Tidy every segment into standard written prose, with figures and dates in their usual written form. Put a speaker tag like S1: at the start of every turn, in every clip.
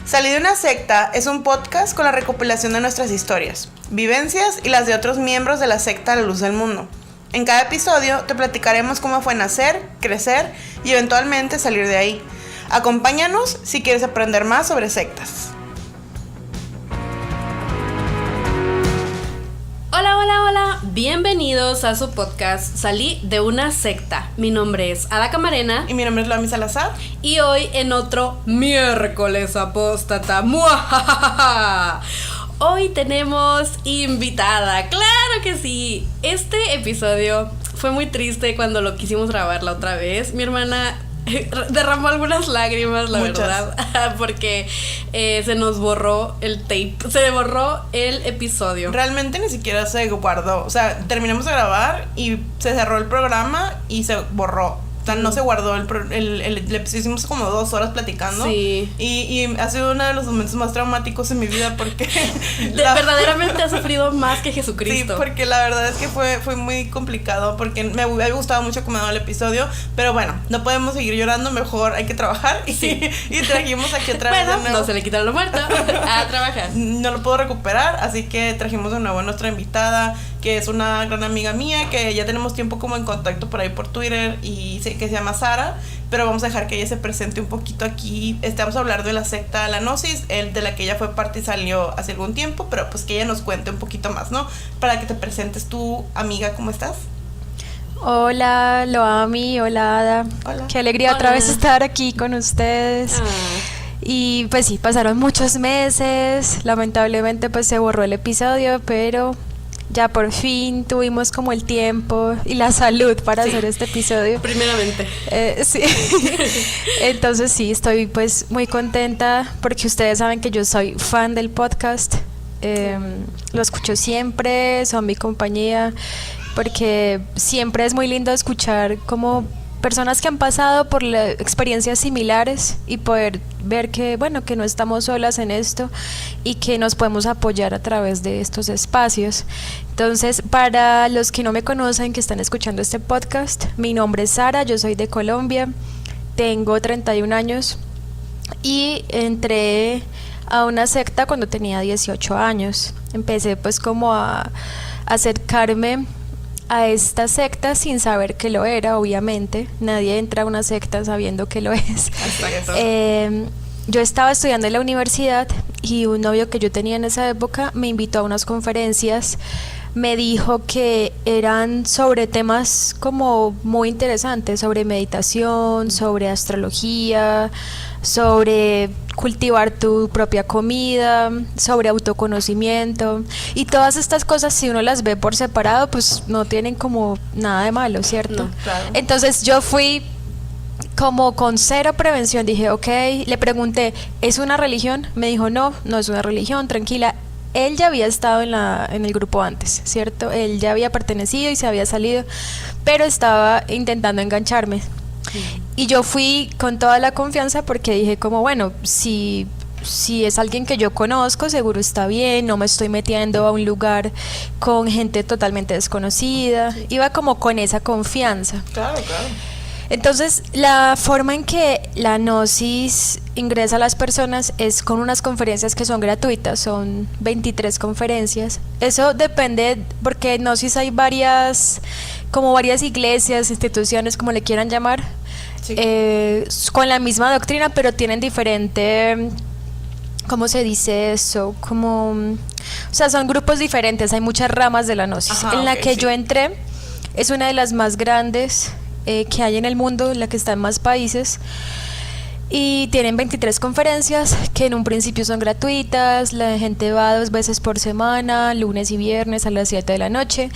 S1: Salí de una secta es un podcast con la recopilación de nuestras historias, vivencias y las de otros miembros de la secta La Luz del Mundo. En cada episodio te platicaremos cómo fue nacer, crecer y eventualmente salir de ahí. Acompáñanos si quieres aprender más sobre sectas.
S2: Hola, bienvenidos a su podcast Salí de una secta. Mi nombre es Ada Camarena.
S1: Y mi nombre es Loami Salazar.
S2: Y hoy en otro miércoles apóstata. ¡Muajajaja! Hoy tenemos invitada, claro que sí. Este episodio fue muy triste cuando lo quisimos grabar la otra vez. Mi hermana derramó algunas lágrimas, la
S1: Muchas.
S2: verdad, porque se nos borró el tape, se borró el episodio.
S1: Realmente ni siquiera se guardó. O sea, terminamos de grabar y se cerró el programa y se borró. O sea, no se guardó el episodio. Hicimos como 2 horas platicando.
S2: Sí.
S1: Y ha sido uno de los momentos más traumáticos en mi vida porque
S2: Verdaderamente ha sufrido más que Jesucristo.
S1: Sí, porque la verdad es que fue muy complicado porque me había gustado mucho cómo el episodio, pero bueno, no podemos seguir llorando, mejor hay que trabajar y trajimos aquí otra vez
S2: Bueno,
S1: de nuevo.
S2: no se le quita lo muerto, a trabajar.
S1: No lo puedo recuperar, así que trajimos de nuevo a nuestra invitada, que es una gran amiga mía, que ya tenemos tiempo como en contacto por ahí por Twitter y que se llama Sara, pero vamos a dejar que ella se presente un poquito aquí. Vamos a hablar de la secta La Gnosis, de la que ella fue parte y salió hace algún tiempo, pero pues que ella nos cuente un poquito más, ¿no? Para que te presentes tú, amiga, ¿cómo estás?
S3: Hola, Loami, hola Ada.
S1: Hola.
S3: Qué alegría
S2: Hola.
S3: otra vez estar aquí con ustedes. Y pues sí, pasaron muchos meses, lamentablemente pues se borró el episodio, pero ya por fin tuvimos como el tiempo y la salud para hacer este episodio.
S2: Primeramente.
S3: Sí. Entonces sí, estoy pues muy contenta porque ustedes saben que yo soy fan del podcast. Lo escucho siempre, son mi compañía, porque siempre es muy lindo escuchar como personas que han pasado por experiencias similares y poder ver que, bueno, que no estamos solas en esto y que nos podemos apoyar a través de estos espacios. Entonces, para los que no me conocen, que están escuchando este podcast, mi nombre es Sara, yo soy de Colombia, tengo 31 años y entré a una secta cuando tenía 18 años. Empecé pues como a acercarme a esta secta sin saber que lo era, obviamente. Nadie entra a una secta sabiendo que lo es.
S1: Exacto.
S3: Yo estaba estudiando en la universidad y un novio que yo tenía en esa época me invitó a unas conferencias. Me dijo que eran sobre temas como muy interesantes, sobre meditación, sobre astrología, sobre cultivar tu propia comida, sobre autoconocimiento, y todas estas cosas, si uno las ve por separado, pues no tienen como nada de malo, ¿cierto?
S2: No,
S1: claro.
S3: Entonces yo fui como con cero prevención, dije, ok, le pregunté, ¿es una religión? Me dijo, no es una religión, tranquila. Él ya había estado en el grupo antes, ¿cierto? Él ya había pertenecido y se había salido, pero estaba intentando engancharme. Y yo fui con toda la confianza porque dije como, bueno, si es alguien que yo conozco, seguro está bien, no me estoy metiendo a un lugar con gente totalmente desconocida. Sí. Iba como con esa confianza.
S1: Claro, claro.
S3: Entonces, la forma en que la Gnosis ingresa a las personas es con unas conferencias que son gratuitas, son 23 conferencias. Eso depende, porque en Gnosis hay varias iglesias, instituciones, como le quieran llamar,
S1: Sí.
S3: Con la misma doctrina, pero tienen diferente, ¿cómo se dice eso? O sea, son grupos diferentes, hay muchas ramas de la Gnosis.
S1: Ajá,
S3: en la que
S1: sí.
S3: yo entré es una de las más grandes que hay en el mundo, la que está en más países, y tienen 23 conferencias que en un principio son gratuitas. La gente va 2 veces por semana, lunes y viernes a las 7 de la noche,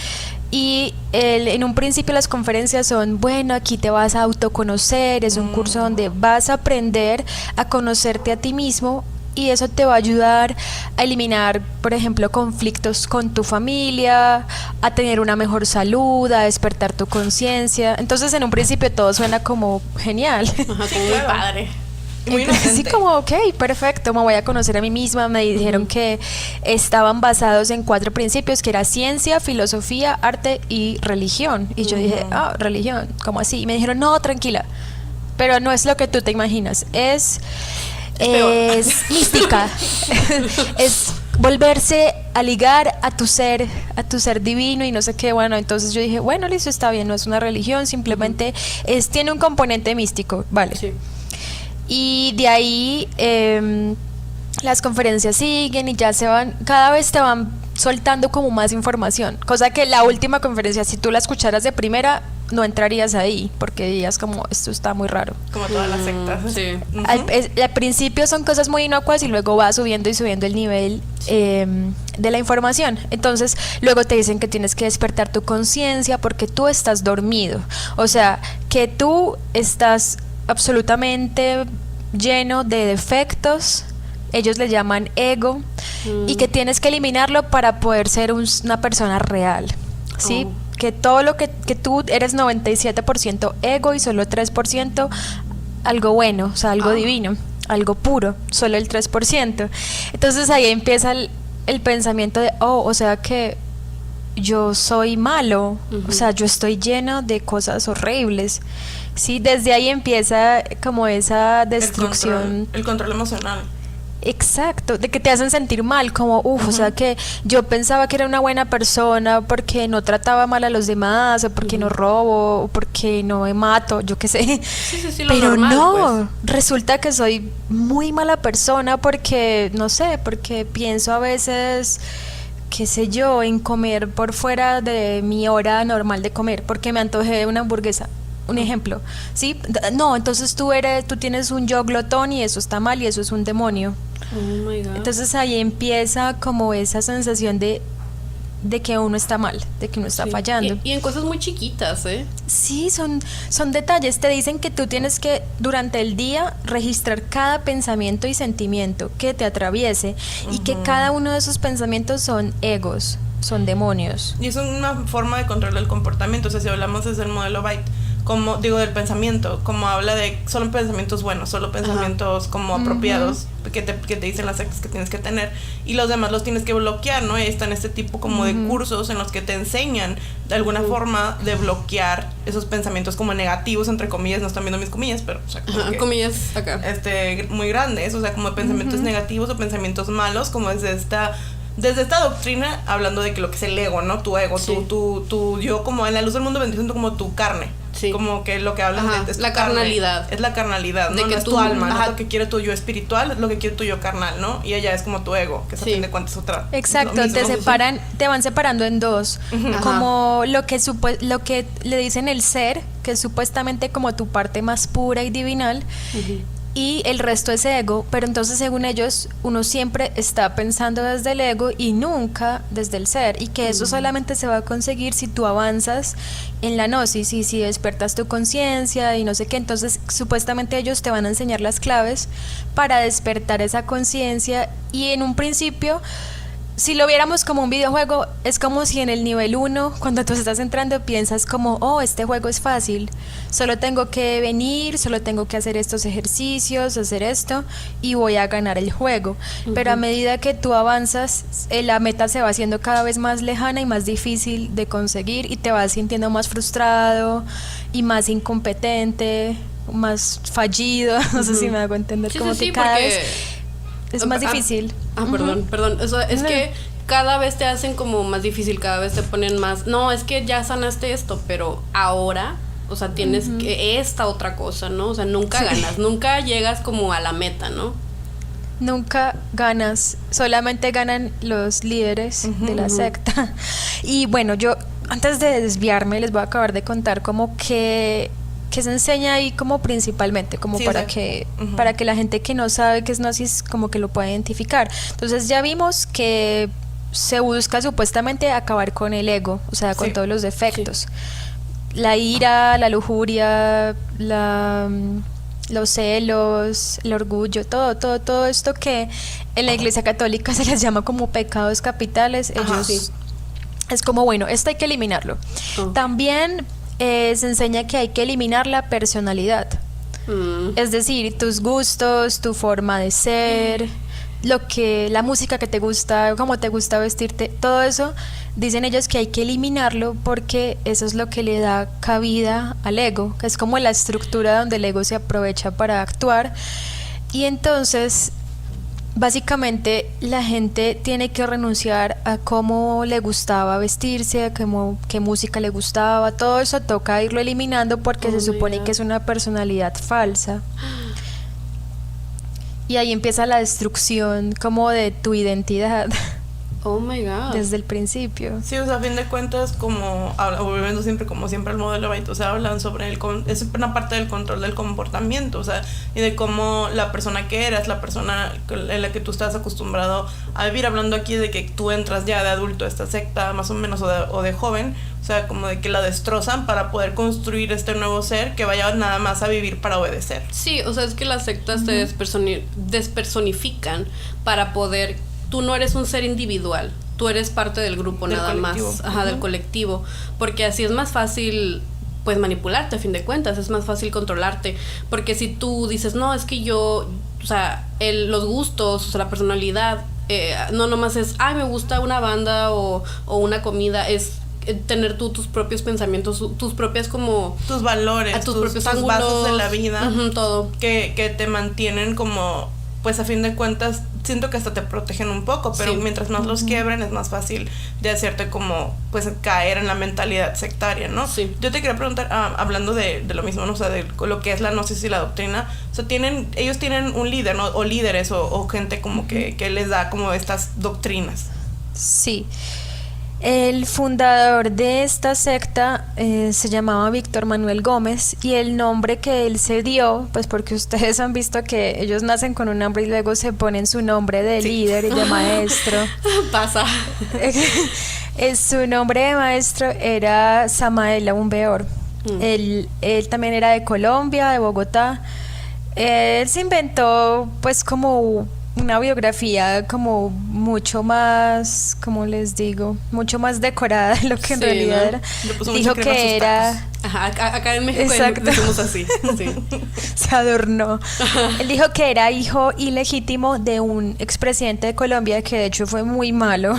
S3: y en un principio las conferencias son, bueno, aquí te vas a autoconocer, es un curso donde vas a aprender a conocerte a ti mismo, y eso te va a ayudar a eliminar, por ejemplo, conflictos con tu familia, a tener una mejor salud, a despertar tu conciencia. Entonces, en un principio todo suena como genial.
S2: Ajá, como muy padre.
S1: Muy
S3: Entonces, sí,
S1: inocente.
S3: como, ok, perfecto, me voy a conocer a mí misma. Me dijeron que estaban basados en 4 principios, que era ciencia, filosofía, arte y religión. Y yo dije, religión, ¿cómo así? Y me dijeron, no, tranquila, pero no es lo que tú te imaginas. Es mística. Es volverse a ligar a tu ser divino y no sé qué. Bueno, entonces yo dije, bueno, listo, está bien, no es una religión, simplemente tiene un componente místico, vale.
S2: Sí.
S3: Y de ahí las conferencias siguen y ya cada vez te van soltando como más información, cosa que la última conferencia, si tú la escucharas de primera, no entrarías ahí, porque dirías como, esto está muy raro.
S1: Como todas las sectas.
S2: Sí.
S3: Al principio son cosas muy inocuas y luego va subiendo y subiendo el nivel de la información. Entonces luego te dicen que tienes que despertar tu conciencia porque tú estás dormido, o sea, que tú estás absolutamente lleno de defectos, ellos le llaman ego, y que tienes que eliminarlo para poder ser una persona real, ¿sí? Que todo lo que tú eres 97% ego y solo 3% algo bueno, o sea, algo divino, algo puro, solo el 3%. Entonces ahí empieza el pensamiento de, o sea que yo soy malo, o sea, yo estoy lleno de cosas horribles. Sí, desde ahí empieza como esa destrucción.
S1: El control emocional.
S3: Exacto, de que te hacen sentir mal, como, o sea que yo pensaba que era una buena persona porque no trataba mal a los demás, o porque no robo, o porque no me mato, yo qué sé.
S2: Sí,
S3: pero
S2: normal,
S3: no, pues resulta que soy muy mala persona porque, no sé, porque pienso a veces, qué sé yo, en comer por fuera de mi hora normal de comer, porque me antojé de una hamburguesa. Un ejemplo, ¿sí? No, entonces tú tienes un yo glotón y eso está mal y eso es un demonio.
S2: Oh my God.
S3: Entonces ahí empieza como esa sensación de que uno está mal, de que uno está fallando.
S2: Y en cosas muy chiquitas, ¿eh?
S3: Sí, son detalles. Te dicen que tú tienes que durante el día registrar cada pensamiento y sentimiento que te atraviese y que cada uno de esos pensamientos son egos, son demonios.
S1: Y es una forma de controlar el comportamiento. O sea, si hablamos desde el modelo Byte, como digo, del pensamiento, como habla de solo pensamientos buenos, solo pensamientos como apropiados que te dicen las sectas que tienes que tener, y los demás los tienes que bloquear, ¿no? Y están este tipo como de cursos en los que te enseñan de alguna forma de bloquear esos pensamientos como negativos, entre comillas, no están viendo mis comillas, pero o sea,
S2: comillas acá.
S1: Muy grandes, o sea, como pensamientos negativos o pensamientos malos, como desde esta doctrina, hablando de que lo que es el ego, ¿no? Tu ego, tu yo, como en la luz del mundo vendría siendo como tu carne. Sí. Como que lo que hablan de es
S2: la carnalidad.
S1: Es la carnalidad, ¿no?
S2: De que
S1: no es tu alma, no es lo que quiere tu yo espiritual, es lo que quiere tu yo carnal, ¿no? Y allá es como tu ego, que es a fin de cuentas otra.
S3: Exacto, te van separando en dos. Como lo que le dicen el ser, que es supuestamente como tu parte más pura y divinal. Y el resto es ego, pero entonces según ellos uno siempre está pensando desde el ego y nunca desde el ser, y que eso solamente se va a conseguir si tú avanzas en la gnosis y si despiertas tu conciencia y no sé qué. Entonces supuestamente ellos te van a enseñar las claves para despertar esa conciencia, y en un principio, si lo viéramos como un videojuego, es como si en el nivel 1, cuando tú estás entrando, piensas como, este juego es fácil, solo tengo que venir, solo tengo que hacer estos ejercicios, hacer esto, y voy a ganar el juego. Pero a medida que tú avanzas, la meta se va haciendo cada vez más lejana y más difícil de conseguir, y te vas sintiendo más frustrado y más incompetente, más fallido, no sé si me hago entender, como que cada vez es más difícil.
S2: Perdón. Eso es que cada vez te hacen como más difícil, cada vez te ponen más. No, es que ya sanaste esto, pero ahora, o sea, tienes que esta otra cosa, ¿no? O sea, nunca ganas, nunca llegas como a la meta, ¿no?
S3: Nunca ganas, solamente ganan los líderes de la secta. Y bueno, yo antes de desviarme les voy a acabar de contar como que se enseña ahí como principalmente, como para que la gente que no sabe qué es gnosis como que lo pueda identificar. Entonces ya vimos que se busca supuestamente acabar con el ego, o sea, con todos los defectos. La ira, la lujuria, los celos, el orgullo, todo esto que en la Iglesia Católica se les llama como pecados capitales. Ellos es como, bueno, esto hay que eliminarlo. También se enseña que hay que eliminar la personalidad, es decir, tus gustos, tu forma de ser, la música que te gusta, cómo te gusta vestirte, todo eso, dicen ellos que hay que eliminarlo porque eso es lo que le da cabida al ego, que es como la estructura donde el ego se aprovecha para actuar. Y entonces, básicamente, la gente tiene que renunciar a cómo le gustaba vestirse, a qué música le gustaba, todo eso toca irlo eliminando porque se supone que es una personalidad falsa. Y ahí empieza la destrucción como de tu identidad.
S2: Oh my God.
S3: Desde el principio.
S1: Sí, o sea, a fin de cuentas, volviendo siempre, como siempre, al modelo Byte, o sea, hablan sobre es una parte del control del comportamiento, o sea, y de cómo la persona que eras, la persona en la que tú estás acostumbrado a vivir, hablando aquí de que tú entras ya de adulto a esta secta, más o menos, o de joven, o sea, como de que la destrozan para poder construir este nuevo ser que vaya nada más a vivir para obedecer.
S2: Sí, o sea, es que las sectas te despersonifican para poder... Tú no eres un ser individual, tú eres parte del grupo nada más, del colectivo, porque así es más fácil pues manipularte a fin de cuentas, es más fácil controlarte, porque si tú dices, no, es que yo, o sea, los gustos, o sea, la personalidad, no nomás es, ay, me gusta una banda o una comida, es tener tú tus propios pensamientos, tus propias como...
S1: Tus valores,
S2: tus propios
S1: tus
S2: ángulos,
S1: bases de la vida,
S2: todo.
S1: Que te mantienen como... Pues a fin de cuentas siento que hasta te protegen un poco, pero mientras más los quiebren es más fácil de hacerte como pues caer en la mentalidad sectaria, ¿no?
S2: Sí.
S1: Yo te quería preguntar, hablando de lo mismo, ¿no? O sea, de lo que es la gnosis y la doctrina, o sea, ellos tienen un líder, ¿no? O líderes o gente como que les da como estas doctrinas.
S3: Sí. El fundador de esta secta se llamaba Víctor Manuel Gómez, y el nombre que él se dio, pues porque ustedes han visto que ellos nacen con un nombre y luego se ponen su nombre de líder y de maestro.
S2: Pasa.
S3: Su nombre de maestro era Samael Aumbeor. Él también era de Colombia, de Bogotá. Él se inventó pues como una biografía como mucho más, ¿cómo les digo? Mucho más decorada de lo que en realidad era. Dijo que era...
S2: Ajá, acá en México decimos así. Sí.
S3: Se adornó. Él dijo que era hijo ilegítimo de un expresidente de Colombia que de hecho fue muy malo,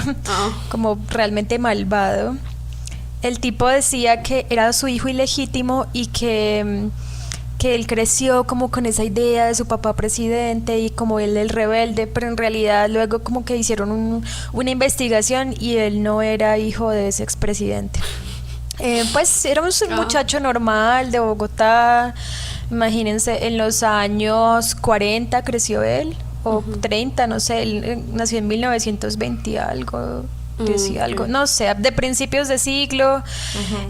S3: como realmente malvado. El tipo decía que era su hijo ilegítimo y que él creció como con esa idea de su papá presidente y como él el rebelde, pero en realidad luego como que hicieron una investigación y él no era hijo de ese expresidente. Pues era un muchacho normal de Bogotá, imagínense, en los años 40 creció él, o 30, no sé, él nació en 1920 y algo, decía algo, no sé, de principios de siglo.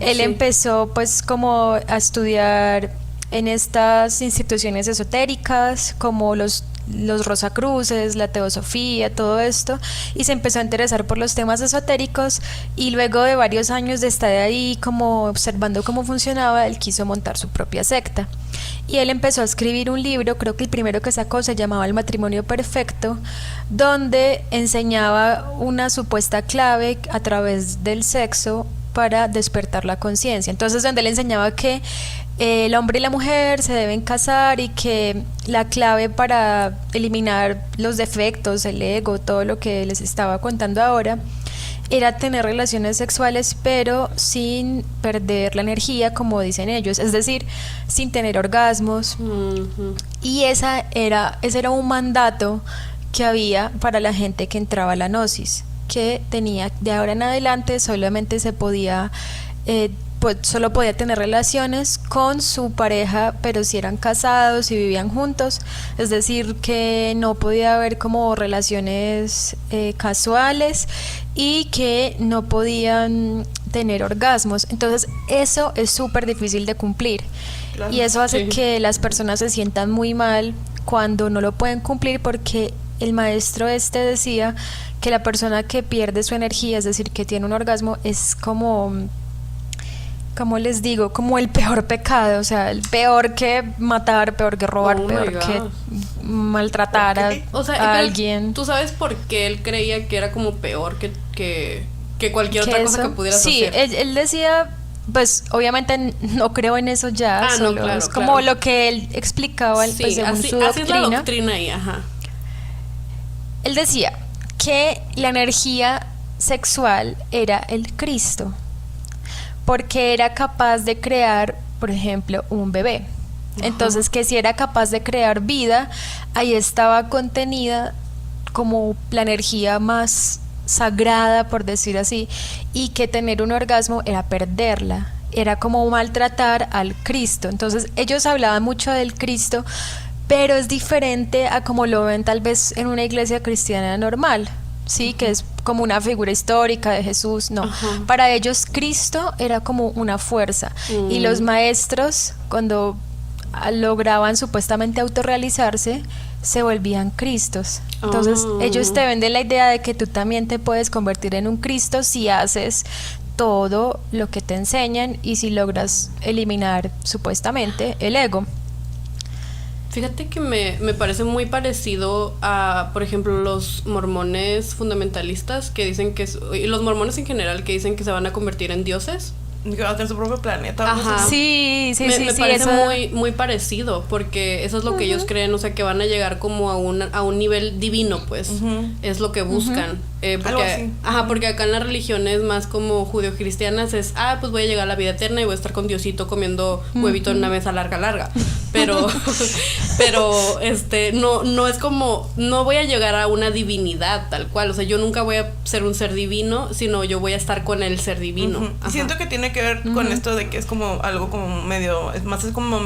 S3: Él empezó pues como a estudiar en estas instituciones esotéricas como los Rosacruces, la Teosofía, todo esto, y se empezó a interesar por los temas esotéricos, y luego de varios años de estar ahí como observando cómo funcionaba, él quiso montar su propia secta. Y él empezó a escribir un libro, creo que el primero que sacó se llamaba El matrimonio perfecto, donde enseñaba una supuesta clave a través del sexo para despertar la conciencia. Entonces, donde él enseñaba que el hombre y la mujer se deben casar y que la clave para eliminar los defectos, el ego, todo lo que les estaba contando ahora, era tener relaciones sexuales pero sin perder la energía, como dicen ellos, es decir, sin tener orgasmos. Y ese era un mandato que había para la gente que entraba a la gnosis, que tenía de ahora en adelante solamente se podía pues solo podía tener relaciones con su pareja, pero si eran casados y vivían juntos, es decir, que no podía haber como relaciones casuales, y que no podían tener orgasmos. Entonces eso es súper difícil de cumplir, claro, y eso hace que las personas se sientan muy mal cuando no lo pueden cumplir, porque el maestro decía que la persona que pierde su energía, es decir, que tiene un orgasmo, es como les digo, como el peor pecado, o sea, el peor que matar, peor que robar, peor que maltratar a alguien.
S2: ¿Tú sabes por qué él creía que era como peor que cualquier otra cosa que pudieras hacer?
S3: Sí, él decía, pues obviamente no creo en eso ya, solo no, claro, es como lo que él explicaba pues, según su doctrina.
S2: Así es la doctrina ahí, ajá.
S3: Él decía que la energía sexual era el Cristo, porque era capaz de crear, por ejemplo, un bebé. Entonces, que si era capaz de crear vida, ahí estaba contenida como la energía más sagrada, por decir así, y que tener un orgasmo era perderla, era como maltratar al Cristo. Entonces ellos hablaban mucho del Cristo, pero es diferente a como lo ven tal vez en una iglesia cristiana normal, sí, que es como una figura histórica de Jesús. No, para ellos Cristo era como una fuerza, y los maestros, cuando lograban supuestamente autorrealizarse, se volvían Cristos. Entonces ellos te venden la idea de que tú también te puedes convertir en un Cristo si haces todo lo que te enseñan y si logras eliminar supuestamente el ego.
S2: Fíjate que me parece muy parecido a, por ejemplo, los mormones fundamentalistas que dicen que y los mormones en general que dicen que se van a convertir en dioses.
S1: Que va a tener su propio planeta.
S2: Ajá.
S3: Sí,
S2: Me parece
S3: eso...
S2: muy parecido, porque eso es lo que ellos creen, o sea, que van a llegar como a un nivel divino, pues, es lo que buscan.
S1: Algo así.
S2: Porque acá en las religiones más como judeocristianas es, pues voy a llegar a la vida eterna y voy a estar con Diosito comiendo huevito en una mesa larga. Pero no es como, no voy a llegar a una divinidad tal cual, o sea, yo nunca voy a ser un ser divino, sino yo voy a estar con el ser divino.
S1: Siento que tiene que ver con esto de que es como algo como medio, es como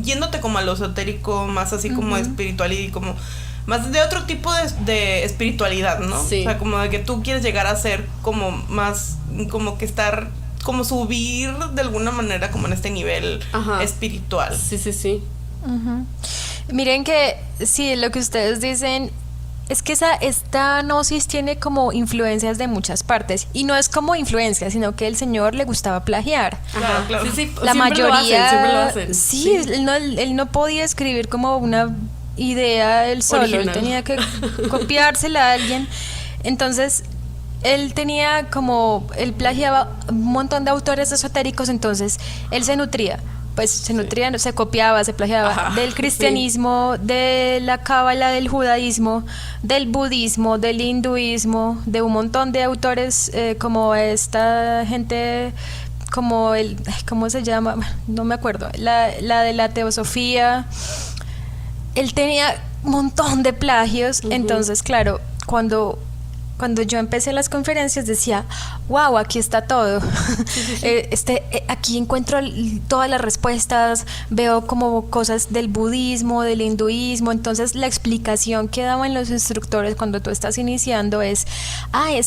S1: yéndote como a lo esotérico, más así como espiritual y como más de otro tipo de espiritualidad, ¿no?
S2: Sí.
S1: O sea, como de que tú quieres llegar a ser como más, como que estar, como subir de alguna manera como en este nivel espiritual.
S2: Sí.
S3: Miren que sí, lo que ustedes dicen es que esta gnosis tiene como influencias de muchas partes, y no es como influencia, sino que el Señor le gustaba plagiar.
S1: Claro.
S2: Sí,
S3: la mayoría
S2: siempre lo hacen.
S3: Sí. Él no podía escribir como una idea él solo,
S2: original.
S3: Él tenía que copiársela a alguien. Entonces él plagiaba un montón de autores esotéricos, entonces él se nutría, se copiaba, se plagiaba del cristianismo, de la cábala, del judaísmo, del budismo, del hinduismo, de un montón de autores, como esta gente, como ¿cómo se llama? No me acuerdo, la de la teosofía. Él tenía un montón de plagios. Entonces, claro, cuando yo empecé las conferencias decía, wow, aquí está todo. Aquí encuentro todas las respuestas, veo como cosas del budismo, del hinduismo. Entonces la explicación que daban los instructores cuando tú estás iniciando es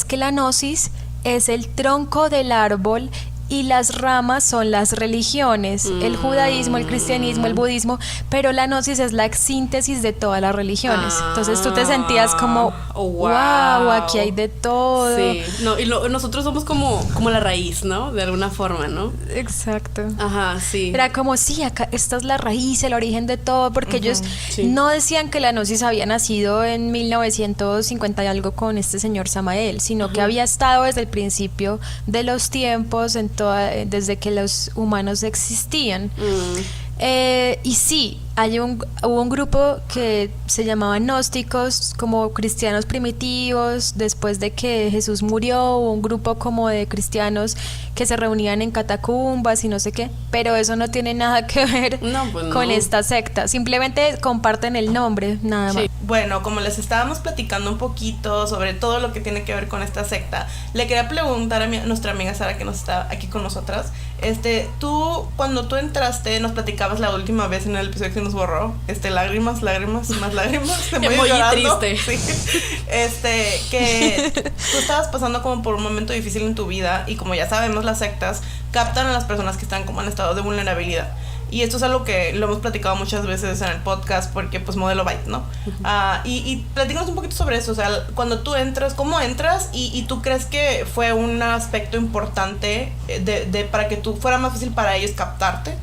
S3: que la gnosis es el tronco del árbol y las ramas son las religiones, el judaísmo, el cristianismo, el budismo, pero la gnosis es la síntesis de todas las religiones. Entonces tú te sentías como, wow, aquí hay de todo.
S2: Sí, no, y nosotros somos como la raíz, ¿no? De alguna forma, ¿no?
S3: Exacto.
S2: Ajá, sí.
S3: Era como, acá esta es la raíz, el origen de todo, porque ellos no decían que la gnosis había nacido en 1950 y algo con este señor Samael, sino que había estado desde el principio de los tiempos, desde que los humanos existían. Y sí, hubo un grupo que se llamaban gnósticos, como cristianos primitivos. Después de que Jesús murió, hubo un grupo como de cristianos que se reunían en catacumbas y no sé qué, pero eso no tiene nada que ver con esta secta, simplemente comparten el nombre, nada más.
S1: Bueno, como les estábamos platicando un poquito sobre todo lo que tiene que ver con esta secta, le quería preguntar a nuestra amiga Sara, que nos está aquí con nosotras, cuando tú entraste, nos platicabas la última vez en el episodio que nos borró, lágrimas, más lágrimas, te voy llorando.
S2: Triste.
S1: Sí. Que tú estabas pasando como por un momento difícil en tu vida, y como ya sabemos, las sectas captan a las personas que están como en estado de vulnerabilidad. Y esto es algo que lo hemos platicado muchas veces en el podcast, porque pues modelo Byte, ¿no? Y platícanos un poquito sobre eso, o sea, cuando tú entras, ¿cómo entras? Y tú crees que fue un aspecto importante para que tú fuera más fácil para ellos captarte.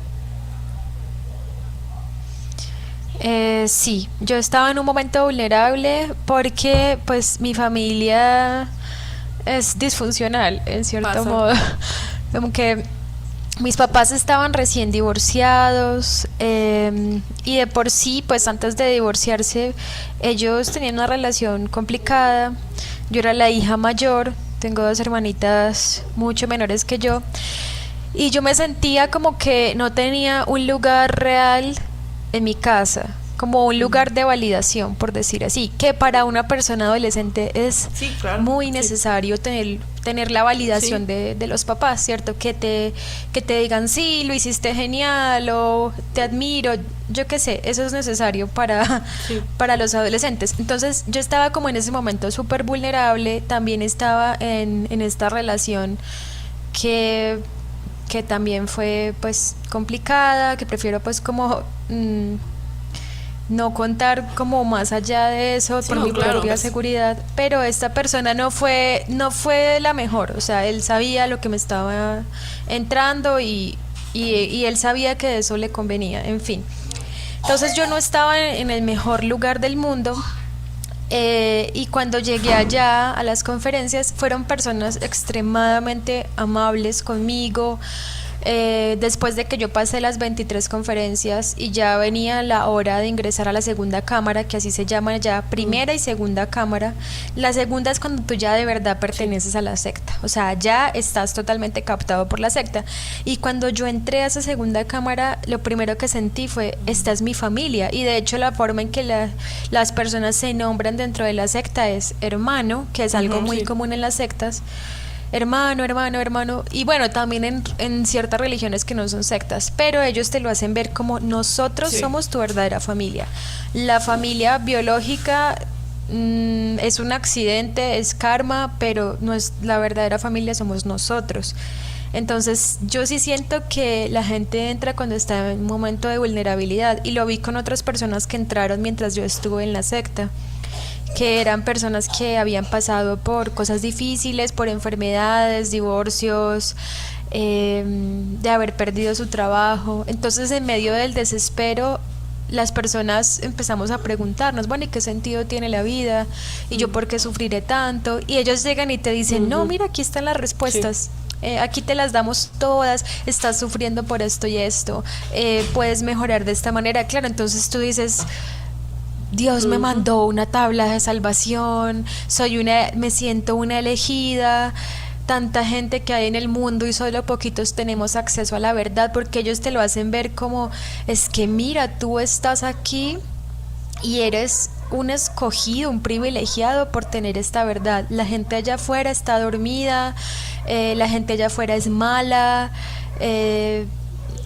S3: Sí, yo estaba en un momento vulnerable porque pues mi familia es disfuncional, en cierto modo. Como que mis papás estaban recién divorciados, y de por sí, pues antes de divorciarse, ellos tenían una relación complicada. Yo era la hija mayor, tengo 2 hermanitas mucho menores que yo, Y yo me sentía como que no tenía un lugar real en mi casa, como un lugar de validación, por decir así, que para una persona adolescente es
S1: Sí, claro.
S3: muy
S1: Sí.
S3: necesario tener la validación
S2: Sí.
S3: de los papás, ¿cierto? Que te digan, sí, lo hiciste genial, o te admiro, yo qué sé, eso es necesario
S2: Sí.
S3: para los adolescentes. Entonces yo estaba como en ese momento súper vulnerable, también estaba en esta relación que también fue pues complicada, que prefiero pues como no contar como más allá de eso
S2: Sí,
S3: por
S2: no,
S3: mi
S2: claro,
S3: propia
S2: pues.
S3: seguridad, pero esta persona no fue la mejor, o sea, él sabía lo que me estaba entrando y él sabía que eso le convenía, en fin. Entonces yo no estaba en el mejor lugar del mundo. Y cuando llegué allá a las conferencias fueron personas extremadamente amables conmigo. Después de que yo pasé las 23 conferencias y ya venía la hora de ingresar a la segunda cámara, que así se llama ya, primera y segunda cámara. La segunda es cuando tú ya de verdad perteneces a la secta, o sea, ya estás totalmente captado por la secta. Y cuando yo entré a esa segunda cámara, lo primero que sentí fue, esta es mi familia. Y de hecho la forma en que las personas se nombran dentro de la secta es hermano, que es algo muy
S2: sí.
S3: común en las sectas. Hermano, hermano, hermano. Y bueno, también en ciertas religiones que no son sectas, pero ellos te lo hacen ver como nosotros
S1: Sí.
S3: somos tu verdadera familia. La familia biológica es un accidente, es karma, pero no es la verdadera familia, somos nosotros. Entonces yo sí siento que la gente entra cuando está en un momento de vulnerabilidad, y lo vi con otras personas que entraron mientras yo estuve en la secta, que eran personas que habían pasado por cosas difíciles, por enfermedades, divorcios, de haber perdido su trabajo. Entonces, en medio del desespero, las personas empezamos a preguntarnos, bueno, ¿y qué sentido tiene la vida? ¿Y yo por qué sufriré tanto? Y ellos llegan y te dicen, no, mira, aquí están las respuestas. Aquí te las damos todas, estás sufriendo por esto y esto, puedes mejorar de esta manera. Claro, entonces tú dices, Dios me mandó una tabla de salvación, me siento una elegida, tanta gente que hay en el mundo y solo poquitos tenemos acceso a la verdad, porque ellos te lo hacen ver como, es que mira, tú estás aquí y eres un escogido, un privilegiado por tener esta verdad. La gente allá afuera está dormida, la gente allá afuera es mala,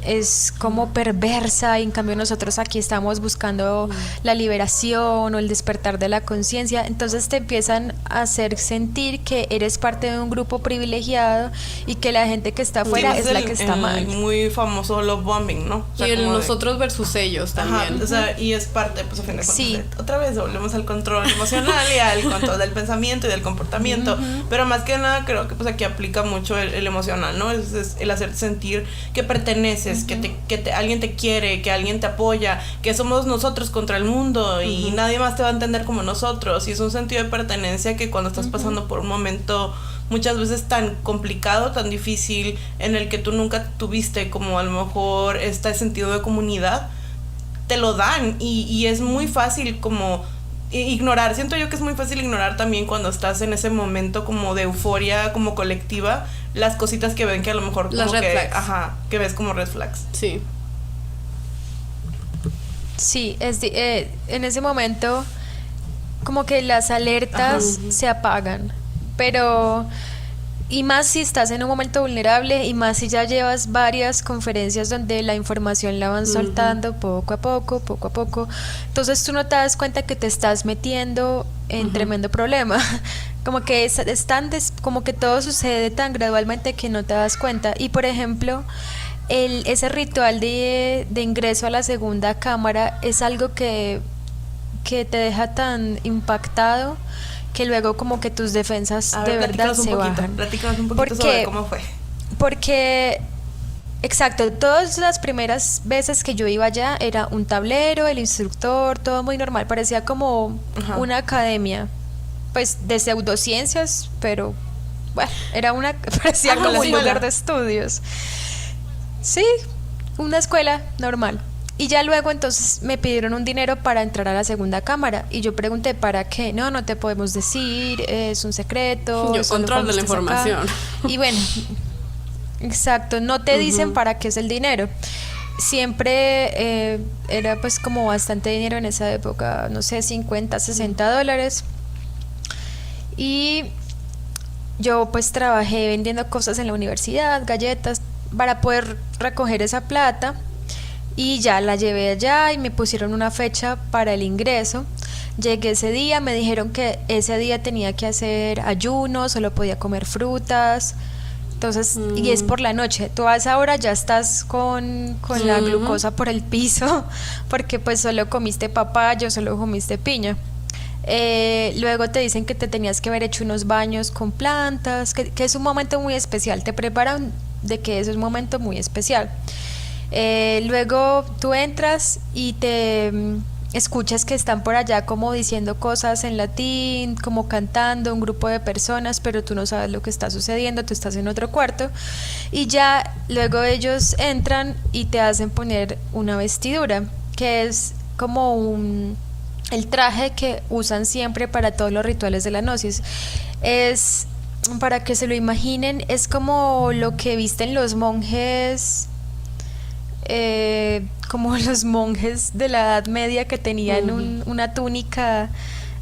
S3: es como perversa, y en cambio nosotros aquí estamos buscando la liberación o el despertar de la conciencia. Entonces te empiezan a hacer sentir que eres parte de un grupo privilegiado y que la gente que está afuera
S1: Sí,
S3: es la que está mal.
S1: Muy famoso love bombing, ¿no? O sea,
S2: Y el
S1: como de-
S2: nosotros versus ellos
S1: Ajá,
S2: también.
S1: o sea, y es parte, pues a fin de cuentas,
S3: Sí.
S1: otra vez volvemos al control emocional y al control del pensamiento y del comportamiento, pero más que nada creo que pues aquí aplica mucho el emocional, ¿no? Es el hacerte sentir que perteneces, que alguien te quiere, que alguien te apoya, que somos nosotros contra el mundo y nadie más te va a entender como nosotros, y es un sentido de pertenencia que cuando estás pasando por un momento muchas veces tan complicado, tan difícil, en el que tú nunca tuviste como a lo mejor este sentido de comunidad, te lo dan y es muy fácil como ignorar. Siento yo que es muy fácil ignorar también cuando estás en ese momento como de euforia como colectiva, las cositas que ven que a lo mejor
S2: Las
S1: como
S2: red
S1: que,
S2: flags.
S1: ajá, que ves como red flags.
S2: Sí.
S3: Sí, en ese momento como que las alertas se apagan, pero y más si estás en un momento vulnerable, y más si ya llevas varias conferencias donde la información la van soltando poco a poco, poco a poco. Entonces tú no te das cuenta que te estás metiendo en tremendo problema. Como que como que todo sucede tan gradualmente que no te das cuenta. Y por ejemplo, ese ritual de ingreso a la segunda cámara es algo que te deja tan impactado que luego como que tus defensas
S1: A
S3: de
S1: ver,
S3: verdad
S1: platícanos un
S3: se
S1: poquito,
S3: bajan.
S1: platícanos un poquito sobre cómo fue.
S3: Porque, exacto, todas las primeras veces que yo iba allá era un tablero, el instructor, todo muy normal, parecía como
S1: Ajá.
S3: una academia, pues de pseudociencias, pero bueno, parecía
S1: Ajá,
S3: como
S1: la
S3: un
S1: escuela.
S3: lugar de estudios. Sí, una escuela normal. Y ya luego entonces me pidieron un dinero para entrar a la segunda cámara. Y yo pregunté, ¿para qué? No te podemos decir, es un secreto.
S2: Yo,
S3: solo
S2: control
S3: cuando
S2: de la
S3: estés acá.
S2: información.
S3: Y bueno, Exacto, no te dicen para qué es el dinero. Siempre era pues como bastante dinero en esa época, no sé, 50, $60. Y yo pues trabajé vendiendo cosas en la universidad, galletas, para poder recoger esa plata. Y ya la llevé allá y me pusieron una fecha para el ingreso. Llegué ese día, me dijeron que ese día tenía que hacer ayuno, solo podía comer frutas. Entonces, y es por la noche. Tú a esa hora ya estás con la glucosa por el piso, porque pues solo comiste papaya, solo comiste piña. Luego te dicen que te tenías que haber hecho unos baños con plantas, que es un momento muy especial. Te preparan de que eso es un momento muy especial. Luego tú entras y te escuchas que están por allá como diciendo cosas en latín, como cantando, un grupo de personas, pero tú no sabes lo que está sucediendo, tú estás en otro cuarto y ya luego ellos entran y te hacen poner una vestidura, que es como el traje que usan siempre para todos los rituales de la gnosis. Es, para que se lo imaginen, es como lo que visten los monjes, como los monjes de la Edad Media que tenían una túnica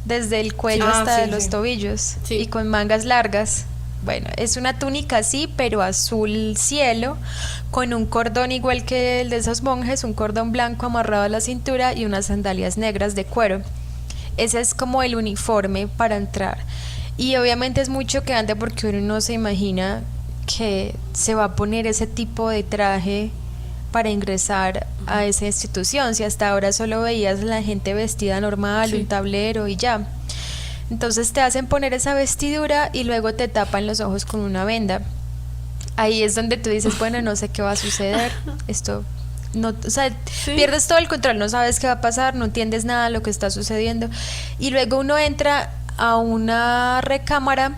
S3: desde el cuello hasta los tobillos y con mangas largas. Bueno, es una túnica así, pero azul cielo, con un cordón igual que el de esos monjes, un cordón blanco amarrado a la cintura y unas sandalias negras de cuero. Ese es como el uniforme para entrar. Y obviamente es muy choqueante porque uno no se imagina que se va a poner ese tipo de traje para ingresar a esa institución, si hasta ahora solo veías a la gente vestida normal, un tablero y ya. Entonces te hacen poner esa vestidura y luego te tapan los ojos con una venda. Ahí es donde tú dices, bueno, no sé qué va a suceder, esto no, o sea, pierdes todo el control, no sabes qué va a pasar, no entiendes nada de lo que está sucediendo. Y luego uno entra a una recámara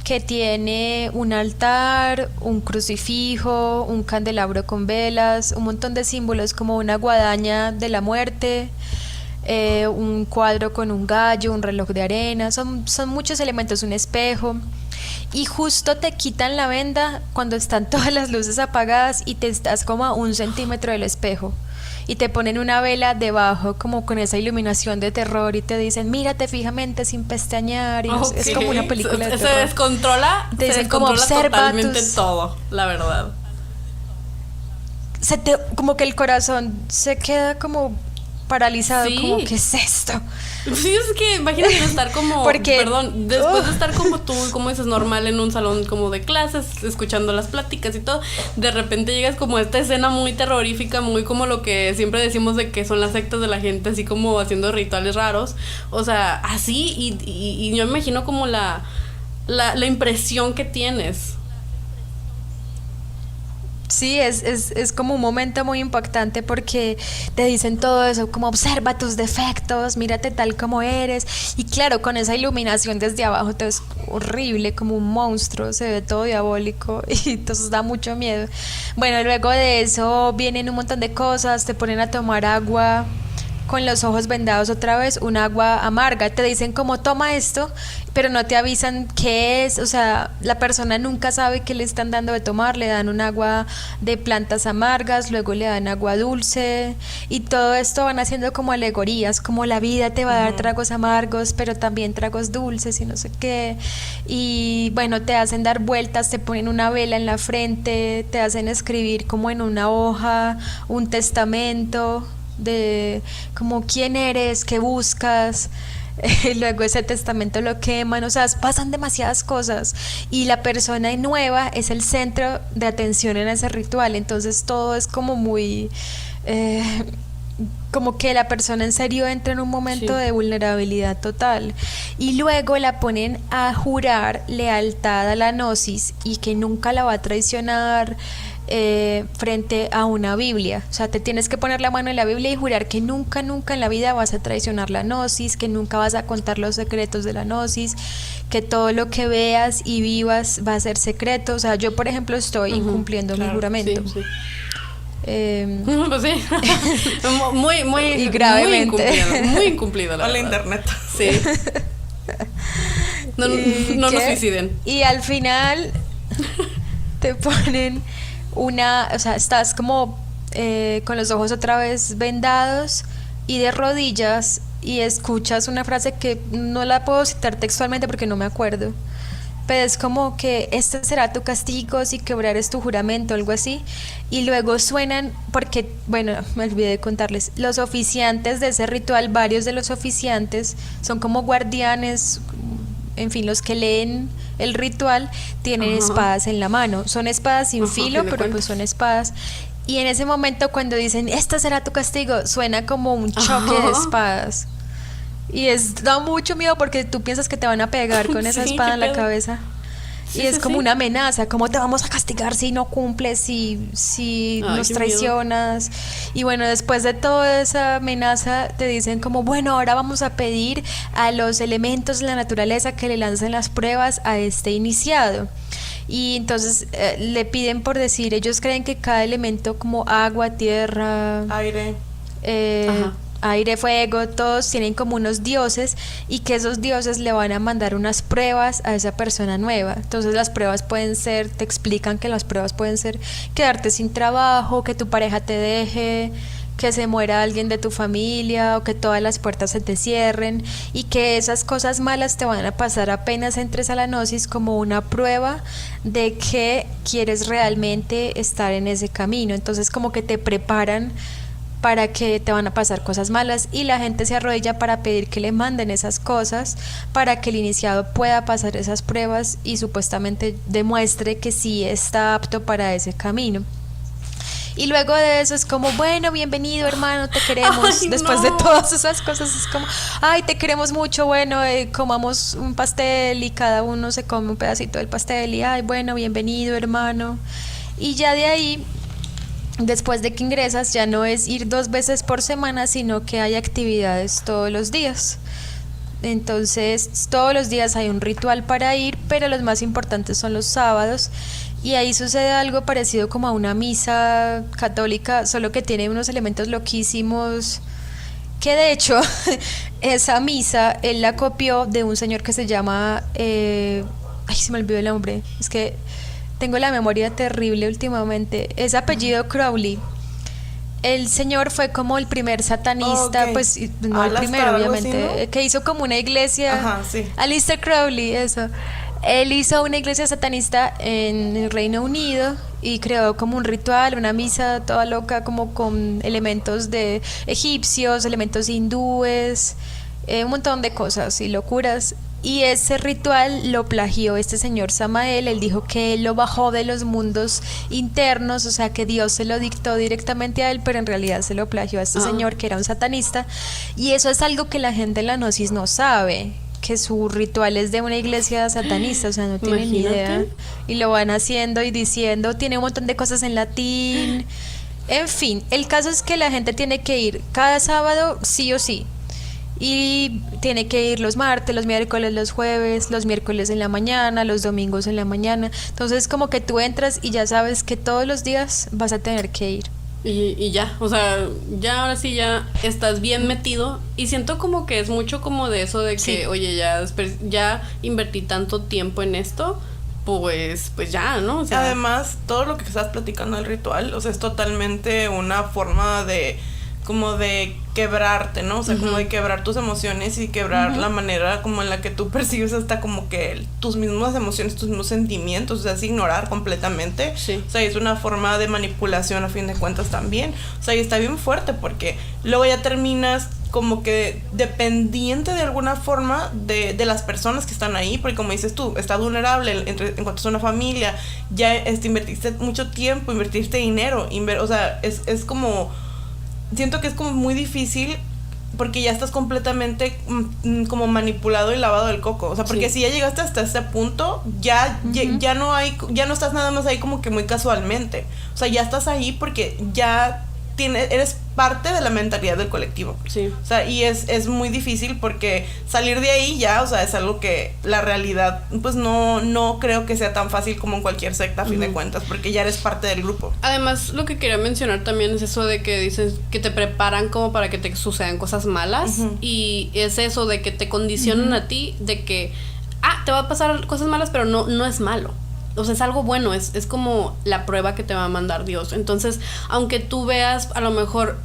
S3: que tiene un altar, un crucifijo, un candelabro con velas, un montón de símbolos como una guadaña de la muerte, un cuadro con un gallo, un reloj de arena, son muchos elementos, un espejo. Y justo te quitan la venda cuando están todas las luces apagadas y te estás como a 1 centímetro del espejo. Y te ponen una vela debajo como con esa iluminación de terror y te dicen, mírate fijamente sin pestañear. Y es como una película de terror.
S2: Se descontrola,
S3: te dicen como observa
S2: totalmente todo, la verdad.
S3: Como que el corazón se queda como paralizado, como ¿qué es esto?
S2: Sí, es que imagínate estar como,
S3: porque,
S2: después de estar como tú, como dices, normal en un salón como de clases, escuchando las pláticas y todo, de repente llegas como a esta escena muy terrorífica, muy como lo que siempre decimos de que son las sectas de la gente, así como haciendo rituales raros, o sea, así, y yo me imagino como la impresión que tienes.
S3: Sí, es como un momento muy impactante porque te dicen todo eso, como observa tus defectos, mírate tal como eres. Y claro, con esa iluminación desde abajo te es horrible, como un monstruo, se ve todo diabólico y entonces da mucho miedo. Bueno, luego de eso vienen un montón de cosas, te ponen a tomar agua con los ojos vendados otra vez, un agua amarga, te dicen como toma esto, pero no te avisan qué es, o sea, la persona nunca sabe qué le están dando de tomar, le dan un agua de plantas amargas, luego le dan agua dulce, y todo esto van haciendo como alegorías, como la vida te va a dar tragos amargos, pero también tragos dulces y no sé qué, y bueno, te hacen dar vueltas, te ponen una vela en la frente, te hacen escribir como en una hoja, un testamento de como quién eres, qué buscas, luego ese testamento lo queman, o sea, pasan demasiadas cosas y la persona nueva es el centro de atención en ese ritual, entonces todo es como muy como que la persona en serio entra en un momento de vulnerabilidad total y luego la ponen a jurar lealtad a la gnosis y que nunca la va a traicionar frente a una Biblia, o sea, te tienes que poner la mano en la Biblia y jurar que nunca en la vida vas a traicionar la gnosis, que nunca vas a contar los secretos de la gnosis, que todo lo que veas y vivas va a ser secreto, o sea, yo por ejemplo estoy incumpliendo mi juramento.
S2: Sí. Pues sí. muy
S3: y gravemente
S2: muy incumplido
S1: la internet.
S2: Sí. No nos suiciden.
S3: Y al final te ponen o sea, estás como con los ojos otra vez vendados y de rodillas y escuchas una frase que no la puedo citar textualmente porque no me acuerdo, pero es como que este será tu castigo si quebrares tu juramento, algo así, y luego suenan, porque, bueno, me olvidé de contarles, los oficiantes de ese ritual, varios de los oficiantes son como guardianes, en fin, los que leen el ritual tienen espadas en la mano, son espadas sin filo, pero pues son espadas. Y en ese momento cuando dicen, esta será tu castigo, suena como un choque de espadas. Y da mucho miedo porque tú piensas que te van a pegar con esa espada en la cabeza. Sí, y es como una amenaza, como te vamos a castigar si no cumples, si nos traicionas. Y bueno, después de toda esa amenaza te dicen como, bueno, ahora vamos a pedir a los elementos de la naturaleza que le lancen las pruebas a este iniciado. Y entonces le piden, por decir, ellos creen que cada elemento como agua, tierra, aire, fuego, todos tienen como unos dioses y que esos dioses le van a mandar unas pruebas a esa persona nueva. Entonces las pruebas pueden ser, te explican que las pruebas pueden ser quedarte sin trabajo, que tu pareja te deje, que se muera alguien de tu familia o que todas las puertas se te cierren, y que esas cosas malas te van a pasar apenas entres a la gnosis como una prueba de que quieres realmente estar en ese camino. Entonces como que te preparan para que te van a pasar cosas malas y la gente se arrodilla para pedir que le manden esas cosas para que el iniciado pueda pasar esas pruebas y supuestamente demuestre que sí está apto para ese camino. Y luego de eso es como, bueno, bienvenido hermano, te queremos. Ay, después de todas esas cosas es como, ay, te queremos mucho, bueno, comamos un pastel y cada uno se come un pedacito del pastel y, ay, bueno, bienvenido hermano. Y ya de ahí, después de que ingresas, ya no es ir 2 veces por semana, sino que hay actividades todos los días. Entonces, todos los días hay un ritual para ir, pero los más importantes son los sábados. Y ahí sucede algo parecido como a una misa católica, solo que tiene unos elementos loquísimos, que de hecho esa misa él la copió de un señor que se llama, ay, se me olvidó el nombre, es que tengo la memoria terrible últimamente, es apellido Crowley. El señor fue como el primer satanista, pues no el primero obviamente, así, ¿no? Que hizo como una iglesia. Aleister Crowley, eso. Él hizo una iglesia satanista en el Reino Unido y creó como un ritual, una misa toda loca, como con elementos de egipcios, elementos hindúes, un montón de cosas y locuras. Y ese ritual lo plagió este señor Samael. Él dijo que él lo bajó de los mundos internos, o sea que Dios se lo dictó directamente a él, pero en realidad se lo plagió a este señor que era un satanista. Y eso es algo que la gente en la gnosis no sabe, que su ritual es de una iglesia satanista, o sea, no tienen ni idea. Y lo van haciendo y diciendo, tiene un montón de cosas en latín. En fin, el caso es que la gente tiene que ir cada sábado sí o sí. Y tiene que ir los martes, los miércoles, los jueves, los miércoles en la mañana, los domingos en la mañana. Entonces como que tú entras y ya sabes que todos los días vas a tener que ir.
S2: Y ya, o sea, ya ahora sí ya estás bien metido. Y siento como que es mucho como de eso de que, oye, ya invertí tanto tiempo en esto, pues ya, ¿no? O sea,
S1: además, todo lo que estás platicando del ritual, o sea, es totalmente una forma de como de quebrarte, ¿no? O sea, como de quebrar tus emociones y quebrar la manera como en la que tú percibes hasta como que tus mismas emociones, tus mismos sentimientos, o sea, es ignorar completamente. O sea, es una forma de manipulación a fin de cuentas también. O sea, y está bien fuerte porque luego ya terminas como que dependiente de alguna forma de las personas que están ahí, porque como dices tú, estás vulnerable en cuanto a una familia, ya invertiste mucho tiempo, invertiste dinero, o sea, es como... Siento que es como muy difícil porque ya estás completamente como manipulado y lavado del coco. O sea, porque si ya llegaste hasta ese punto, ya no estás nada más ahí como que muy casualmente. O sea, ya estás ahí porque ya eres parte de la mentalidad del colectivo. O sea, y es muy difícil porque salir de ahí ya, o sea, es algo que la realidad, pues no creo que sea tan fácil como en cualquier secta a fin de cuentas, porque ya eres parte del grupo.
S2: Además, lo que quería mencionar también es eso de que dicen que te preparan como para que te sucedan cosas malas, y es eso de que te condicionan a ti de que te va a pasar cosas malas, pero no es malo. o sea, es algo bueno, es como la prueba que te va a mandar Dios. Entonces, aunque tú veas a lo mejor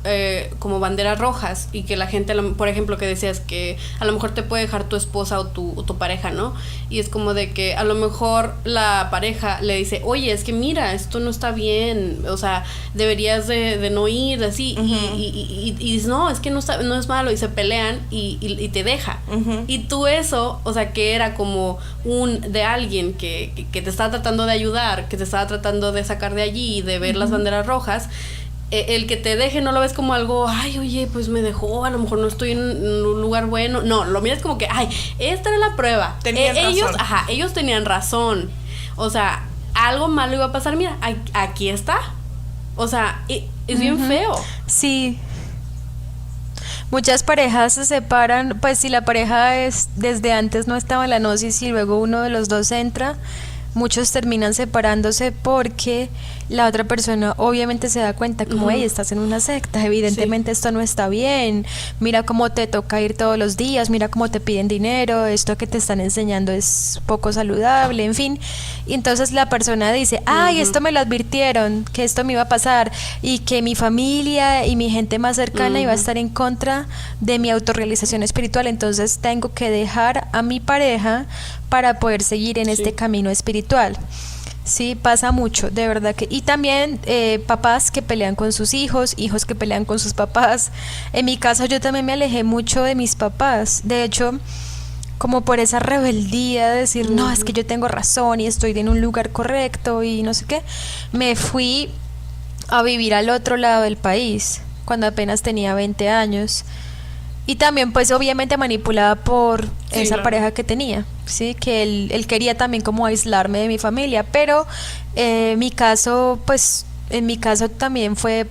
S2: como banderas rojas y que la gente, por ejemplo, que decías que a lo mejor te puede dejar tu esposa o tu pareja, ¿no? Y es como de que a lo mejor la pareja le dice, oye, es que mira, esto no está bien, o sea, deberías de no ir, así, y dices, no, es que no es malo, y se pelean y te deja. Y tú eso, o sea, que era como de alguien que te estaba tratando de ayudar, que te estaba tratando de sacar de allí, de ver las banderas rojas, el que te deje no lo ves como algo, ay, oye, pues me dejó, a lo mejor no estoy en un lugar bueno. No, lo miras como que, ay, esta era la prueba. Ellos tenían razón. O sea, algo malo iba a pasar, mira, aquí está. O sea, es bien feo.
S3: Sí. Muchas parejas se separan, pues si la pareja desde antes no estaba en la gnosis y luego uno de los dos entra, muchos terminan separándose porque la otra persona obviamente se da cuenta como, hey, estás en una secta, evidentemente esto no está bien, mira cómo te toca ir todos los días, mira cómo te piden dinero, esto que te están enseñando es poco saludable, en fin. Y entonces la persona dice, ay, esto me lo advirtieron, que esto me iba a pasar y que mi familia y mi gente más cercana iba a estar en contra de mi autorrealización espiritual, entonces tengo que dejar a mi pareja para poder seguir en este camino espiritual. Sí, pasa mucho, de verdad que. Y también papás que pelean con sus hijos, hijos que pelean con sus papás. En mi caso yo también me alejé mucho de mis papás. De hecho, como por esa rebeldía de decir, no, es que yo tengo razón y estoy en un lugar correcto y no sé qué, me fui a vivir al otro lado del país cuando apenas tenía 20 años. Y también pues obviamente manipulada por esa pareja que tenía, sí, que él quería también como aislarme de mi familia, pero mi caso pues en mi caso también fue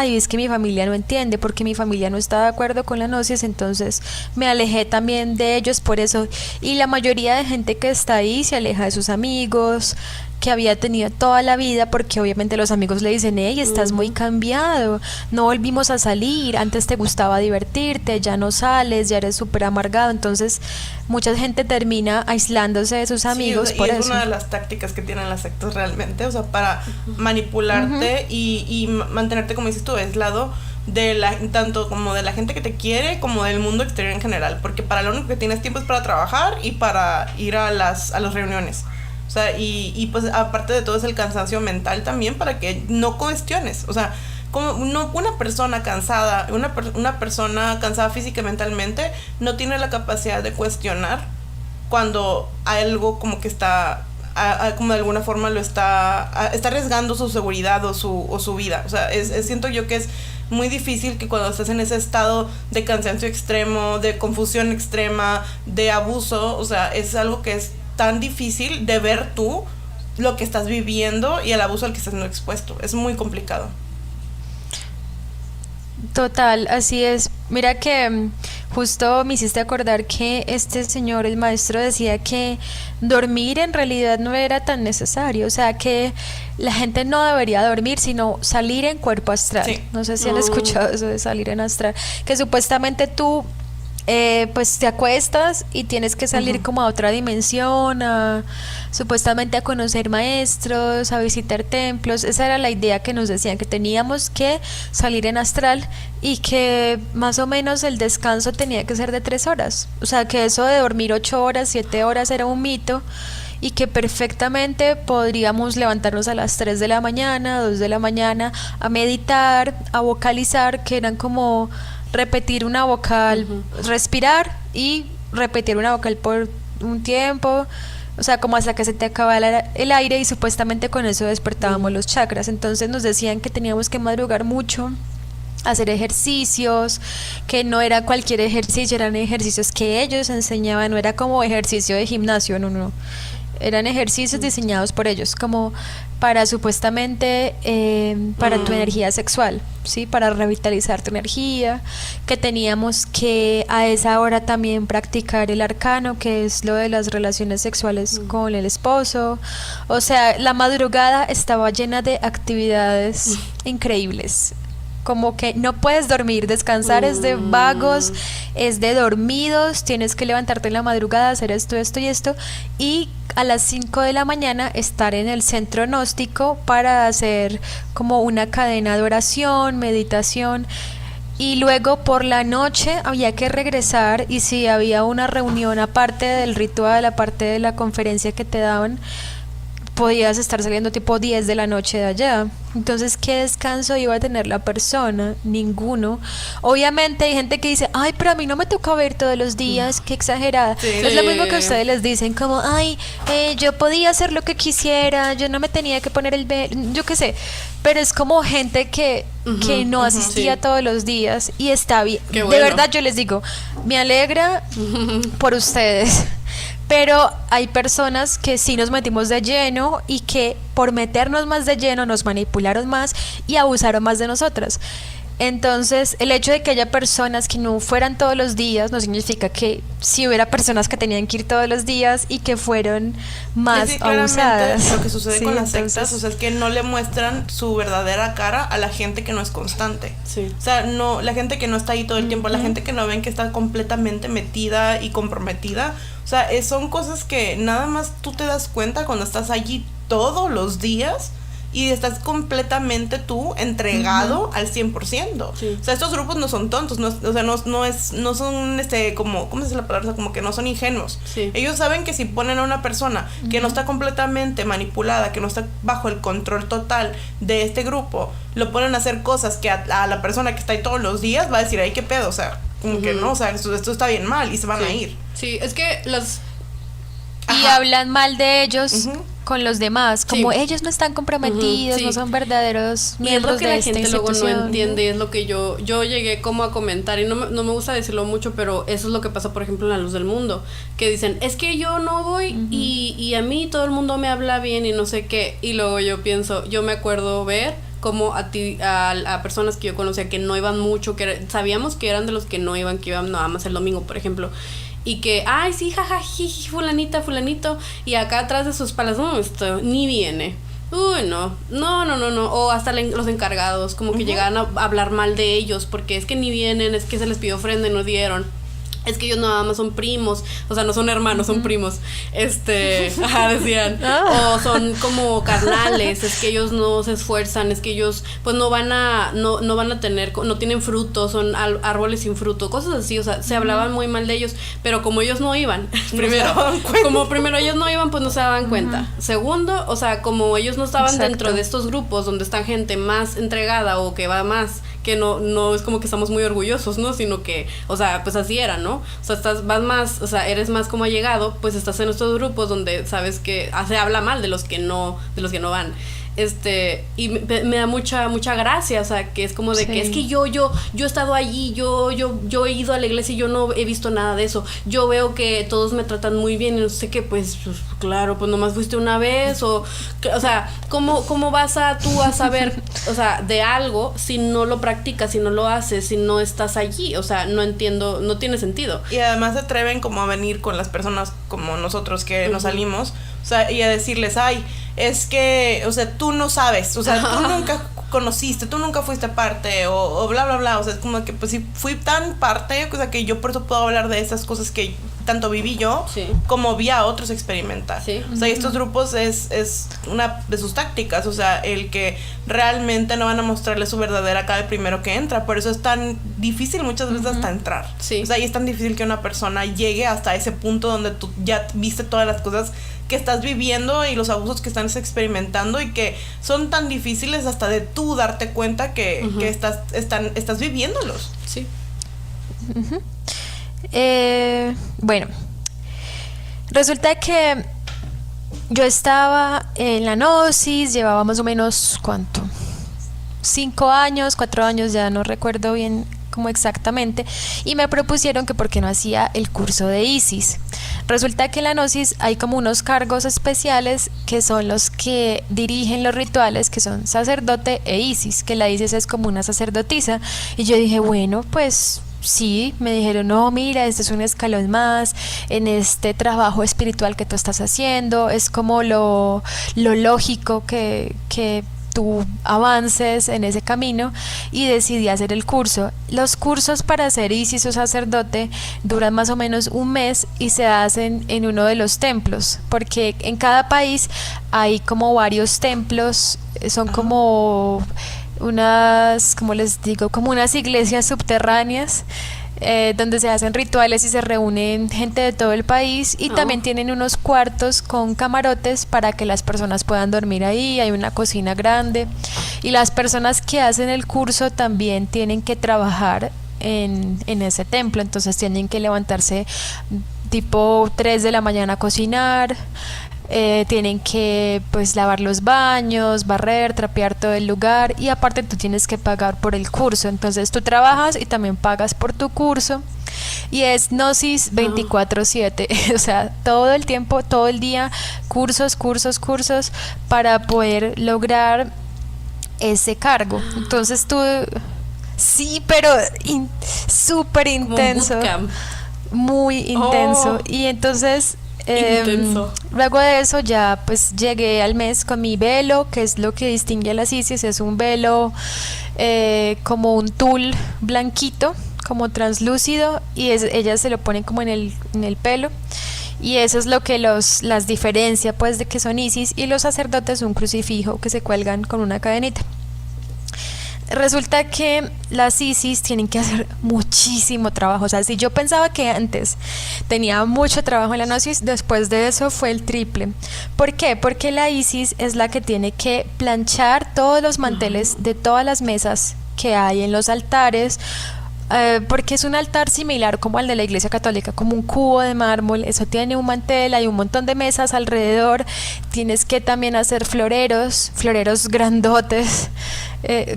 S3: es que mi familia no entiende, porque mi familia no está de acuerdo con la gnosis, entonces me alejé también de ellos por eso. Y la mayoría de gente que está ahí se aleja de sus amigos que había tenido toda la vida, porque obviamente los amigos le dicen, hey, estás muy cambiado, no volvimos a salir, antes te gustaba divertirte, ya no sales, ya eres súper amargado. Entonces mucha gente termina aislándose de sus amigos por eso.
S1: Es una de las tácticas que tienen las sectas realmente, o sea, para manipularte y mantenerte, como dices tú, aislado de tanto como de la gente que te quiere como del mundo exterior en general, porque para lo único que tienes tiempo es para trabajar y para ir a las reuniones. O sea, y pues aparte de todo es el cansancio mental también, para que no cuestiones. O sea, como una persona cansada, una persona cansada física y mentalmente no tiene la capacidad de cuestionar cuando algo como que está como de alguna forma está arriesgando su seguridad o su vida. O sea, siento yo que es muy difícil que cuando estás en ese estado de cansancio extremo, de confusión extrema, de abuso, o sea, es algo que es tan difícil de ver tú lo que estás viviendo y el abuso al que estás siendo expuesto. Es muy complicado.
S3: Total, así es. Mira que justo me hiciste acordar que este señor, el maestro, decía que dormir en realidad no era tan necesario, o sea, que la gente no debería dormir, sino salir en cuerpo astral. Sí. No sé si han escuchado eso de salir en astral, que supuestamente tú pues te acuestas y tienes que salir como a otra dimensión, supuestamente a conocer maestros, a visitar templos. Esa era la idea que nos decían, que teníamos que salir en astral y que más o menos el descanso tenía que ser de 3 horas. O sea, que eso de dormir 8 horas, 7 horas era un mito, y que perfectamente podríamos levantarnos a las 3 de la mañana, 2 de la mañana, a meditar, a vocalizar, que eran como repetir una vocal, respirar y repetir una vocal por un tiempo, o sea, como hasta que se te acaba el aire, y supuestamente con eso despertábamos los chakras. Entonces nos decían que teníamos que madrugar mucho, hacer ejercicios, que no era cualquier ejercicio, eran ejercicios que ellos enseñaban, no era como ejercicio de gimnasio, no. Eran ejercicios diseñados por ellos, como para supuestamente para tu energía sexual, ¿sí? Para revitalizar tu energía, que teníamos que a esa hora también practicar el arcano, que es lo de las relaciones sexuales con el esposo. O sea, la madrugada estaba llena de actividades increíbles. como que no puedes dormir, descansar es de vagos, es de dormidos, tienes que levantarte en la madrugada, hacer esto, esto y esto, y a las 5 de la mañana estar en el centro gnóstico para hacer como una cadena de oración, meditación. Y luego por la noche había que regresar, y si había una reunión aparte del ritual, aparte de la conferencia que te daban, podías estar saliendo tipo 10 de la noche de allá. Entonces, ¿qué descanso iba a tener la persona? Ninguno. Obviamente hay gente que dice, ay, pero a mí no me toca ver todos los días, qué exagerada.
S1: Sí.
S3: Es lo mismo que ustedes les dicen, como, ay, yo podía hacer lo que quisiera, yo no me tenía que poner el velo, yo qué sé. Pero es como gente que no asistía todos los días, y está bien.
S2: Qué bueno.
S3: De verdad, yo les digo, me alegra por ustedes. Pero hay personas que sí nos metimos de lleno, y que por meternos más de lleno nos manipularon más y abusaron más de nosotras. Entonces, el hecho de que haya personas que no fueran todos los días no significa que sí hubiera personas que tenían que ir todos los días y que fueron más
S1: Es que claramente
S3: abusadas.
S1: lo que sucede
S3: Sí,
S1: con las
S3: entonces,
S1: sectas, o sea, es que no le muestran su verdadera cara a la gente que no es constante.
S2: Sí.
S1: O sea, no, la gente que no está ahí todo el tiempo, la gente que no ven que está completamente metida y comprometida. O sea, son cosas que nada más tú te das cuenta cuando estás allí todos los días y estás completamente tú entregado al 100%.
S2: Sí.
S1: O sea, estos grupos no son tontos, no, o sea, no son como, ¿cómo se dice la palabra? O sea, como que no son ingenuos.
S2: Sí.
S1: Ellos saben que si ponen a una persona que no está completamente manipulada, que no está bajo el control total de este grupo, lo ponen a hacer cosas que a la persona que está ahí todos los días va a decir, ay, qué pedo, o sea, como que no, o sea, esto está bien mal, y se van a ir.
S2: Sí, es que los...
S3: y
S1: Ajá.
S3: hablan mal de ellos con los demás, como
S2: Sí.
S3: ellos no están comprometidos,
S2: Sí.
S3: no son verdaderos
S2: Y es lo
S3: miembros
S2: que
S3: de
S2: la
S3: esta
S2: gente luego no
S3: institución.
S2: entiende, es lo que yo llegué como a comentar, y no me gusta decirlo mucho, pero eso es lo que pasa, por ejemplo, en La Luz del Mundo, que dicen, es que yo no voy y a mí todo el mundo me habla bien y no sé qué, y luego yo pienso, yo me acuerdo ver como a personas que yo conocía que no iban mucho, sabíamos que eran de los que no iban, que iban nada más el domingo, por ejemplo, y que, ay, sí, jaja, jiji, fulanita, fulanito, y acá atrás de sus palas, no, esto ni viene. Uy, no, o hasta los encargados, como que llegaban a hablar mal de ellos, porque es que ni vienen, es que se les pidió ofrenda y no dieron. Es que ellos nada más son primos, o sea, no son hermanos, son primos. Decían. O son como carnales, es que ellos no se esfuerzan, es que ellos pues no van a tener, no tienen frutos, son árboles sin fruto, cosas así, o sea, se hablaban muy mal de ellos, pero como ellos no iban, primero ellos no iban, pues no se daban cuenta. Segundo, o sea, como ellos no estaban dentro de estos grupos donde está gente más entregada o que va más, que no es como que estamos muy orgullosos, ¿no? Sino que, o sea, pues así era, ¿no? O sea, vas más, o sea, eres más como allegado, pues estás en estos grupos donde sabes que se habla mal de los que no van. Y me da mucha gracia, o sea, que es como de que es que yo he estado allí, yo he ido a la iglesia y yo no he visto nada de eso. Yo veo que todos me tratan muy bien y no sé qué, pues claro, pues nomás fuiste una vez, o sea, ¿cómo vas tú a saber, o sea, de algo si no lo practicas, si no lo haces, si no estás allí? O sea, no entiendo, no tiene sentido.
S1: Y además se atreven como a venir con las personas como nosotros que nos salimos, o sea, y a decirles, ay, es que, o sea, tú no sabes, o sea, tú nunca conociste, tú nunca fuiste parte, o bla, bla, bla, o sea, es como que, pues sí, fui tan parte, o sea, que yo por eso puedo hablar de esas cosas que tanto viví yo, como vi a otros experimentar. Sí. O sea, y estos grupos es una de sus tácticas, o sea, el que realmente no van a mostrarle su verdadera cara al primero que entra, por eso es tan difícil muchas veces hasta entrar. Sí. O sea, y es tan difícil que una persona llegue hasta ese punto donde tú ya viste todas las cosas que estás viviendo y los abusos que estás experimentando, y que son tan difíciles hasta de tú darte cuenta que estás viviéndolos.
S2: Sí.
S3: Bueno, resulta que yo estaba en la Gnosis, llevaba más o menos, ¿cuánto? 5 años, 4 años, ya no recuerdo bien como exactamente, y me propusieron que por qué no hacía el curso de Isis. Resulta que en la Gnosis hay como unos cargos especiales que son los que dirigen los rituales, que son sacerdote e Isis, que la Isis es como una sacerdotisa, y yo dije, bueno, pues sí, me dijeron, no, mira, este es un escalón más en este trabajo espiritual que tú estás haciendo, es como lo lógico que tú avances en ese camino, y decidí hacer el curso. Los cursos para ser ISIS o sacerdote duran más o menos un mes y se hacen en uno de los templos, porque en cada país hay como varios templos, son como unas, como les digo, como unas iglesias subterráneas, donde se hacen rituales y se reúnen gente de todo el país, y también tienen unos cuartos con camarotes para que las personas puedan dormir ahí. Hay una cocina grande, y las personas que hacen el curso también tienen que trabajar en ese templo, entonces tienen que levantarse tipo 3 de la mañana a cocinar. Tienen que pues lavar los baños, barrer, trapear todo el lugar, y aparte tú tienes que pagar por el curso. Entonces tú trabajas y también pagas por tu curso, y es Gnosis 24/7, o sea, todo el tiempo, todo el día, cursos para poder lograr ese cargo. Entonces tú, sí, pero súper intenso, muy intenso. Y entonces luego de eso ya pues llegué al mes con mi velo, que es lo que distingue a las ISIS. Es un velo como un tul blanquito, como translúcido, y ellas se lo ponen como en el pelo, y eso es lo que las diferencia pues de que son ISIS. Y los sacerdotes un crucifijo que se cuelgan con una cadenita. Resulta que las ISIS tienen que hacer muchísimo trabajo. O sea, si yo pensaba que antes tenía mucho trabajo en la Gnosis, después de eso fue el triple. ¿Por qué? Porque la ISIS es la que tiene que planchar todos los manteles de todas las mesas que hay en los altares, porque es un altar similar como al de la Iglesia Católica, como un cubo de mármol. Eso tiene un mantel, hay un montón de mesas alrededor. Tienes que también hacer floreros grandotes.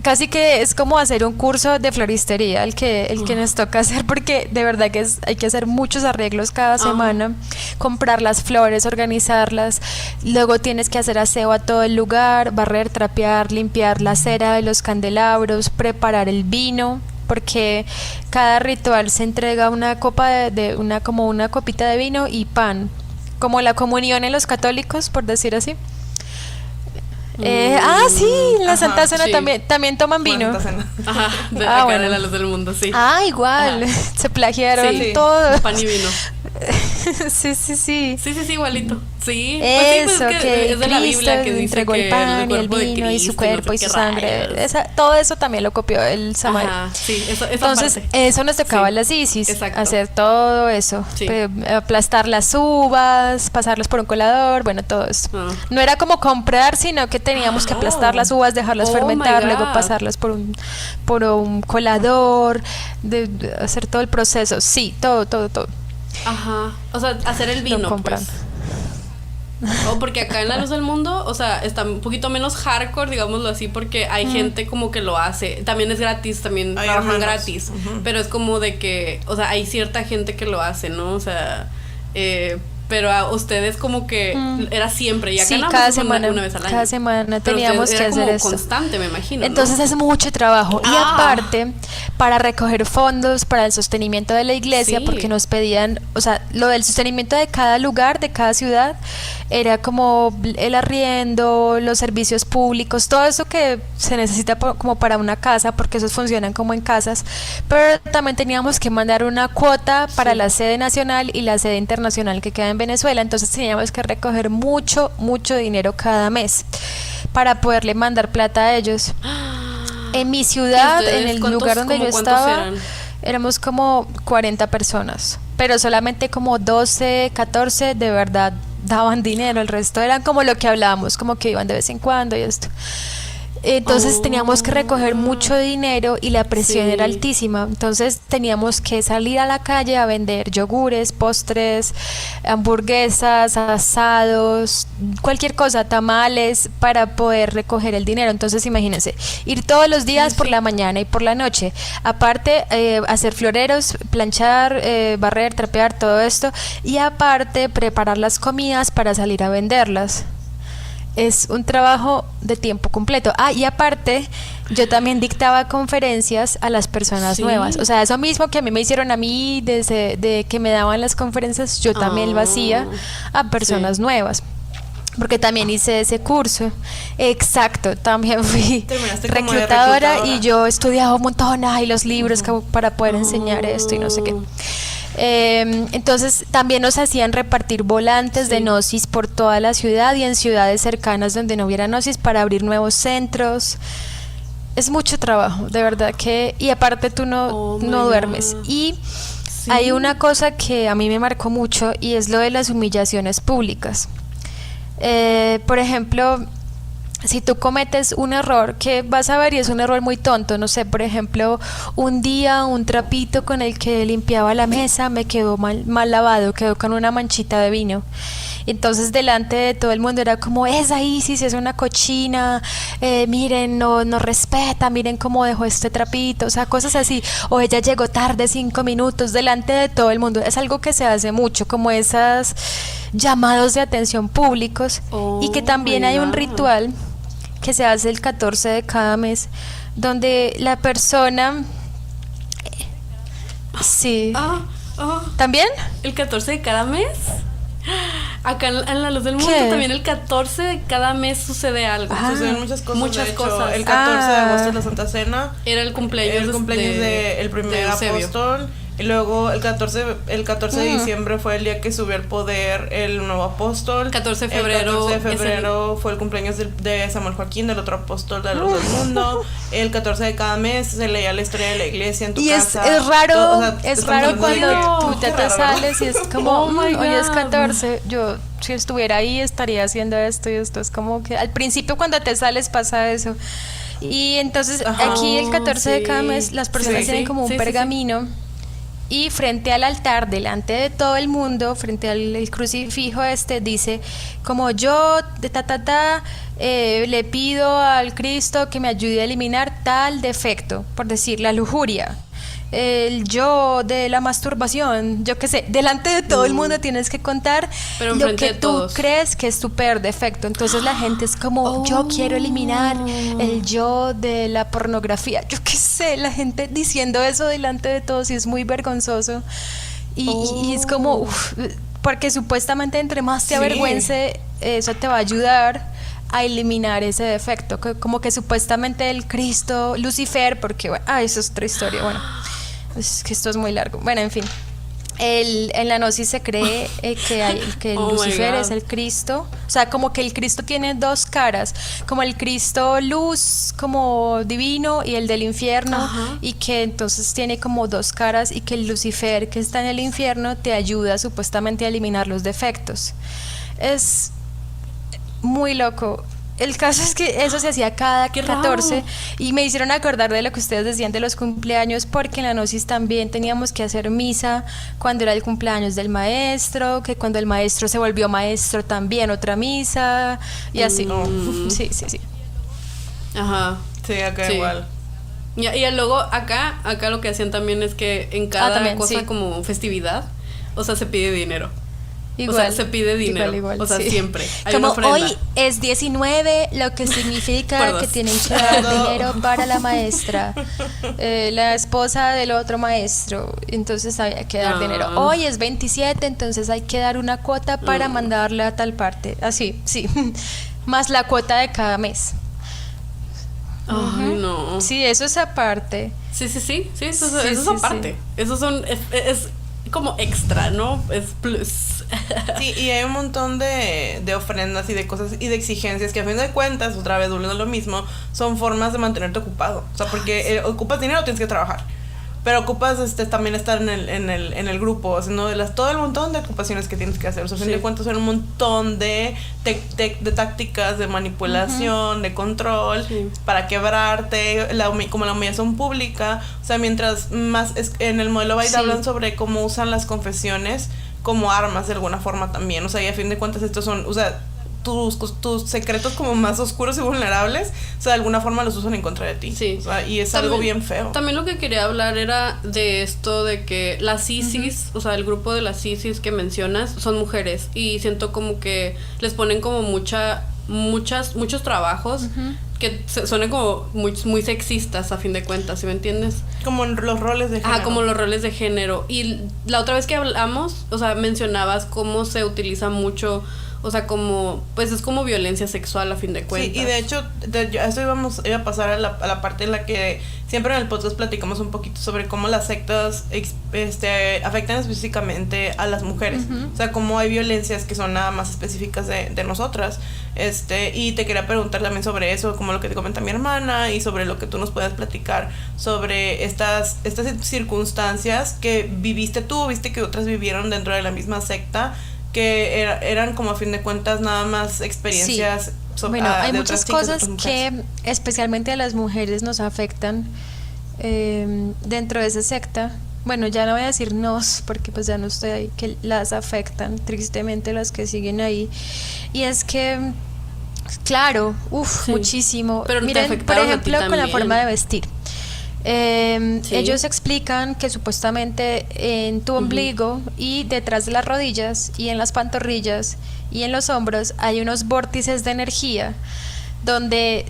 S3: Casi que es como hacer un curso de floristería el que nos toca hacer, porque de verdad que hay que hacer muchos arreglos cada semana, comprar las flores, organizarlas, luego tienes que hacer aseo a todo el lugar, barrer, trapear, limpiar la cera de los candelabros, preparar el vino, porque cada ritual se entrega una copa como una copita de vino y pan, como la comunión en los católicos, por decir así. Sí, en la Santa Cena también toman vino.
S2: Ajá, acá bueno. En la Luz del Mundo, sí.
S3: Igual, se plagiaron todo.
S2: Pan y vino.
S3: Sí,
S2: igualito. Sí,
S3: eso,
S2: pues que es de la Biblia que dice
S3: entregó
S2: que
S3: el pan y el vino y su cuerpo y su sangre. Todo eso también lo copió el Samael.
S2: Sí,
S3: entonces parte. Eso nos tocaba a las ISIS, hacer todo eso, aplastar las uvas, pasarlas por un colador, bueno, todo eso. No era como comprar, sino que teníamos que aplastar las uvas, dejarlas fermentar, luego pasarlas por un colador, de hacer todo el proceso. Sí, todo.
S2: Ajá, o sea, hacer el vino, pues. Porque acá en la Luz del Mundo, o sea, está un poquito menos hardcore, digámoslo así, porque hay gente como que lo hace. También es gratis, también trabajan gratis. Pero es como de que, o sea, hay cierta gente que lo hace, ¿no? O sea, pero a ustedes como que era siempre, y acá
S3: cada semana, una vez al año. Cada semana teníamos que hacer eso.
S2: Constante, me imagino.
S3: Entonces es mucho trabajo. Y aparte, para recoger fondos para el sostenimiento de la iglesia, porque nos pedían, o sea, lo del sostenimiento de cada lugar, de cada ciudad, era como el arriendo, los servicios públicos, todo eso que se necesita como para una casa, porque esos funcionan como en casas. Pero también teníamos que mandar una cuota para la sede nacional y la sede internacional que queda en Venezuela. Entonces teníamos que recoger mucho dinero cada mes para poderle mandar plata a ellos. En mi ciudad, en el lugar donde yo estaba, éramos como 40 personas, pero solamente como 12, 14 de verdad daban dinero. El resto eran como lo que hablábamos, como que iban de vez en cuando y esto. Entonces teníamos que recoger mucho dinero y la presión era altísima. Entonces teníamos que salir a la calle a vender yogures, postres, hamburguesas, asados, cualquier cosa, tamales, para poder recoger el dinero. Entonces imagínense, ir todos los días por la mañana y por la noche. Aparte, hacer floreros, planchar, barrer, trapear, todo esto. Y aparte, preparar las comidas para salir a venderlas. Es un trabajo de tiempo completo. Y aparte, yo también dictaba conferencias a las personas nuevas. O sea, eso mismo que a mí me hicieron a mí, de que me daban las conferencias, yo también lo hacía a personas nuevas. porque también hice ese curso. Exacto, también fui
S1: Terminaste como de
S3: reclutadora y
S1: reclutadora.
S3: yo estudiaba un montón, ay, los libros para poder enseñar esto y no sé qué. Entonces también nos hacían repartir volantes de Gnosis por toda la ciudad y en ciudades cercanas donde no hubiera Gnosis para abrir nuevos centros. Es mucho trabajo, de verdad que... Y aparte tú no duermes. Y hay una cosa que a mí me marcó mucho y es lo de las humillaciones públicas. Por ejemplo, si tú cometes un error que vas a ver y es un error muy tonto, no sé, por ejemplo, un día un trapito con el que limpiaba la mesa me quedó mal lavado, quedó con una manchita de vino. Entonces delante de todo el mundo era como, esa Isis es una cochina, miren, no respeta, miren cómo dejó este trapito, o sea, cosas así, o ella llegó tarde 5 minutos, delante de todo el mundo. Es algo que se hace mucho, como esos llamados de atención públicos, y que también hay un ritual que se hace el 14 de cada mes, donde la persona... Sí. ¿También?
S2: ¿El 14 de cada mes? Acá en la Luz del Mundo también el 14 de cada mes sucede algo.
S1: Suceden muchas cosas.
S2: Muchas
S1: de hecho,
S2: cosas.
S1: El 14 de agosto es la Santa Cena.
S2: Era el cumpleaños
S1: del primer apóstol. Y luego el 14 de diciembre fue el día que subió al poder el nuevo apóstol.
S2: 14 de febrero.
S1: El 14 de febrero fue el cumpleaños de Samuel Joaquín, del otro apóstol de la Luz del Mundo. El 14 de cada mes se leía la historia de la iglesia en tu casa.
S3: Y es raro,
S1: Todo, o sea,
S3: es raro cuando tú
S1: qué
S3: te
S1: raro,
S3: sales y es como,
S2: my
S3: hoy es
S2: God.
S3: 14, yo si estuviera ahí estaría haciendo esto y esto. Es como que al principio cuando te sales pasa eso. Y entonces aquí el 14 de cada mes las personas tienen como un pergamino. Y frente al altar, delante de todo el mundo, frente al crucifijo dice, como yo, le pido al Cristo que me ayude a eliminar tal defecto, por decir, la lujuria, el yo de la masturbación, yo qué sé, delante de todo el mundo tienes que contar lo que tú crees que es tu peor defecto. Entonces la gente es como, yo quiero eliminar el yo de la pornografía, yo qué sé, la gente diciendo eso delante de todos y es muy vergonzoso y es como, porque supuestamente entre más te avergüence, eso te va a ayudar a eliminar ese defecto, como que supuestamente el Cristo, Lucifer, porque bueno, eso es otra historia, bueno, es que esto es muy largo, bueno, en fin, en la Gnosis se cree que Lucifer es el Cristo, o sea, como que el Cristo tiene dos caras, como el Cristo luz, como divino, y el del infierno, y que entonces tiene como dos caras, y que el Lucifer que está en el infierno te ayuda supuestamente a eliminar los defectos. Es muy loco. El caso es que eso se hacía cada 14 y me hicieron acordar de lo que ustedes decían de los cumpleaños, porque en la Gnosis también teníamos que hacer misa cuando era el cumpleaños del maestro, que cuando el maestro se volvió maestro también otra misa y así. Sí.
S2: Ajá.
S1: Sí, acá igual.
S2: Y luego acá lo que hacían también es que en cada cosa como festividad, o sea, se pide dinero. Igual, o sea, se pide dinero, igual, o sea, siempre hay
S3: como
S2: una ofrenda.
S3: Hoy es 19, lo que significa que tienen que dar dinero para la maestra, la esposa del otro maestro, entonces hay que dar dinero. Hoy es 27, entonces hay que dar una cuota para mandarla a tal parte, así, sí, más la cuota de cada mes.
S2: Ay, no.
S3: Sí, eso es aparte.
S2: Sí, eso es aparte. Eso es como extra, ¿no? Es plus.
S1: Sí, y hay un montón de ofrendas y de cosas y de exigencias que a fin de cuentas, otra vez volviendo a lo mismo, son formas de mantenerte ocupado. O sea, porque ocupas dinero, tienes que trabajar. Pero ocupas también estar en el grupo, haciendo todo el montón de ocupaciones que tienes que hacer. O sea, a fin de cuentas son un montón de tácticas de manipulación, de control, para quebrarte, como la humillación pública. O sea, mientras más en el modelo Baida hablan sobre cómo usan las confesiones como armas de alguna forma también. O sea, y a fin de cuentas estos son, o sea, tus secretos como más oscuros y vulnerables, o sea, de alguna forma los usan en contra de ti.
S2: Sí.
S1: O sea, y es
S2: también,
S1: algo bien feo.
S2: También lo que quería hablar era de esto de que las Isis, o sea, el grupo de las Isis que mencionas son mujeres y siento como que les ponen como muchos trabajos que suenan como muy sexistas a fin de cuentas, ¿sí me entiendes?
S1: Como en los roles de género.
S2: Ajá, como los roles de género. Y la otra vez que hablamos, o sea, mencionabas cómo se utiliza mucho, o sea, como, pues es como violencia sexual a fin de cuentas.
S1: Sí, y de hecho, eso iba a pasar a la parte en la que siempre en el podcast platicamos un poquito sobre cómo las sectas afectan específicamente a las mujeres. O sea, cómo hay violencias que son nada más específicas de nosotras. Y te quería preguntar también sobre eso, como lo que te comenta mi hermana, y sobre lo que tú nos puedas platicar sobre estas circunstancias que viviste tú, viste que otras vivieron dentro de la misma secta, que eran como a fin de cuentas nada más experiencias.
S3: Sí. Bueno, hay muchas cosas que especialmente a las mujeres nos afectan dentro de esa secta. Bueno, ya no voy a decir nos, porque pues ya no estoy ahí, que las afectan tristemente las que siguen ahí. Y es que, claro, sí, muchísimo.
S2: Pero
S3: miren, por ejemplo, con la forma de vestir.
S2: Sí.
S3: Ellos explican que supuestamente en tu ombligo y detrás de las rodillas y en las pantorrillas y en los hombros hay unos vórtices de energía donde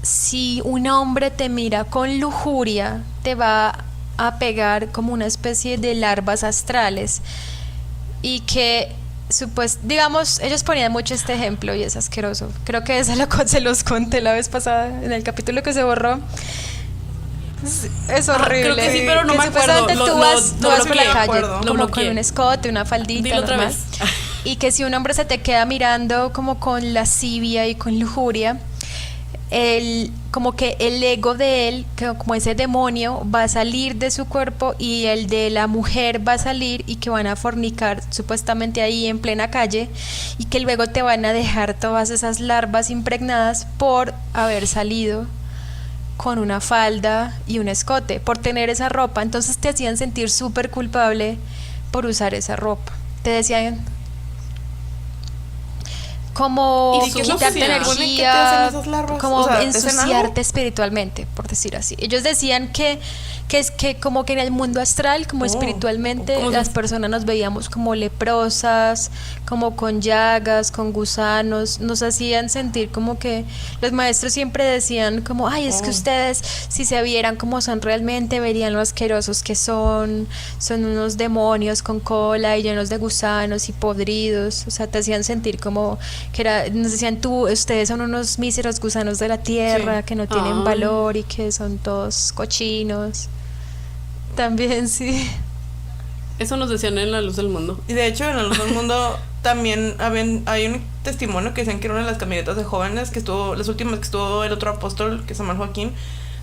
S3: si un hombre te mira con lujuria te va a pegar como una especie de larvas astrales, y que digamos, ellos ponían mucho este ejemplo y es asqueroso. Creo que se los conté la vez pasada en el capítulo que se borró. Es horrible.
S2: Creo que sí, pero no me acuerdo.
S3: Tú vas por la calle como con un escote, una faldita.
S2: Dilo otra
S3: normal,
S2: vez.
S3: Y que si un hombre se te queda mirando como con lascivia y con lujuria, como que el ego de él, como ese demonio, va a salir de su cuerpo y el de la mujer va a salir, y que van a fornicar supuestamente ahí en plena calle, y que luego te van a dejar todas esas larvas impregnadas por haber salido con una falda y un escote, por tener esa ropa. Entonces te hacían sentir súper culpable por usar esa ropa. Te decían como quitarte energía, como ensuciarte espiritualmente, por decir así. Ellos decían que es que como que en el mundo astral, como espiritualmente, las personas nos veíamos como leprosas, como con llagas, con gusanos. Nos hacían sentir como que los maestros siempre decían como, ay, es que ustedes si se vieran como son realmente, verían lo asquerosos que son unos demonios con cola y llenos de gusanos y podridos. O sea, te hacían sentir como que nos decían, ustedes son unos míseros gusanos de la tierra, que no tienen valor y que son todos cochinos. También, sí.
S2: Eso nos decían en La Luz del Mundo.
S1: Y de hecho, en La Luz del Mundo también hay un testimonio que decían que era una de las camionetas de jóvenes que estuvo, las últimas que estuvo el otro apóstol, que se llama Joaquín.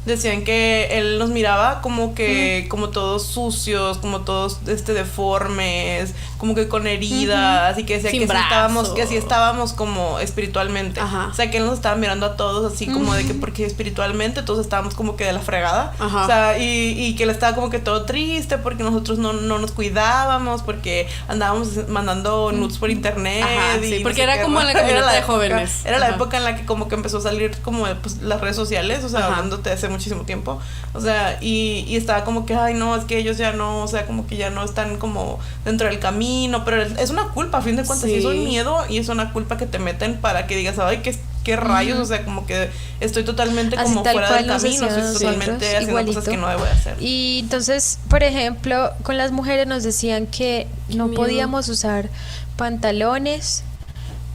S1: Decían que él nos miraba como que como todos sucios, como todos deformes, como que con heridas, y que decía que así estábamos como espiritualmente.
S2: Ajá.
S1: O sea, que él nos estaba mirando a todos así como de que porque espiritualmente todos estábamos como que de la fregada.
S2: Ajá.
S1: O sea, y que él estaba como que todo triste porque nosotros no nos cuidábamos, porque andábamos mandando nudes por internet.
S2: Ajá,
S1: y
S2: sí, porque era como en la camioneta de jóvenes.
S1: Era la época en la que como que empezó a salir como pues, las redes sociales, o sea, hablándote de hace muchísimo tiempo, o sea, y estaba como que, ay, no, es que ellos ya no, o sea, como que ya no están como dentro del camino, pero es una culpa, a fin de cuentas, sí. Es un miedo y es una culpa que te meten para que digas, ay, qué rayos, o sea, como que estoy totalmente
S3: así
S1: como fuera del camino, estoy
S3: totalmente
S1: haciendo
S3: igualito.
S1: Cosas que no debo de hacer.
S3: Y entonces, por ejemplo, con las mujeres nos decían que no podíamos usar pantalones,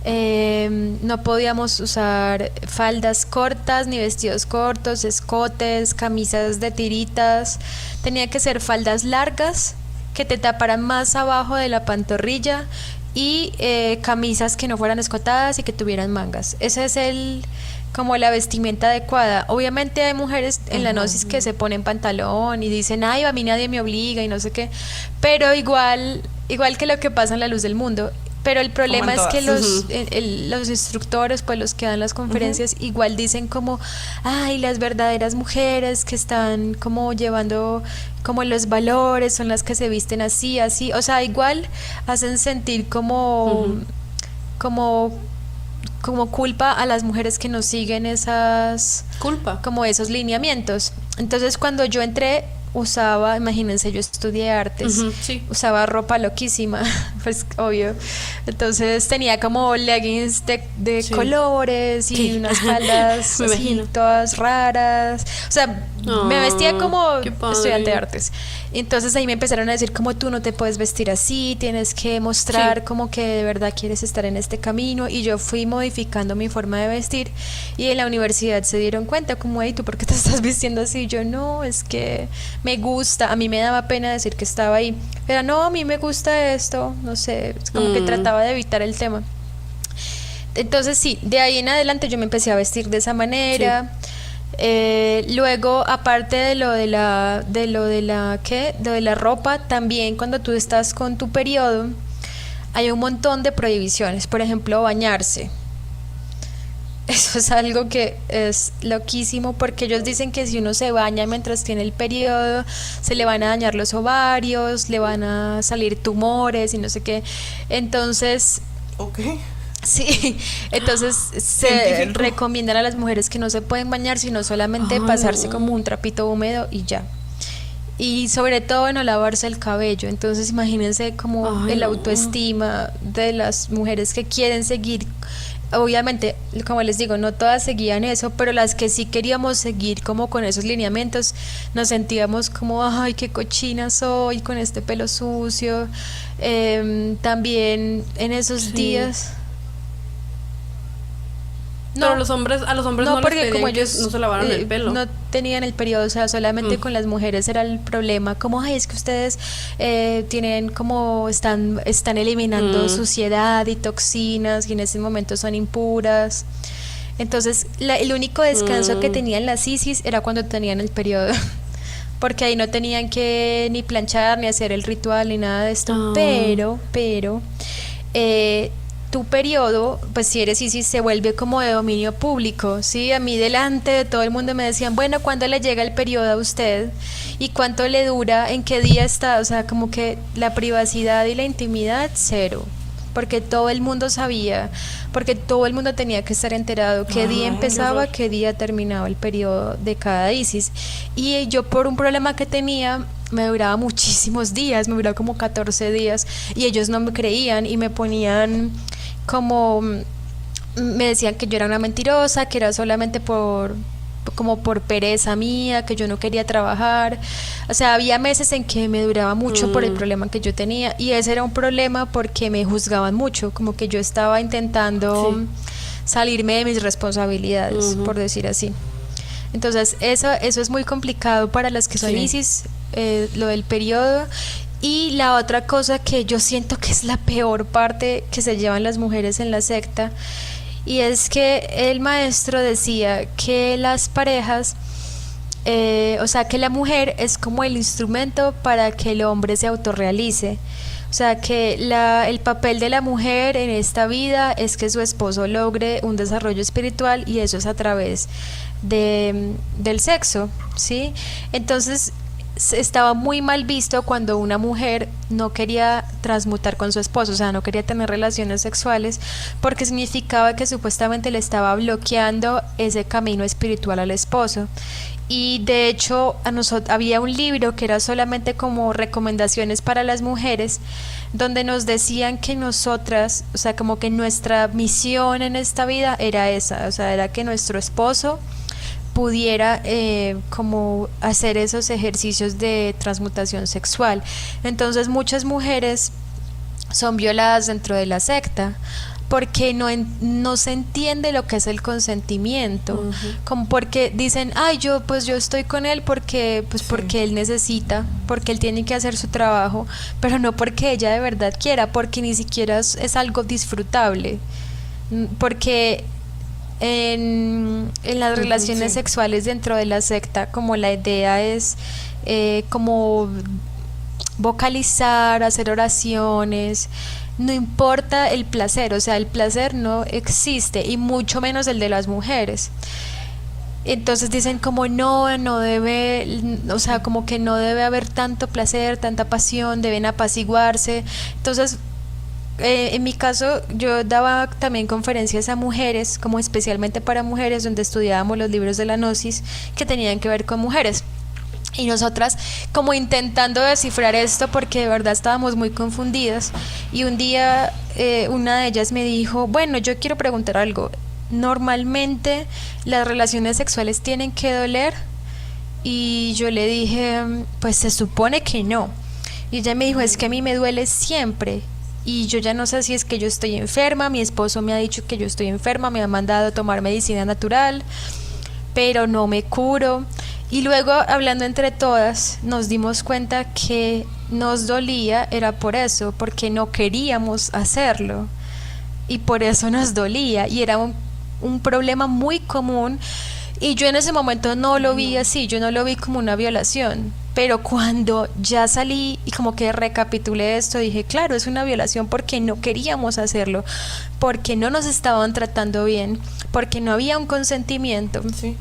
S3: no podíamos usar faldas cortas ni vestidos cortos, escotes, camisas de tiritas. Tenía que ser faldas largas que te taparan más abajo de la pantorrilla y camisas que no fueran escotadas y que tuvieran mangas. Ese es como la vestimenta adecuada. Obviamente hay mujeres en la gnosis que se ponen pantalón y dicen, ay, a mí nadie me obliga y no sé qué, pero igual que lo que pasa en La Luz del Mundo. Pero el problema es que los instructores, pues los que dan las conferencias, igual dicen como, ay, las verdaderas mujeres que están como llevando como los valores son las que se visten así, o sea, igual hacen sentir como culpa a las mujeres que no siguen como esos lineamientos. Entonces cuando yo entré usaba, imagínense, yo estudié artes,
S2: Sí.
S3: usaba ropa loquísima, pues obvio. Entonces tenía como leggings de
S2: Sí.
S3: colores y
S2: Sí.
S3: unas faldas
S2: Me
S3: así,
S2: imagino.
S3: todas raras. O sea, me vestía como
S2: qué padre.
S3: estudiante de artes. Entonces ahí me empezaron a decir como tú no te puedes vestir así, tienes que mostrar
S2: Sí.
S3: como que de verdad quieres estar en este camino, y yo fui modificando mi forma de vestir, y en la universidad se dieron cuenta como, hey, ¿tú por qué te estás vistiendo así? Yo no, es que me gusta, a mí me daba pena decir que estaba ahí, pero no, a mí me gusta esto, no sé, es como que trataba de evitar el tema. Entonces sí, de ahí en adelante yo me empecé a vestir de esa manera. Luego, aparte de lo de la ropa, también cuando tú estás con tu periodo, hay un montón de prohibiciones. Por ejemplo, bañarse. Eso es algo que es loquísimo, porque ellos dicen que si uno se baña mientras tiene el periodo, se le van a dañar los ovarios, le van a salir tumores y no sé qué. Entonces,
S1: Ok.
S3: sí, entonces se
S1: Científico.
S3: recomiendan a las mujeres que no se pueden bañar, sino solamente
S2: Ay,
S3: pasarse
S2: no.
S3: como un trapito húmedo y ya. Y sobre todo no lavarse el cabello. Entonces imagínense como
S2: Ay,
S3: el
S2: no.
S3: autoestima de las mujeres que quieren seguir. Obviamente, como les digo, no todas seguían eso, pero las que sí queríamos seguir como con esos lineamientos, nos sentíamos como, ay, qué cochina soy con este pelo sucio. También en esos
S2: Sí.
S3: días...
S2: Pero a los hombres no les
S3: porque
S2: pedían
S3: como
S2: que
S3: ellos
S2: no se lavaran el pelo.
S3: no tenían el periodo, o sea, solamente con las mujeres era el problema, como, ay, es que ustedes tienen como, están eliminando suciedad y toxinas y en ese momento son impuras. Entonces, el único descanso que tenían las ISIS era cuando tenían el periodo. Porque ahí no tenían que ni planchar, ni hacer el ritual, ni nada de esto. Pero, tu periodo, pues si eres ISIS, se vuelve como de dominio público, ¿sí? A mí delante de todo el mundo me decían, bueno, ¿cuándo le llega el periodo a usted? ¿Y cuánto le dura? ¿En qué día está? O sea, como que la privacidad y la intimidad, cero. Porque todo el mundo sabía, porque todo el mundo tenía que estar enterado qué día
S1: Ay,
S3: empezaba,
S1: qué
S3: qué día terminaba el periodo de cada ISIS. Y yo, por un problema que tenía, me duraba muchísimos días, me duraba como 14 días, y ellos no me creían y me ponían como, me decían que yo era una mentirosa, que era solamente como por pereza mía, que yo no quería trabajar. O sea, había meses en que me duraba mucho por el problema que yo tenía, y ese era un problema porque me juzgaban mucho, como que yo estaba intentando salirme de mis responsabilidades, por decir así. Entonces eso es muy complicado para las que son ISIS, lo del periodo. Y la otra cosa que yo siento que es la peor parte que se llevan las mujeres en la secta, y es que el maestro decía que las parejas, o sea, que la mujer es como el instrumento para que el hombre se autorrealice. O sea, que el papel de la mujer en esta vida es que su esposo logre un desarrollo espiritual, y eso es a través del sexo, ¿sí? Entonces estaba muy mal visto cuando una mujer no quería transmutar con su esposo, o sea, no quería tener relaciones sexuales, porque significaba que supuestamente le estaba bloqueando ese camino espiritual al esposo. Y de hecho había un libro que era solamente como recomendaciones para las mujeres, donde nos decían que nosotras, o sea, como que nuestra misión en esta vida era esa, o sea, era que nuestro esposo pudiera como hacer esos ejercicios de transmutación sexual. Entonces muchas mujeres son violadas dentro de la secta porque no se entiende lo que es el consentimiento, como porque dicen, ay, yo estoy con él porque porque él necesita, porque él tiene que hacer su trabajo, pero no porque ella de verdad quiera, porque ni siquiera es algo disfrutable, porque en las relaciones sexuales dentro de la secta, como la idea es como vocalizar, hacer oraciones, no importa el placer, o sea, el placer no existe, y mucho menos el de las mujeres. Entonces dicen como no debe, o sea, como que no debe haber tanto placer, tanta pasión, deben apaciguarse. Entonces, en mi caso, yo daba también conferencias a mujeres, como especialmente para mujeres, donde estudiábamos los libros de la Gnosis que tenían que ver con mujeres. Y nosotras como intentando descifrar esto porque de verdad estábamos muy confundidas. Y un día una de ellas me dijo, bueno, yo quiero preguntar algo. ¿Normalmente las relaciones sexuales tienen que doler? Y yo le dije, pues se supone que no. Y ella me dijo, es que a mí me duele siempre. Y yo ya no sé si es que yo estoy enferma. Mi esposo me ha dicho que yo estoy enferma, me ha mandado a tomar medicina natural, pero no me curo. Y luego, hablando entre todas, nos dimos cuenta que nos dolía, era por eso, porque no queríamos hacerlo. Y por eso nos dolía. Y era un problema muy común. Y yo en ese momento no lo vi así, yo no lo vi como una violación. Pero cuando ya salí y como que recapitulé esto, dije, claro, es una violación porque no queríamos hacerlo, porque no nos estaban tratando bien, porque no había un consentimiento.
S1: Sí.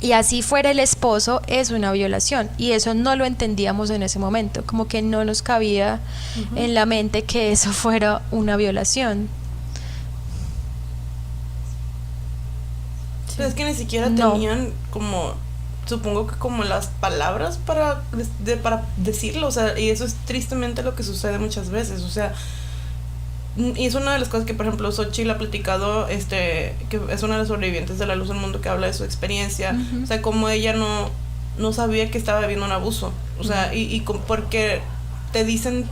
S3: Y así fuera el esposo, es una violación. Y eso no lo entendíamos en ese momento. Como que no nos cabía en la mente que eso fuera una violación.
S1: Pero es que ni siquiera
S3: No.
S1: tenían como, supongo que como las palabras para decirlo. O sea, y eso es tristemente lo que sucede muchas veces. O sea, y es una de las cosas que, por ejemplo, Xochitl ha platicado, que es una de las sobrevivientes de La Luz del Mundo, que habla de su experiencia. O sea, como ella no sabía que estaba viviendo un abuso. O sea, porque te dicen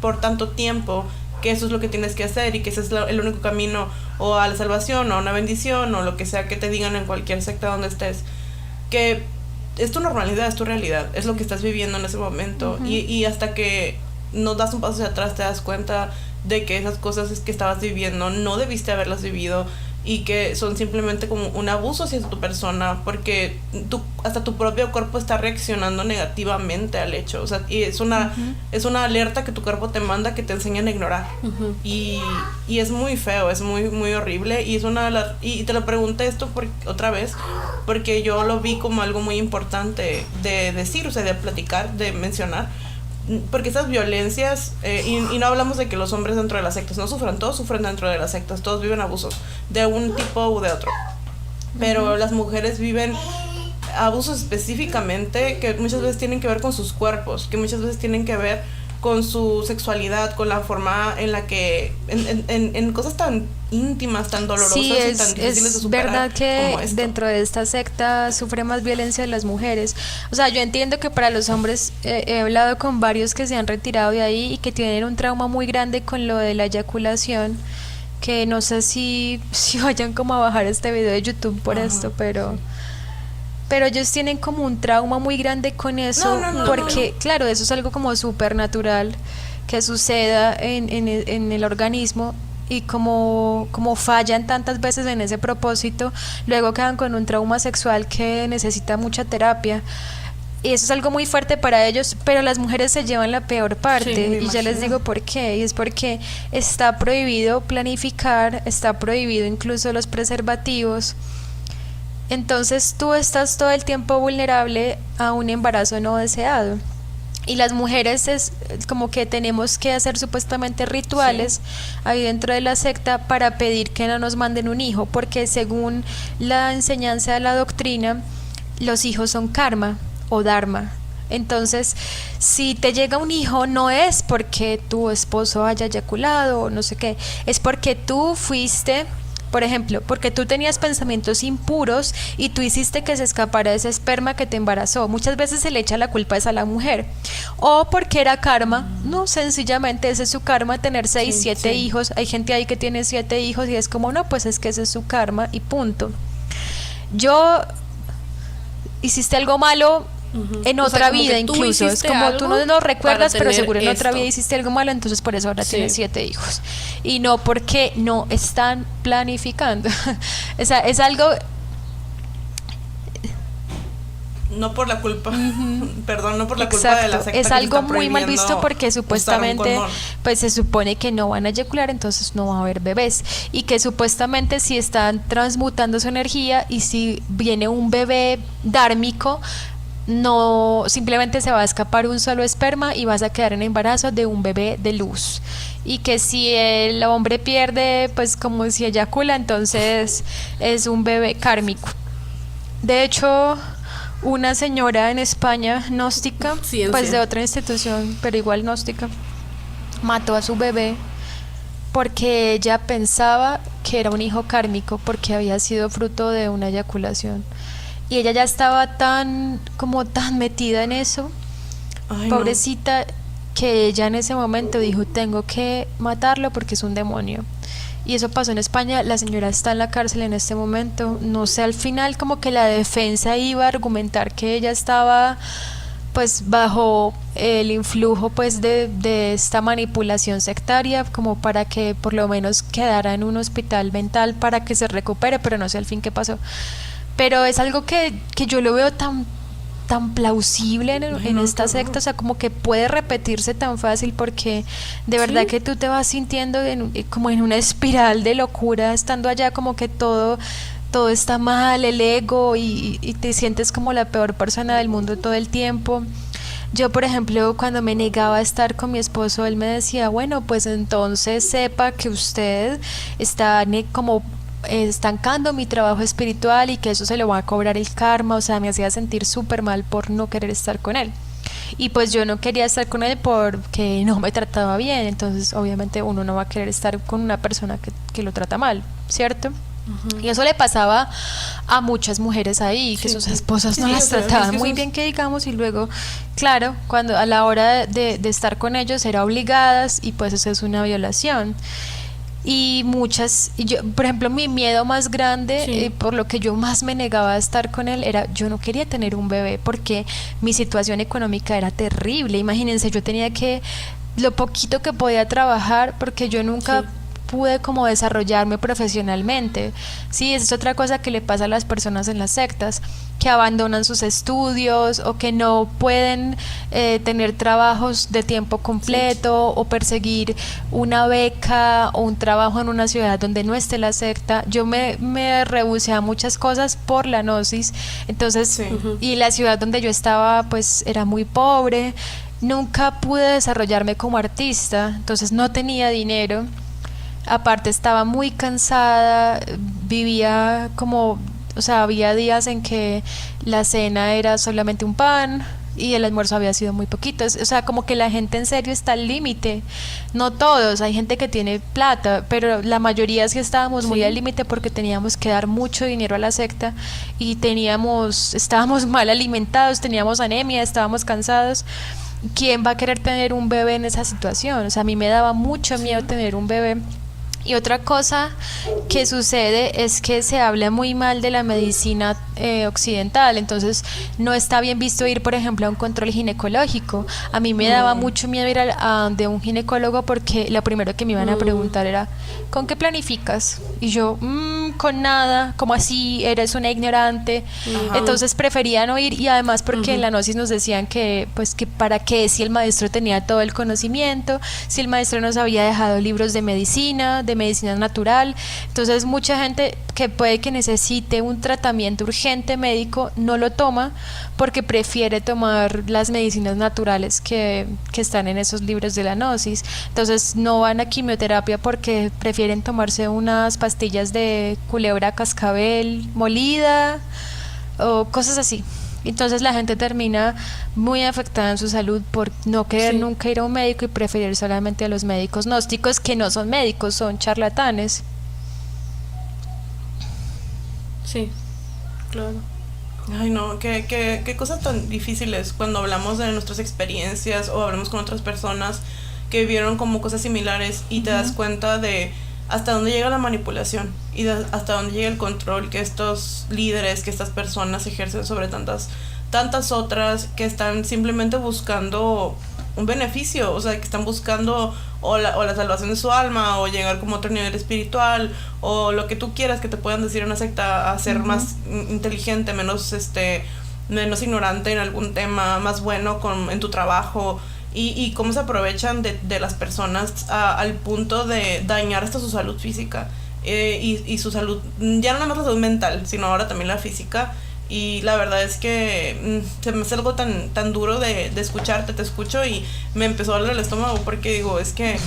S1: por tanto tiempo que eso es lo que tienes que hacer y que ese es el único camino o a la salvación o a una bendición o lo que sea que te digan en cualquier secta donde estés, que es tu normalidad, es tu realidad, es lo que estás viviendo en ese momento. Y hasta que no das un paso hacia atrás te das cuenta de que esas cosas que estabas viviendo no debiste haberlas vivido y que son simplemente como un abuso hacia tu persona, porque hasta tu propio cuerpo está reaccionando negativamente al hecho. O sea, y es una alerta que tu cuerpo te manda, que te enseñan a ignorar. Y es muy feo, es muy muy horrible. Y es una de las, y te lo pregunté esto otra vez porque yo lo vi como algo muy importante de decir, o sea, de platicar, de mencionar. Porque esas violencias, y no hablamos de que los hombres dentro de las sectas no sufran, todos sufren dentro de las sectas, todos viven abusos de un tipo u de otro, pero las mujeres viven abusos específicamente que muchas veces tienen que ver con sus cuerpos, que muchas veces tienen que ver con su sexualidad, con la forma en la que en cosas tan íntimas, tan dolorosas,
S3: sí,
S1: y tan difíciles de superar.
S3: Es verdad que
S1: como esto.
S3: dentro de esta secta sufre más violencia de las mujeres. O sea, yo entiendo que para los hombres, he hablado con varios que se han retirado de ahí y que tienen un trauma muy grande con lo de la eyaculación, que no sé si vayan como a bajar este video de YouTube por esto, pero ellos tienen como un trauma muy grande con eso, porque claro, eso es algo como supernatural que suceda en el organismo, y como fallan tantas veces en ese propósito, luego quedan con un trauma sexual que necesita mucha terapia. Y eso es algo muy fuerte para ellos, pero las mujeres se llevan la peor parte.
S1: Sí,
S3: y ya les digo por qué. Y es porque está prohibido planificar, está prohibido incluso los preservativos. Entonces tú estás todo el tiempo vulnerable a un embarazo no deseado. Y las mujeres es como que tenemos que hacer supuestamente rituales ahí dentro de la secta para pedir que no nos manden un hijo, porque según la enseñanza de la doctrina, los hijos son karma o dharma. Entonces, si te llega un hijo, no es porque tu esposo haya eyaculado o no sé qué, es porque tú fuiste, por ejemplo, porque tú tenías pensamientos impuros y tú hiciste que se escapara ese esperma que te embarazó. Muchas veces se le echa la culpa a la mujer. O porque era karma. No, sencillamente ese es su karma, tener 6, 7 hijos. Hay gente ahí que tiene 7 hijos y es como, no, pues es que ese es su karma y punto. Hiciste algo malo en otra vida, incluso es como tú no lo recuerdas, pero seguro en otra vida hiciste algo malo, entonces por eso ahora tienes 7 hijos, y no porque no están planificando. O sea, es algo,
S1: no por la culpa, perdón, no por la culpa de la secta,
S3: es algo muy mal visto porque
S1: usar un
S3: supuestamente
S1: condón.
S3: pues se supone que no van a eyacular, entonces no va a haber bebés, y que supuestamente si están transmutando su energía y si viene un bebé dármico, no simplemente se va a escapar un solo esperma y vas a quedar en embarazo de un bebé de luz, y que si el hombre pierde, pues como si eyacula, entonces es un bebé kármico. De hecho, una señora en España, gnóstica,
S2: Ciencia.
S3: pues de otra institución, pero igual gnóstica, mató a su bebé porque ella pensaba que era un hijo kármico porque había sido fruto de una eyaculación. Y ella ya estaba tan metida en eso,
S1: Ay,
S3: pobrecita, que ella en ese momento dijo, tengo que matarlo porque es un demonio. Y eso pasó en España, la señora está en la cárcel en este momento. No sé, al final como que la defensa iba a argumentar que ella estaba pues bajo el influjo pues de esta manipulación sectaria, como para que por lo menos quedara en un hospital mental para que se recupere, pero no sé al fin qué pasó. Pero es algo que yo lo veo tan plausible en esta secta, o sea, como que puede repetirse tan fácil, porque de verdad que tú te vas sintiendo como en una espiral de locura estando allá, como que todo está mal, el ego, y te sientes como la peor persona del mundo todo el tiempo. Yo, por ejemplo, cuando me negaba a estar con mi esposo, él me decía, bueno, pues entonces sepa que usted está como estancando mi trabajo espiritual y que eso se lo va a cobrar el karma. O sea, me hacía sentir súper mal por no querer estar con él. Y pues yo no quería estar con él porque no me trataba bien. Entonces obviamente uno no va a querer estar con una persona que lo trata mal, ¿cierto? Y eso le pasaba a muchas mujeres ahí, que sus esposas no las trataban muy bien, que digamos, y luego, claro, cuando a la hora de estar con ellos eran obligadas, y pues eso es una violación. Y yo, por ejemplo, mi miedo más grande, por lo que yo más me negaba a estar con él, era yo no quería tener un bebé porque mi situación económica era terrible. Imagínense, yo tenía lo poquito que podía trabajar, porque yo nunca pude como desarrollarme profesionalmente. Sí, esa es otra cosa que le pasa a las personas en las sectas, que abandonan sus estudios o que no pueden tener trabajos de tiempo completo o perseguir una beca o un trabajo en una ciudad donde no esté la secta. Yo me rehusé a muchas cosas por la gnosis. Entonces, y la ciudad donde yo estaba pues era muy pobre, nunca pude desarrollarme como artista, entonces no tenía dinero. Aparte estaba muy cansada, vivía o sea, había días en que la cena era solamente un pan y el almuerzo había sido muy poquito. O sea, como que la gente en serio está al límite. No todos, hay gente que tiene plata, pero la mayoría sí estábamos muy al límite, porque teníamos que dar mucho dinero a la secta y estábamos mal alimentados, teníamos anemia, estábamos cansados. ¿Quién va a querer tener un bebé en esa situación? O sea, a mí me daba mucho miedo tener un bebé. Y otra cosa que sucede es que se habla muy mal de la medicina occidental, entonces no está bien visto ir, por ejemplo, a un control ginecológico. A mí me daba mucho miedo ir a de un ginecólogo, porque lo primero que me iban a preguntar era ¿con qué planificas? Y yo, con nada, ¿cómo así? Eres una ignorante. Entonces prefería no ir, y además porque en la gnosis nos decían que para qué, si el maestro tenía todo el conocimiento, si el maestro nos había dejado libros de medicina natural. Entonces mucha gente que puede que necesite un tratamiento urgente médico no lo toma, porque prefiere tomar las medicinas naturales que están en esos libros de la gnosis. Entonces no van a quimioterapia porque prefieren tomarse unas pastillas de culebra cascabel molida o cosas así. Entonces la gente termina muy afectada en su salud por no querer nunca ir a un médico y preferir solamente a los médicos gnósticos, que no son médicos, son charlatanes.
S2: Sí, claro.
S1: Ay, no, qué cosas tan difíciles cuando hablamos de nuestras experiencias o hablamos con otras personas que vivieron como cosas similares, y te das cuenta de hasta dónde llega la manipulación y hasta dónde llega el control que estos líderes, que estas personas ejercen sobre tantas otras, que están simplemente buscando un beneficio, o sea, que están buscando o la salvación de su alma, o llegar como a otro nivel espiritual, o lo que tú quieras que te puedan decir en una secta, a ser más inteligente, menos ignorante en algún tema, más bueno en tu trabajo. Y cómo se aprovechan de las personas al punto de dañar hasta su salud física, y su salud, ya no nada más la salud mental, sino ahora también la física. y la verdad es que se me hace algo tan duro de escucharte, te escucho y me empezó a doler el estómago porque digo, es que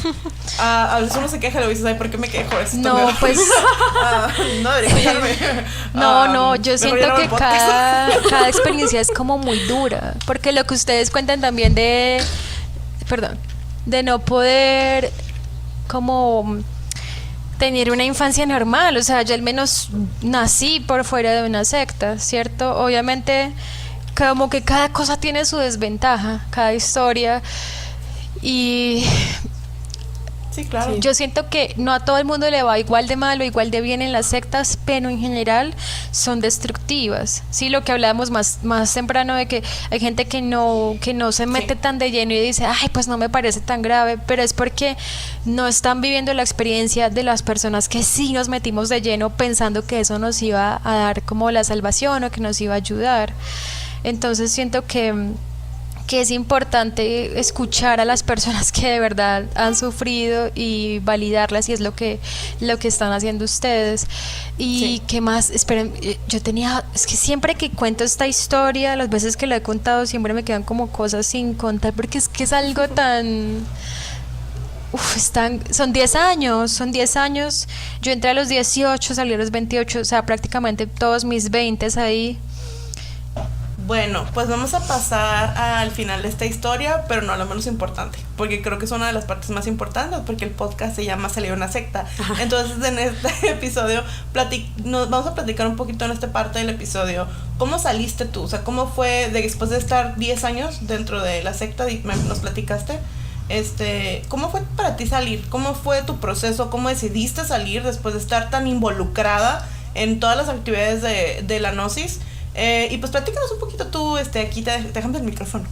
S1: a veces uno se queja y le dices, ay, ¿por qué me quejo?
S3: No, pues
S1: no debería quejarme.
S3: no, yo
S1: mejor
S3: siento
S1: ya no
S3: que
S1: el podcast.
S3: cada experiencia es como muy dura, porque lo que ustedes cuentan también de no poder como tener una infancia normal, o sea, yo al menos nací por fuera de una secta, ¿cierto? Obviamente como que cada cosa tiene su desventaja, cada historia, y
S1: Sí, claro.
S3: yo siento que no a todo el mundo le va igual de mal o igual de bien en las sectas, pero en general son destructivas. Sí, lo que hablábamos más temprano de que hay gente que no se mete tan de lleno y dice, ay, pues no me parece tan grave, pero es porque no están viviendo la experiencia de las personas que sí nos metimos de lleno pensando que eso nos iba a dar como la salvación o que nos iba a ayudar. Entonces siento que es importante escuchar a las personas que de verdad han sufrido y validarlas, y es lo que están haciendo ustedes. Y
S1: Sí.
S3: qué más, esperen, es que siempre que cuento esta historia, las veces que la he contado siempre me quedan como cosas sin contar, porque es que es algo tan... son 10 años, yo entré a los 18, salí a los 28, o sea, prácticamente todos mis 20 ahí.
S1: Bueno, pues vamos a pasar al final de esta historia, pero no lo menos importante, porque creo que es una de las partes más importantes, porque el podcast se llama Salir a una secta. Ajá. Entonces, en este episodio nos vamos a platicar un poquito en esta parte del episodio. ¿Cómo saliste tú? O sea, ¿cómo fue después de estar 10 años dentro de la secta? Y nos platicaste. ¿Cómo fue para ti salir? ¿Cómo fue tu proceso? ¿Cómo decidiste salir después de estar tan involucrada en todas las actividades de la Gnosis? Y pues platícanos un poquito tú, aquí te dejamos el micrófono.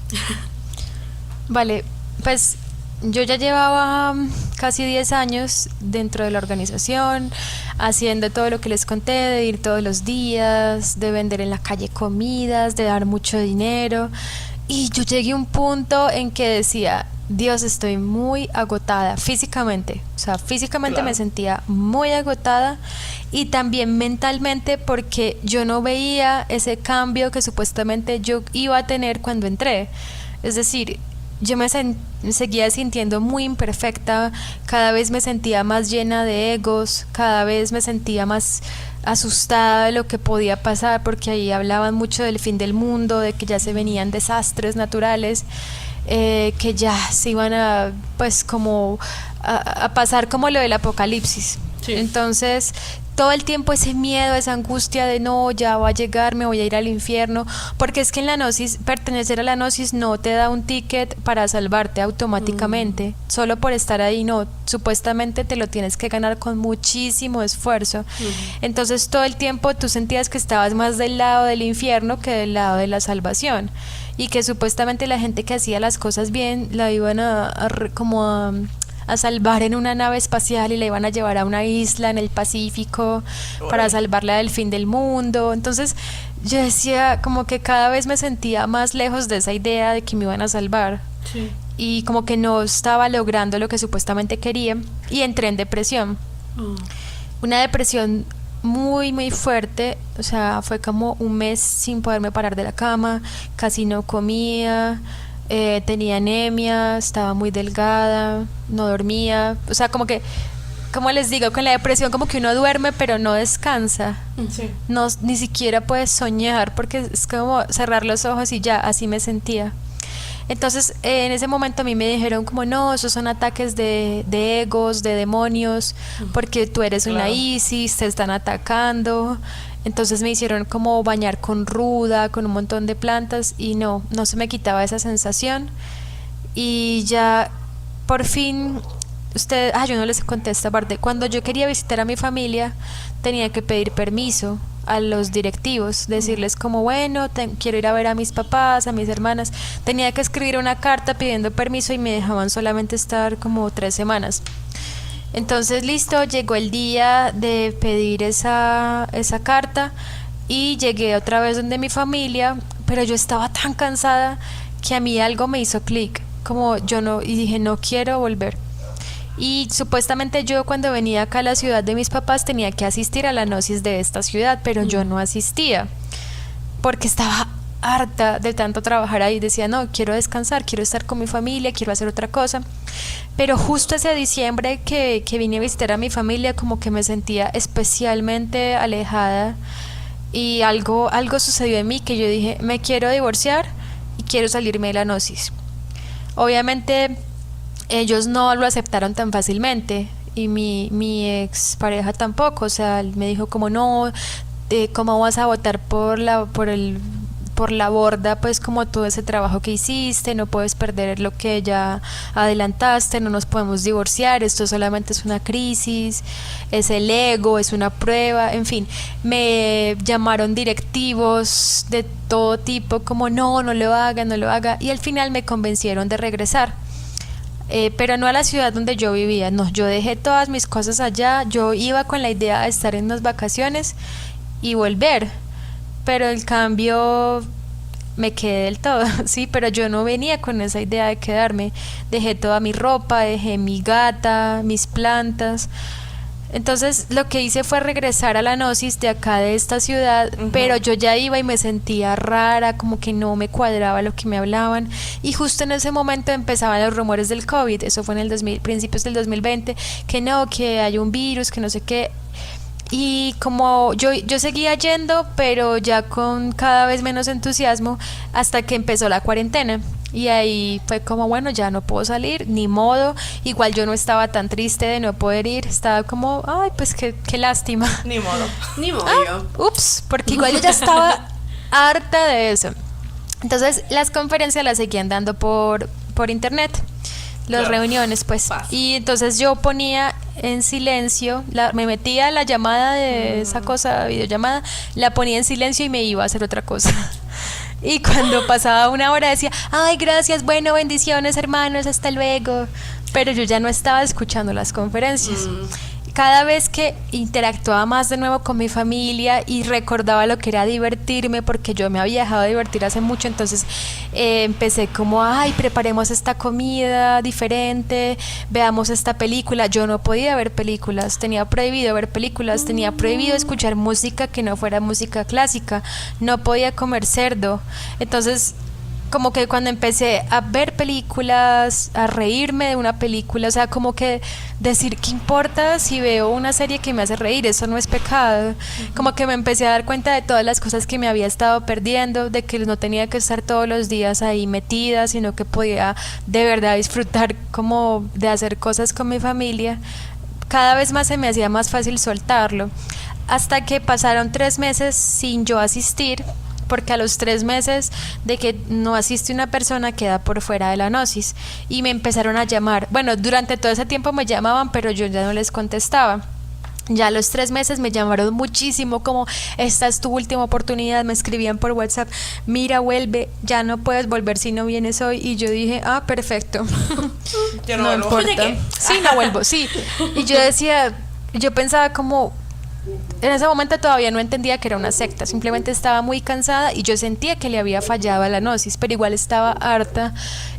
S3: Vale, pues yo ya llevaba casi 10 años dentro de la organización, haciendo todo lo que les conté, de ir todos los días, de vender en la calle comidas, de dar mucho dinero, y yo llegué a un punto en que decía, Dios, estoy muy agotada físicamente, o sea, físicamente claro. Me sentía muy agotada y también mentalmente, porque yo no veía ese cambio que supuestamente yo iba a tener cuando entré. Es decir, yo me seguía sintiendo muy imperfecta, cada vez me sentía más llena de egos, cada vez me sentía más asustada de lo que podía pasar, porque ahí hablaban mucho del fin del mundo, de que ya se venían desastres naturales, que ya se iban a pues como a pasar como lo del apocalipsis. Sí. Entonces todo el tiempo ese miedo, esa angustia de no, ya va a llegar, me voy a ir al infierno, porque es que en la Gnosis, pertenecer a la Gnosis no te da un ticket para salvarte automáticamente, solo por estar ahí, no, supuestamente te lo tienes que ganar con muchísimo esfuerzo. Entonces todo el tiempo tú sentías que estabas más del lado del infierno que del lado de la salvación, y que supuestamente la gente que hacía las cosas bien la iban a salvar en una nave espacial y la iban a llevar a una isla en el Pacífico para salvarla del fin del mundo. Entonces yo decía, como que cada vez me sentía más lejos de esa idea de que me iban a salvar. Sí. Y como que no estaba logrando lo que supuestamente quería, y entré en depresión. Una depresión muy muy fuerte, o sea, fue como un mes sin poderme parar de la cama, casi no comía, tenía anemia, estaba muy delgada, no dormía, o sea, como que, como les digo, con la depresión como que uno duerme pero no descansa. Sí. No, ni siquiera puedes soñar, porque es como cerrar los ojos y ya, así me sentía. Entonces en ese momento a mí me dijeron como no, esos son ataques de egos, de demonios, porque tú eres una ISIS, te están atacando. Entonces me hicieron como bañar con ruda, con un montón de plantas, y no se me quitaba esa sensación. Y ya por fin yo no les conté esta parte, cuando yo quería visitar a mi familia tenía que pedir permiso a los directivos, decirles como bueno, quiero ir a ver a mis papás, a mis hermanas, tenía que escribir una carta pidiendo permiso y me dejaban solamente estar como 3 semanas. Entonces listo, llegó el día de pedir esa carta y llegué otra vez donde mi familia, pero yo estaba tan cansada que a mí algo me hizo clic, y dije no quiero volver. Y supuestamente yo cuando venía acá a la ciudad de mis papás tenía que asistir a la Gnosis de esta ciudad, pero yo no asistía porque estaba harta de tanto trabajar ahí. Decía, no, quiero descansar, quiero estar con mi familia, quiero hacer otra cosa. Pero justo ese diciembre que vine a visitar a mi familia, como que me sentía especialmente alejada, y algo sucedió en mí que yo dije, me quiero divorciar y quiero salirme de la Gnosis. Obviamente ellos no lo aceptaron tan fácilmente, y mi ex pareja tampoco. O sea, él me dijo como, no, ¿cómo vas a votar por la borda, pues, como todo ese trabajo que hiciste? No puedes perder lo que ya adelantaste, no nos podemos divorciar, esto solamente es una crisis, es el ego, es una prueba, en fin. Me llamaron directivos de todo tipo, como no lo haga, y al final me convencieron de regresar. Pero no a la ciudad donde yo vivía, no, yo dejé todas mis cosas allá, yo iba con la idea de estar en unas vacaciones y volver, pero el cambio me quedé del todo, sí, pero yo no venía con esa idea de quedarme. Dejé toda mi ropa, dejé mi gata, mis plantas. Entonces lo que hice fue regresar a la Gnosis de acá, de esta ciudad, pero yo ya iba y me sentía rara, como que no me cuadraba lo que me hablaban, y justo en ese momento empezaban los rumores del COVID. Eso fue en el principios del 2020, que no, que hay un virus, que no sé qué. Y como yo seguía yendo, pero ya con cada vez menos entusiasmo, hasta que empezó la cuarentena. Y ahí fue como, bueno, ya no puedo salir, ni modo. Igual yo no estaba tan triste de no poder ir, estaba como, ay, pues qué lástima.
S1: Ni modo.
S2: Ni modo.
S3: Ups, porque igual yo ya estaba harta de eso. Entonces las conferencias las seguían dando por internet, las reuniones, pues. Y entonces yo ponía en silencio, me metía a la llamada de esa cosa, videollamada, la ponía en silencio y me iba a hacer otra cosa. Y cuando pasaba una hora decía, ay, gracias, bueno, bendiciones, hermanos, hasta luego. Pero yo ya no estaba escuchando las conferencias. Cada vez que interactuaba más de nuevo con mi familia y recordaba lo que era divertirme, porque yo me había dejado de divertir hace mucho, entonces empecé como, ay, preparemos esta comida diferente, veamos esta película. Yo no podía ver películas, tenía prohibido ver películas, tenía prohibido escuchar música que no fuera música clásica, no podía comer cerdo. Entonces como que cuando empecé a ver películas, a reírme de una película, o sea, como que decir, ¿qué importa si veo una serie que me hace reír? Eso no es pecado. Como que me empecé a dar cuenta de todas las cosas que me había estado perdiendo, de que no tenía que estar todos los días ahí metida, sino que podía de verdad disfrutar como de hacer cosas con mi familia. Cada vez más se me hacía más fácil soltarlo, hasta que pasaron 3 meses sin yo asistir, porque a los 3 meses de que no asiste una persona queda por fuera de la Gnosis, y me empezaron a llamar. Bueno, durante todo ese tiempo me llamaban, pero yo ya no les contestaba. Ya a los 3 meses me llamaron muchísimo, como, esta es tu última oportunidad. Me escribían por WhatsApp, mira, vuelve, ya no puedes volver si no vienes hoy. Y yo dije, perfecto.
S1: Ya no
S3: importa. Sí, no vuelvo, sí. Y yo decía, yo pensaba como, en ese momento todavía no entendía que era una secta, simplemente estaba muy cansada y yo sentía que le había fallado a la Gnosis, pero igual estaba harta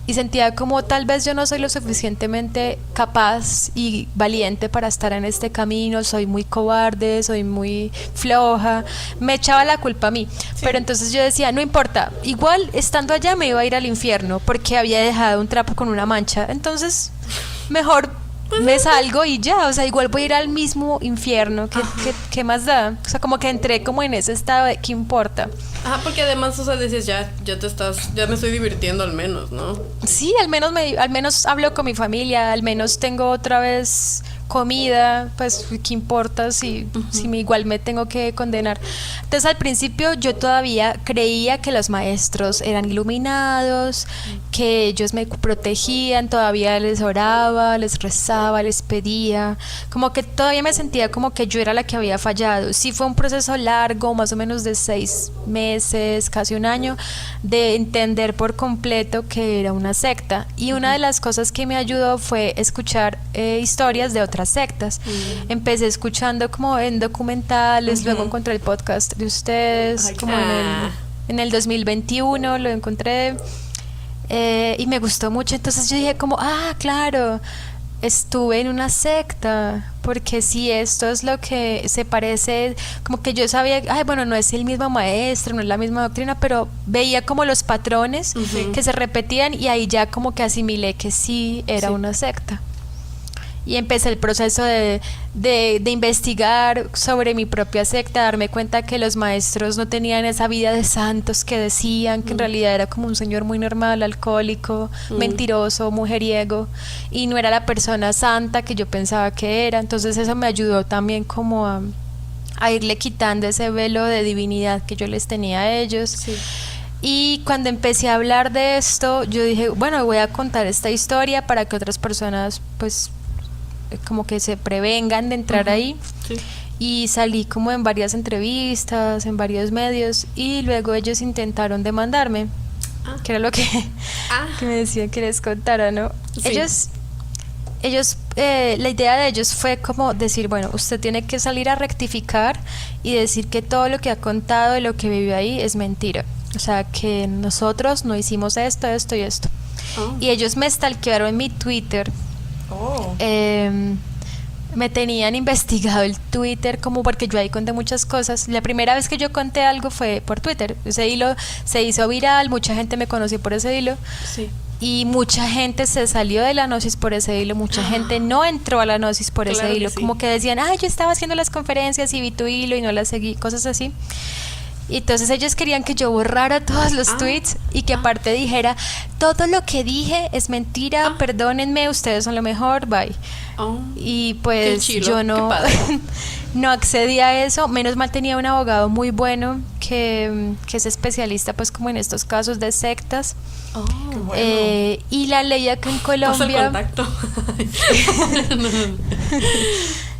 S3: y sentía como, tal vez yo no soy lo suficientemente capaz y valiente para estar en este camino, soy muy cobarde, soy muy floja. Me echaba la culpa a mí, pero entonces yo decía, no importa, igual estando allá me iba a ir al infierno porque había dejado un trapo con una mancha, entonces mejor me salgo y ya, o sea, igual voy a ir al mismo infierno, ¿qué más da? O sea, como que entré como en ese estado de ¿qué importa?
S2: Ajá, porque además, o sea, dices, ya me estoy divirtiendo al menos, ¿no?
S3: Sí, al menos hablo con mi familia, al menos tengo otra vez comida, pues qué importa si igual me tengo que condenar. Entonces al principio yo todavía creía que los maestros eran iluminados, que ellos me protegían, todavía les oraba, les rezaba, les pedía, como que todavía me sentía como que yo era la que había fallado. Sí, fue un proceso largo, más o menos de 6 meses, casi un año, de entender por completo que era una secta, y una de las cosas que me ayudó fue escuchar historias de otras sectas. Empecé escuchando como en documentales, luego encontré el podcast de ustedes, como en el 2021 lo encontré, y me gustó mucho. Entonces yo dije como, claro, estuve en una secta, porque si esto es lo que se parece, como que yo sabía, ay, bueno, no es el mismo maestro, no es la misma doctrina, pero veía como los patrones que se repetían y ahí ya como que asimilé que sí era una secta. Y empecé el proceso de investigar sobre mi propia secta, darme cuenta que los maestros no tenían esa vida de santos que decían, que en realidad era como un señor muy normal, alcohólico, mentiroso, mujeriego, y no era la persona santa que yo pensaba que era. Entonces eso me ayudó también como a irle quitando ese velo de divinidad que yo les tenía a ellos. Sí. Y cuando empecé a hablar de esto, yo dije, bueno, voy a contar esta historia para que otras personas pues como que se prevengan de entrar ahí. Sí. Y salí como en varias entrevistas, en varios medios, y luego ellos intentaron demandarme, que era lo que me decían que les contara, ¿no? Sí. Ellos la idea de ellos fue como decir, bueno, usted tiene que salir a rectificar y decir que todo lo que ha contado y lo que vivió ahí es mentira, o sea, que nosotros no hicimos esto y esto. Y ellos me stalkearon en mi Twitter. Me tenían investigado el Twitter, como porque yo ahí conté muchas cosas. La primera vez que yo conté algo fue por Twitter. Ese hilo se hizo viral, mucha gente me conoció por ese hilo. Sí. Y mucha gente se salió de la Gnosis por ese hilo, mucha gente no entró a la Gnosis por ese hilo, como que decían, yo estaba haciendo las conferencias y vi tu hilo y no las seguí, cosas así. Y entonces ellos querían que yo borrara todos los tweets y que aparte dijera, todo lo que dije es mentira, perdónenme, ustedes son lo mejor, bye. Y pues yo no no accedí a eso. Menos mal tenía un abogado muy bueno que es especialista pues como en estos casos de sectas. Qué bueno. Y la ley acá en Colombia,
S2: pasa el contacto.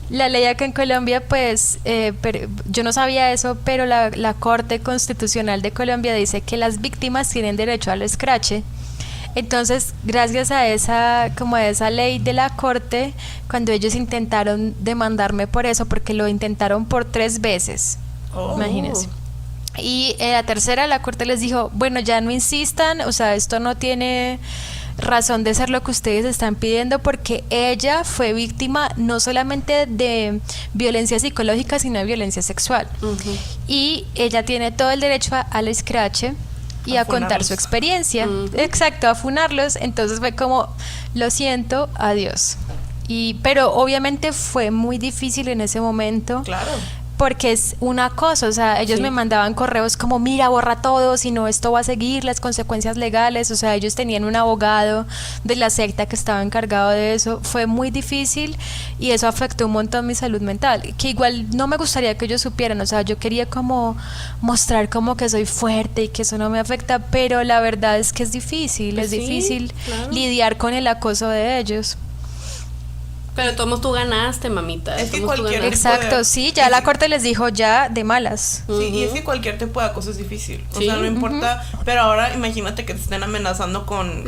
S3: La ley acá en Colombia, pues, yo no sabía eso, pero la Corte Constitucional de Colombia dice que las víctimas tienen derecho al escrache. Entonces, gracias a esa ley de la Corte, cuando ellos intentaron demandarme por eso, porque lo intentaron por 3 veces, imagínense. Y la tercera, la Corte les dijo, bueno, ya no insistan, o sea, esto no tiene razón de ser lo que ustedes están pidiendo, porque ella fue víctima no solamente de violencia psicológica, sino de violencia sexual. Y ella tiene todo el derecho al escrache y a contar su experiencia. Exacto, a funarlos. Entonces fue como, lo siento, adiós. Pero obviamente fue muy difícil en ese momento. Claro. Porque es una cosa, o sea, ellos me mandaban correos como, mira, borra todo, si no esto va a seguir las consecuencias legales. O sea, ellos tenían un abogado de la secta que estaba encargado de eso. Fue muy difícil y eso afectó un montón mi salud mental, que igual no me gustaría que ellos supieran. O sea, yo quería como mostrar como que soy fuerte y que eso no me afecta, pero la verdad es que es difícil, pues difícil lidiar con el acoso de ellos.
S2: Pero todos tú ganaste, mamita.
S1: Es que cualquier
S3: exacto, sí, ya la Corte les dijo ya de malas.
S1: Sí, y es que cualquier tipo de acoso es difícil. O sea, no importa. Pero ahora imagínate que te estén amenazando con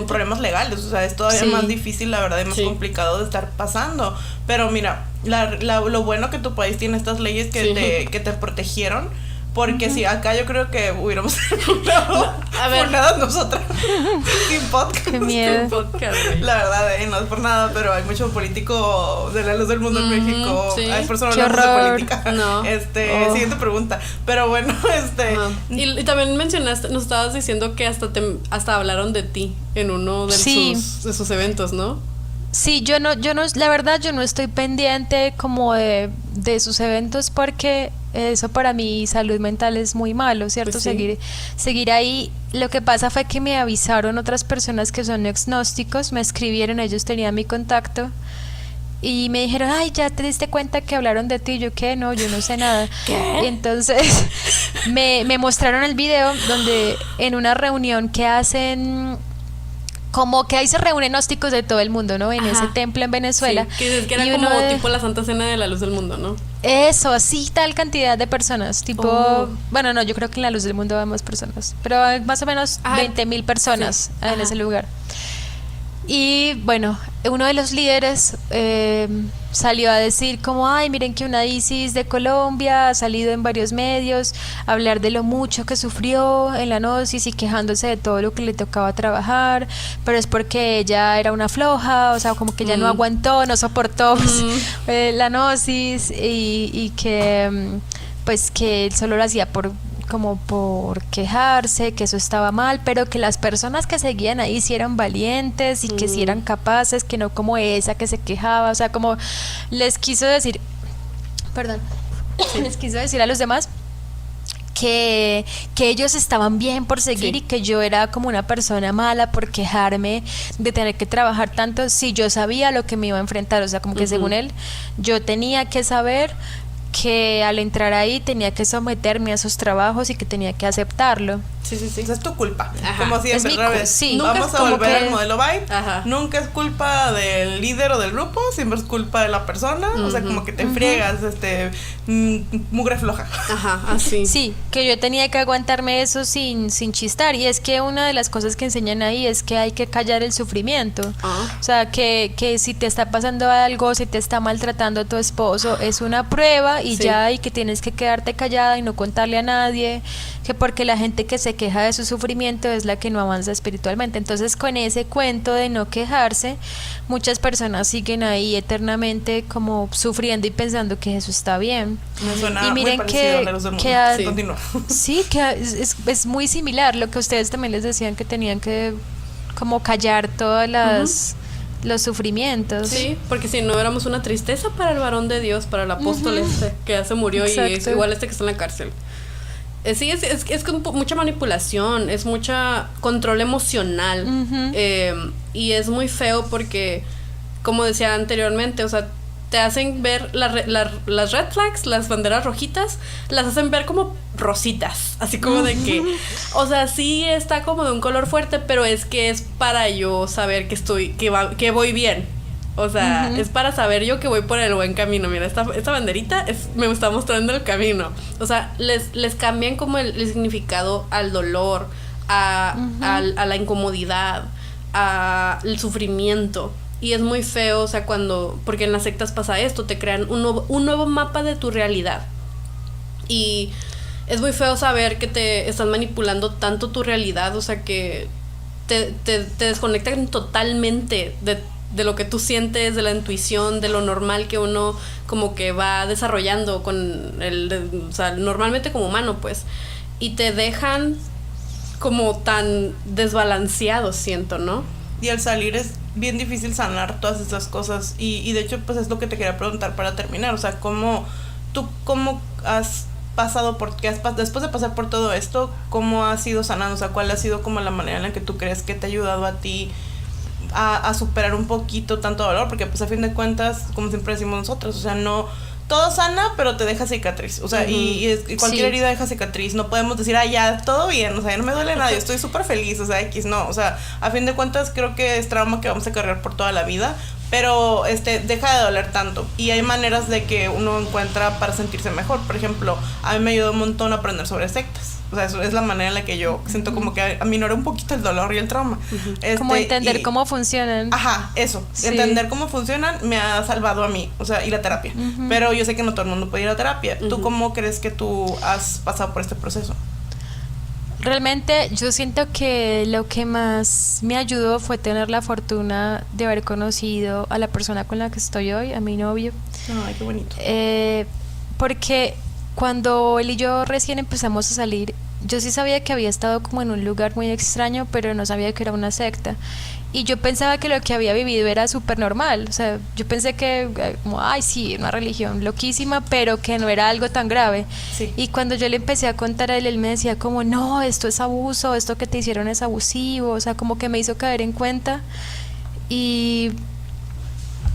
S1: problemas legales. O sea, es todavía más difícil, la verdad, y más complicado de estar pasando. Pero mira, lo bueno que tu país tiene estas leyes que te protegieron. Porque si acá yo creo que hubiéramos nada nosotras sin podcast.
S3: Qué miedo.
S1: La verdad, no es por nada, pero hay mucho político de la luz del mundo en México. Hay personas hablando de política. Siguiente pregunta. Pero bueno,
S2: y también mencionaste, nos estabas diciendo que hasta hablaron de ti en uno de sus eventos, ¿no?
S3: Sí, yo no, la verdad yo no estoy pendiente como de sus eventos, porque eso para mi salud mental es muy malo, ¿cierto? Pues seguir ahí. Lo que pasa fue que me avisaron otras personas que son agnósticos, me escribieron, ellos tenían mi contacto y me dijeron, ay, ¿ya te diste cuenta que hablaron de ti? Yo, ¿qué? No, yo no sé nada. ¿Qué? Y entonces me mostraron el video donde en una reunión que hacen, como que ahí se reúnen gnósticos de todo el mundo, ¿no? En ese templo en Venezuela.
S2: Sí, que era como tipo la Santa Cena de la Luz del Mundo, ¿no?
S3: Eso, así tal cantidad de personas, tipo, bueno, no, yo creo que en la Luz del Mundo hay más personas, pero hay más o menos 20,000 personas en ese lugar. Y bueno, uno de los líderes salió a decir como, ay, miren que una Isis de Colombia ha salido en varios medios a hablar de lo mucho que sufrió en la gnosis y quejándose de todo lo que le tocaba trabajar, pero es porque ella era una floja, o sea, como que ella no aguantó, no soportó la gnosis y que pues que él solo lo hacía como por quejarse, que eso estaba mal, pero que las personas que seguían ahí sí eran valientes y que sí eran capaces, que no como esa que se quejaba, o sea, como les quiso decir, les quiso decir a los demás que ellos estaban bien por seguir y que yo era como una persona mala por quejarme de tener que trabajar tanto si yo sabía lo que me iba a enfrentar, o sea, como que según él, yo tenía que saber que al entrar ahí tenía que someterme a esos trabajos y que tenía que aceptarlo.
S1: Sí. Esa es tu culpa.
S2: Ajá.
S1: Como siempre,
S3: sí.
S1: Vamos a volver al modelo Vibe.
S2: Ajá.
S1: Nunca es culpa del líder o del grupo, siempre es culpa de la persona. O sea, como que te friegas, mugre floja.
S2: Ajá, así.
S3: Sí, que yo tenía que aguantarme eso sin chistar. Y es que una de las cosas que enseñan ahí es que hay que callar el sufrimiento. O sea, que si te está pasando algo, si te está maltratando tu esposo, es una prueba y ya, y que tienes que quedarte callada y no contarle a nadie, que porque la gente que se queja de su sufrimiento es la que no avanza espiritualmente. Entonces, con ese cuento de no quejarse, muchas personas siguen ahí eternamente como sufriendo y pensando que eso está bien.
S1: Me suena
S3: y miren
S1: muy parecido a la luz del mundo. Continúa.
S3: Sí, que es muy similar lo que ustedes también les decían, que tenían que como callar todas los sufrimientos.
S2: Sí, porque si no éramos una tristeza para el varón de Dios, para el apóstol que ya se murió. Exacto. Y es igual que está en la cárcel. Sí, es con mucha manipulación, es mucha control emocional, y es muy feo porque, como decía anteriormente, o sea, te hacen ver las red flags, las banderas rojitas, las hacen ver como rositas, así como de que, o sea, sí está como de un color fuerte, pero es que es para yo saber que voy bien. O sea, es para saber yo que voy por el buen camino. Mira, esta banderita me está mostrando el camino. O sea, les cambian como el significado al dolor, a la incomodidad, al sufrimiento. Y es muy feo, o sea, porque en las sectas pasa esto, te crean un nuevo mapa de tu realidad. Y es muy feo saber que te están manipulando tanto tu realidad, o sea, que te desconectan totalmente de lo que tú sientes, de la intuición, de lo normal que uno como que va desarrollando o sea, normalmente como humano, pues, y te dejan como tan desbalanceado, siento, ¿no?
S1: Y al salir es bien difícil sanar todas estas cosas y de hecho pues es lo que te quería preguntar para terminar, o sea, ¿cómo has pasado después de pasar por todo esto, cómo has ido sanando? O sea, ¿cuál ha sido como la manera en la que tú crees que te ha ayudado a ti a superar un poquito tanto dolor? Porque pues a fin de cuentas, como siempre decimos nosotros, o sea, no todo sana, pero te deja cicatriz, o sea, y cualquier herida deja cicatriz. No podemos decir, ya, todo bien, o sea, ya no me duele nada, yo estoy súper feliz, o sea, no, o sea, a fin de cuentas creo que es trauma que vamos a cargar por toda la vida, pero deja de doler tanto, y hay maneras de que uno encuentra para sentirse mejor. Por ejemplo, a mí me ayudó un montón a aprender sobre sectas. O sea, eso es la manera en la que yo siento como que aminora un poquito el dolor y el trauma.
S3: Como entender cómo funcionan.
S1: Ajá, eso. Sí. Entender cómo funcionan me ha salvado a mí. O sea, y la terapia. Pero yo sé que no todo el mundo puede ir a terapia. ¿Tú cómo crees que tú has pasado por este proceso?
S3: Realmente yo siento que lo que más me ayudó fue tener la fortuna de haber conocido a la persona con la que estoy hoy, a mi novio.
S1: Ay, qué bonito.
S3: Porque cuando él y yo recién empezamos a salir, yo sí sabía que había estado como en un lugar muy extraño, pero no sabía que era una secta. Y yo pensaba que lo que había vivido era súper normal. O sea, yo pensé que, como, sí, una religión loquísima, pero que no era algo tan grave.
S1: Sí.
S3: Y cuando yo le empecé a contar a él me decía como, no, esto es abuso, esto que te hicieron es abusivo. O sea, como que me hizo caer en cuenta. Y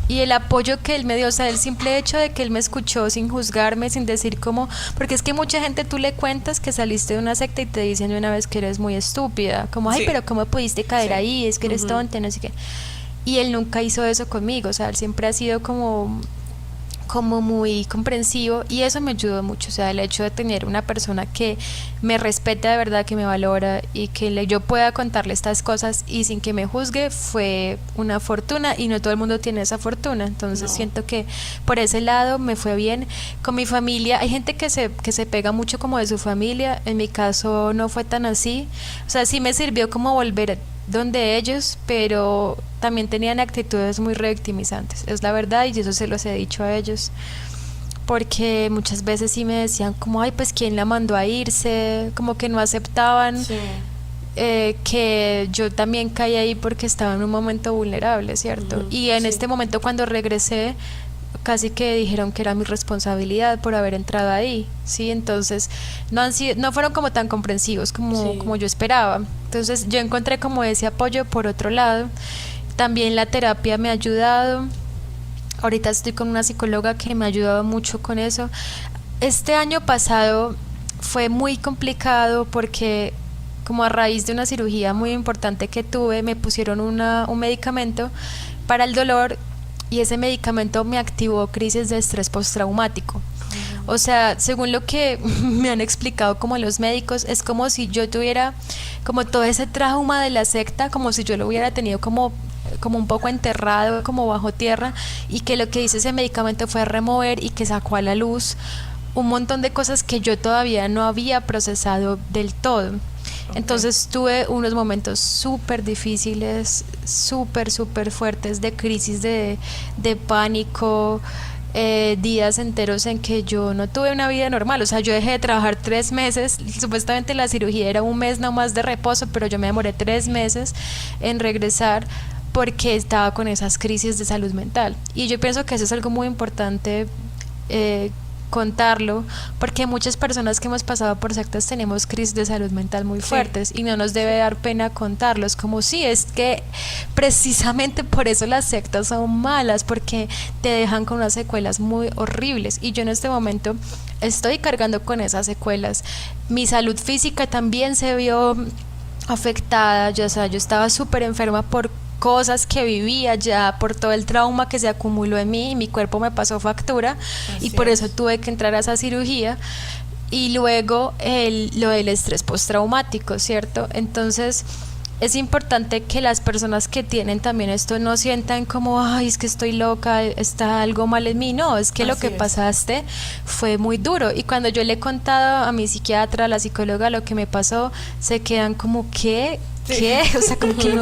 S3: el apoyo que él me dio, o sea, el simple hecho de que él me escuchó sin juzgarme, sin decir como, porque es que mucha gente tú le cuentas que saliste de una secta y te dicen de una vez que eres muy estúpida, como, pero ¿cómo pudiste caer ahí? Es que eres tonta, no sé qué. Y él nunca hizo eso conmigo, o sea, él siempre ha sido como como muy comprensivo, y eso me ayudó mucho. O sea, el hecho de tener una persona que me respete de verdad, que me valora y que yo pueda contarle estas cosas y sin que me juzgue, fue una fortuna, y no todo el mundo tiene esa fortuna. Entonces siento que por ese lado me fue bien. Con mi familia, hay gente que se pega mucho como de su familia. En mi caso no fue tan así. O sea, sí me sirvió como volver donde ellos, pero también tenían actitudes muy revictimizantes, es la verdad, y eso se los he dicho a ellos, porque muchas veces sí me decían como, ay, pues quién la mandó a irse, como que no aceptaban que yo también caí ahí porque estaba en un momento vulnerable, ¿cierto? Y en este momento, cuando regresé, casi que dijeron que era mi responsabilidad por haber entrado ahí, ¿sí? Entonces no fueron como tan comprensivos como yo esperaba. Entonces yo encontré como ese apoyo por otro lado. También la terapia me ha ayudado. Ahorita estoy con una psicóloga que me ha ayudado mucho con eso. Este año pasado fue muy complicado porque, como a raíz de una cirugía muy importante que tuve, me pusieron un medicamento para el dolor, y ese medicamento me activó crisis de estrés postraumático. O sea, según lo que me han explicado como los médicos, es como si yo tuviera como todo ese trauma de la secta, como si yo lo hubiera tenido como un poco enterrado, como bajo tierra, y que lo que hizo ese medicamento fue remover y que sacó a la luz un montón de cosas que yo todavía no había procesado del todo. Entonces tuve unos momentos súper difíciles, súper fuertes, de crisis de pánico, días enteros en que yo no tuve una vida normal. O sea, yo dejé de trabajar 3 meses, supuestamente la cirugía era 1 mes nomás de reposo, pero yo me demoré 3 meses en regresar porque estaba con esas crisis de salud mental. Y yo pienso que eso es algo muy importante, contarlo, porque muchas personas que hemos pasado por sectas tenemos crisis de salud mental muy fuertes, y no nos debe dar pena contarlos, como si es que precisamente por eso las sectas son malas, porque te dejan con unas secuelas muy horribles, y yo en este momento estoy cargando con esas secuelas. Mi salud física también se vio afectada. Yo estaba súper enferma por cosas que vivía, ya por todo el trauma que se acumuló en mí, y mi cuerpo me pasó factura. Así, y por eso tuve que entrar a esa cirugía. Y luego lo del estrés postraumático, ¿cierto? Entonces es importante que las personas que tienen también esto no sientan como, ay, es que estoy loca, está algo mal en mí. No, es que lo que pasaste fue muy duro. Y cuando yo le he contado a mi psiquiatra, a la psicóloga, lo que me pasó, se quedan como, ¿qué? O sea, como que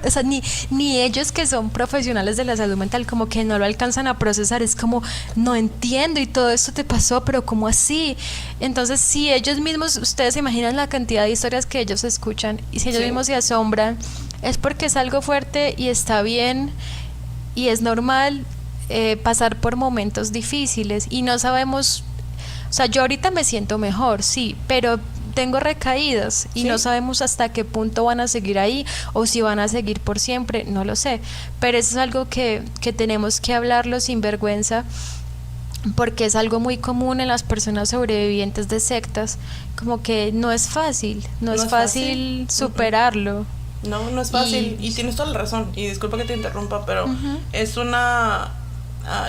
S3: o sea, ni ellos, que son profesionales de la salud mental, como que no lo alcanzan a procesar. Es como, no entiendo, y todo esto te pasó, pero ¿cómo así? Entonces, si ellos mismos, ustedes se imaginan la cantidad de historias que ellos escuchan, y si ellos mismos se asombran, es porque es algo fuerte y está bien, y es normal pasar por momentos difíciles, y no sabemos. O sea, yo ahorita me siento mejor, sí, pero tengo recaídas y no sabemos hasta qué punto van a seguir ahí, o si van a seguir por siempre, no lo sé. Pero eso es algo que tenemos que hablarlo sin vergüenza, porque es algo muy común en las personas sobrevivientes de sectas, como que no es fácil superarlo.
S1: No es fácil, y tienes toda la razón, y disculpa que te interrumpa, pero es una...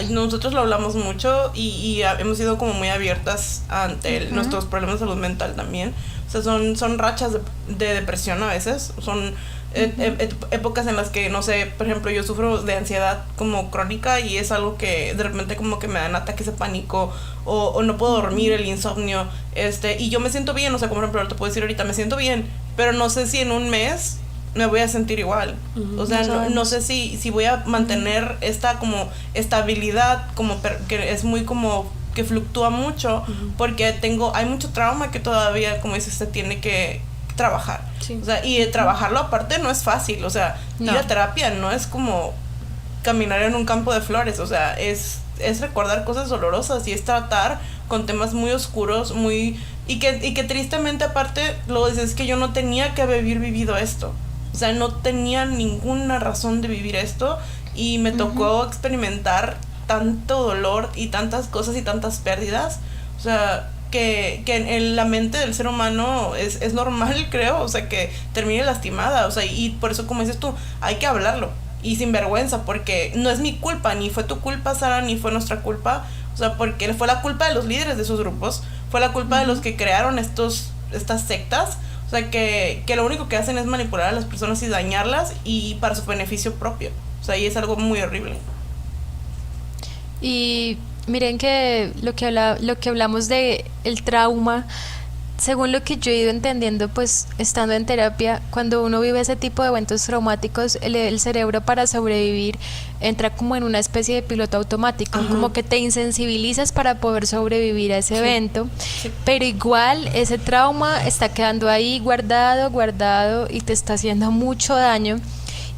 S1: nosotros lo hablamos mucho, y hemos sido como muy abiertas ante nuestros problemas de salud mental también. O sea, son rachas de depresión a veces, son épocas en las que, no sé, por ejemplo, yo sufro de ansiedad como crónica, y es algo que de repente como que me dan ataques de pánico, o no puedo dormir, el insomnio, y yo me siento bien. O sea, como por ejemplo te puedo decir ahorita, me siento bien, pero no sé si en un mes me voy a sentir igual. O sea, no sé si voy a mantener esta como estabilidad, como que es muy como que fluctúa mucho, porque hay mucho trauma que todavía, como dices, se tiene que trabajar. O sea, y trabajarlo aparte no es fácil. O sea, ir a terapia no es como caminar en un campo de flores. O sea, es recordar cosas dolorosas, y es tratar con temas muy oscuros, y que tristemente, aparte, luego dices, que yo no tenía que haber vivido esto. O sea, no tenía ninguna razón de vivir esto, y me tocó experimentar tanto dolor y tantas cosas y tantas pérdidas. O sea, que en la mente del ser humano es normal, creo, o sea, que termine lastimada. O sea, y por eso, como dices tú, hay que hablarlo. y sin vergüenza, porque no es mi culpa, ni fue tu culpa, Sara, ni fue nuestra culpa, o sea, porque fue la culpa de los líderes de esos grupos, fue la culpa de los que crearon estas sectas, o sea, que lo único que hacen es manipular a las personas y dañarlas y para su beneficio propio, o sea, y es algo muy horrible.
S3: Y miren que lo que hablamos de el trauma, según lo que yo he ido entendiendo, pues estando en terapia, cuando uno vive ese tipo de eventos traumáticos, el cerebro para sobrevivir entra como en una especie de piloto automático, como que te insensibilizas para poder sobrevivir a ese evento, pero igual ese trauma está quedando ahí guardado y te está haciendo mucho daño.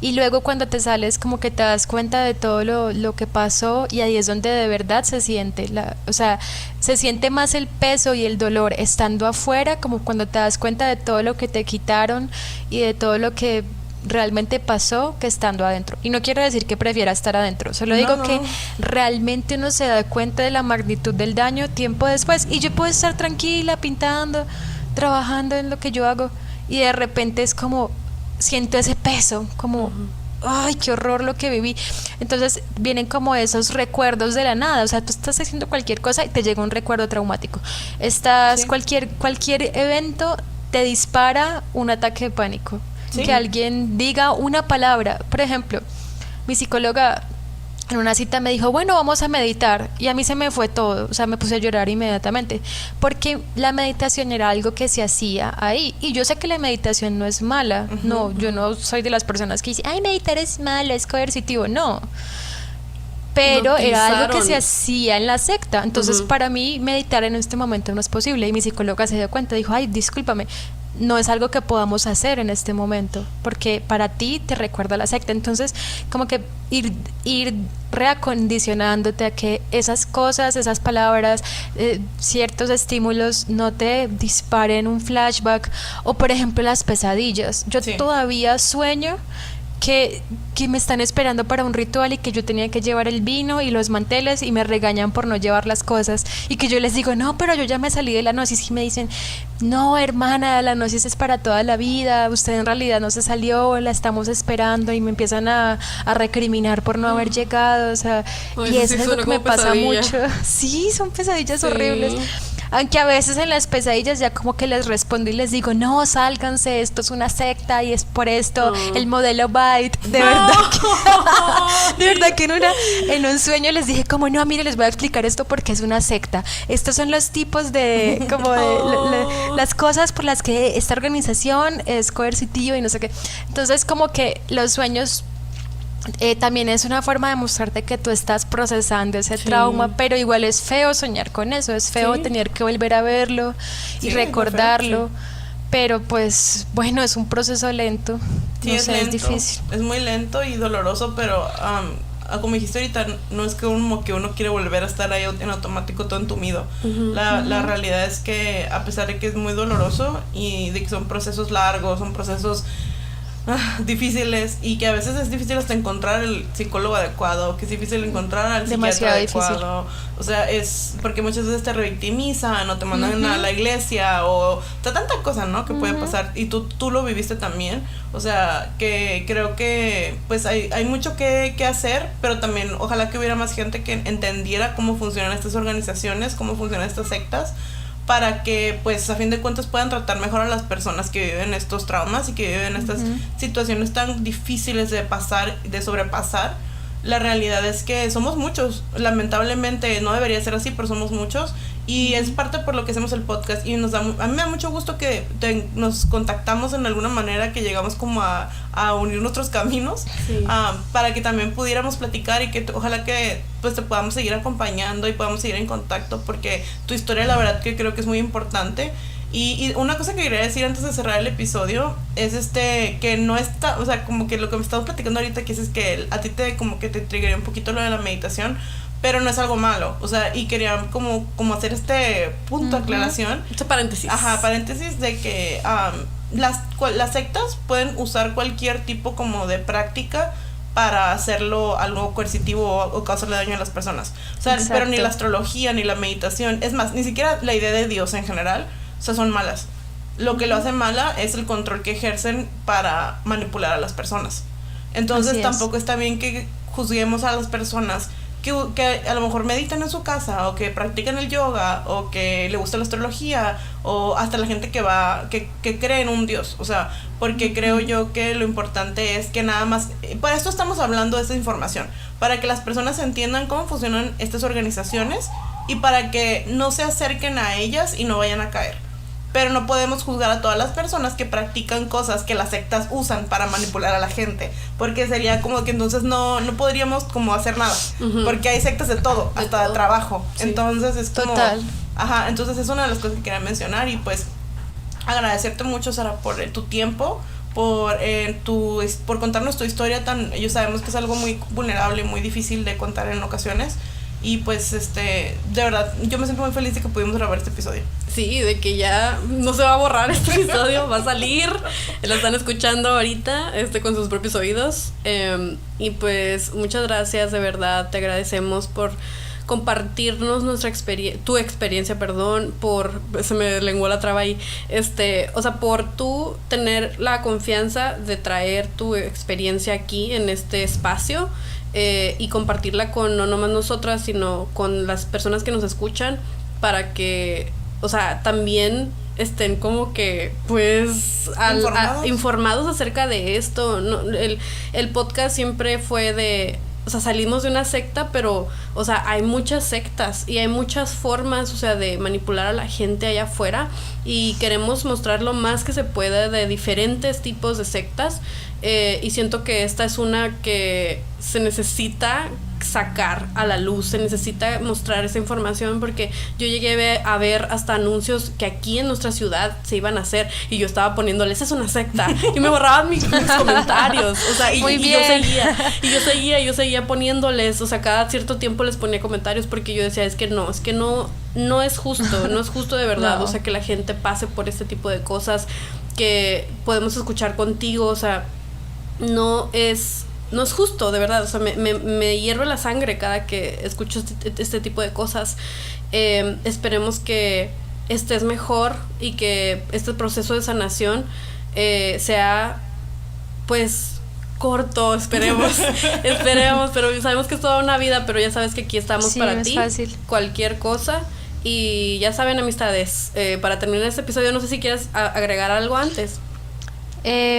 S3: Y luego cuando te sales como que te das cuenta de todo lo que pasó, y ahí es donde de verdad se siente o sea, se siente más el peso y el dolor estando afuera, como cuando te das cuenta de todo lo que te quitaron y de todo lo que realmente pasó, que estando adentro. Y no quiero decir que prefiera estar adentro, solo digo que realmente uno se da cuenta de la magnitud del daño tiempo después, y yo puedo estar tranquila pintando, trabajando en lo que yo hago, y de repente es como siento ese peso, como ay, qué horror lo que viví. Entonces vienen como esos recuerdos de la nada, o sea, tú estás haciendo cualquier cosa y te llega un recuerdo traumático. Cualquier evento te dispara un ataque de pánico. Que alguien diga una palabra, por ejemplo, mi psicóloga en una cita me dijo, bueno, vamos a meditar, y a mí se me fue todo, o sea, me puse a llorar inmediatamente, porque la meditación era algo que se hacía ahí, y yo sé que la meditación no es mala, no, yo no soy de las personas que dicen, ay, meditar es malo, es coercitivo, no, pero era algo que se hacía en la secta, entonces para mí meditar en este momento no es posible, y mi psicóloga se dio cuenta, dijo, ay, discúlpame, no es algo que podamos hacer en este momento, porque para ti te recuerda a la secta. Entonces, como que ir reacondicionándote a que esas cosas, esas palabras, ciertos estímulos no te disparen un flashback, o por ejemplo las pesadillas. Yo todavía sueño que me están esperando para un ritual y que yo tenía que llevar el vino y los manteles y me regañan por no llevar las cosas, y que yo les digo, no, pero yo ya me salí de la gnosis, y me dicen, no, hermana, la gnosis es para toda la vida, usted en realidad no se salió, la estamos esperando, y me empiezan a recriminar por no haber llegado, o sea, y eso es lo que me pasa mucho. Sí, son pesadillas horribles. Aunque a veces en las pesadillas ya como que les respondo y les digo, no, sálganse, esto es una secta y es por esto, el modelo Byte, de verdad que en un sueño les dije como, no, mire, les voy a explicar esto porque es una secta, estos son los tipos de, como de las cosas por las que esta organización es coercitiva y no sé qué. Entonces como que los sueños también es una forma de mostrarte que tú estás procesando ese trauma, pero igual es feo soñar con eso, es feo tener que volver a verlo y recordarlo, pero pues bueno, es un proceso lento, no sé, es difícil.
S1: Es muy lento y doloroso, pero como dijiste ahorita, no es que uno quiere volver a estar ahí en automático todo entumido. La realidad es que a pesar de que es muy doloroso y de que son procesos largos, son procesos difíciles, y que a veces es difícil hasta encontrar el psicólogo adecuado, que es difícil encontrar al psiquiatra adecuado, o sea, es porque muchas veces te revictimizan o te mandan a la iglesia o tanta cosa, ¿no? Que puede pasar, y tú lo viviste también, o sea, que creo que pues hay mucho que hacer, pero también ojalá que hubiera más gente que entendiera cómo funcionan estas organizaciones, cómo funcionan estas sectas, para que pues a fin de cuentas puedan tratar mejor a las personas que viven estos traumas y que viven estas situaciones tan difíciles de sobrepasar. La realidad es que somos muchos, lamentablemente no debería ser así, pero somos muchos, y es parte por lo que hacemos el podcast, y a mí me da mucho gusto que nos contactamos en alguna manera, que llegamos como a unir nuestros caminos, para que también pudiéramos platicar, y que ojalá que pues te podamos seguir acompañando y podamos seguir en contacto, porque tu historia la verdad que creo que es muy importante. Y una cosa que quería decir antes de cerrar el episodio es que no está, o sea, como que lo que me estamos platicando ahorita, que es que a ti como que te triggeré un poquito lo de la meditación, pero no es algo malo, o sea, y quería como hacer este punto de aclaración.
S2: Este paréntesis.
S1: Paréntesis de que las sectas pueden usar cualquier tipo como de práctica para hacerlo algo coercitivo o causarle daño a las personas. O sea, pero ni la astrología ni la meditación, es más, ni siquiera la idea de Dios en general, o sea, son malas. Lo que lo hace mala es el control que ejercen para manipular a las personas. Entonces
S3: Así es.
S1: tampoco está bien que juzguemos a las personas que a lo mejor meditan en su casa, o que practican el yoga, o que le gusta la astrología, o hasta la gente que cree en un dios. O sea, porque creo yo que lo importante es que nada más, para esto estamos hablando de esta información, para que las personas entiendan cómo funcionan estas organizaciones y para que no se acerquen a ellas y no vayan a caer. Pero no podemos juzgar a todas las personas que practican cosas que las sectas usan para manipular a la gente, porque sería como que entonces no podríamos como hacer nada, porque hay sectas de todo, hasta de trabajo. Sí. Entonces es como...
S3: Total.
S1: Ajá, entonces es una de las cosas que quería mencionar. Y pues agradecerte mucho, Sara, por tu tiempo, por contarnos tu historia yo sabemos que es algo muy vulnerable, muy difícil de contar en ocasiones. Y pues de verdad, yo me siento muy feliz de que pudimos grabar este episodio.
S2: Sí, de que ya no se va a borrar este episodio, va a salir. Lo están escuchando ahorita con sus propios oídos. Y pues muchas gracias, de verdad, te agradecemos por compartirnos tu experiencia, se me lenguó la traba ahí, o sea, por tú tener la confianza de traer tu experiencia aquí en este espacio. Y compartirla con no nomás nosotras, sino con las personas que nos escuchan, para que, o sea, también estén como que, pues, informados acerca de esto. No, el podcast siempre fue de, o sea, salimos de una secta, pero, o sea, hay muchas sectas y hay muchas formas, o sea, de manipular a la gente allá afuera, y queremos mostrar lo más que se pueda de diferentes tipos de sectas. Y siento que esta es una que se necesita sacar a la luz, se necesita mostrar esa información, porque yo llegué a ver hasta anuncios que aquí en nuestra ciudad se iban a hacer, y yo estaba poniéndoles, es una secta, y me borraban mis comentarios, o sea, y yo seguía poniéndoles, o sea, cada cierto tiempo les ponía comentarios, porque yo decía, es que no es justo de verdad, no. O sea, que la gente pase por este tipo de cosas que podemos escuchar contigo, o sea, no es justo, de verdad. O sea, me hierve la sangre cada que escucho este tipo de cosas. Esperemos que estés mejor y que este proceso de sanación sea, pues, corto, esperemos, pero sabemos que es toda una vida, pero ya sabes que aquí estamos para ti, fácil. Cualquier cosa. Y ya saben, amistades, para terminar este episodio, no sé si quieres agregar algo antes.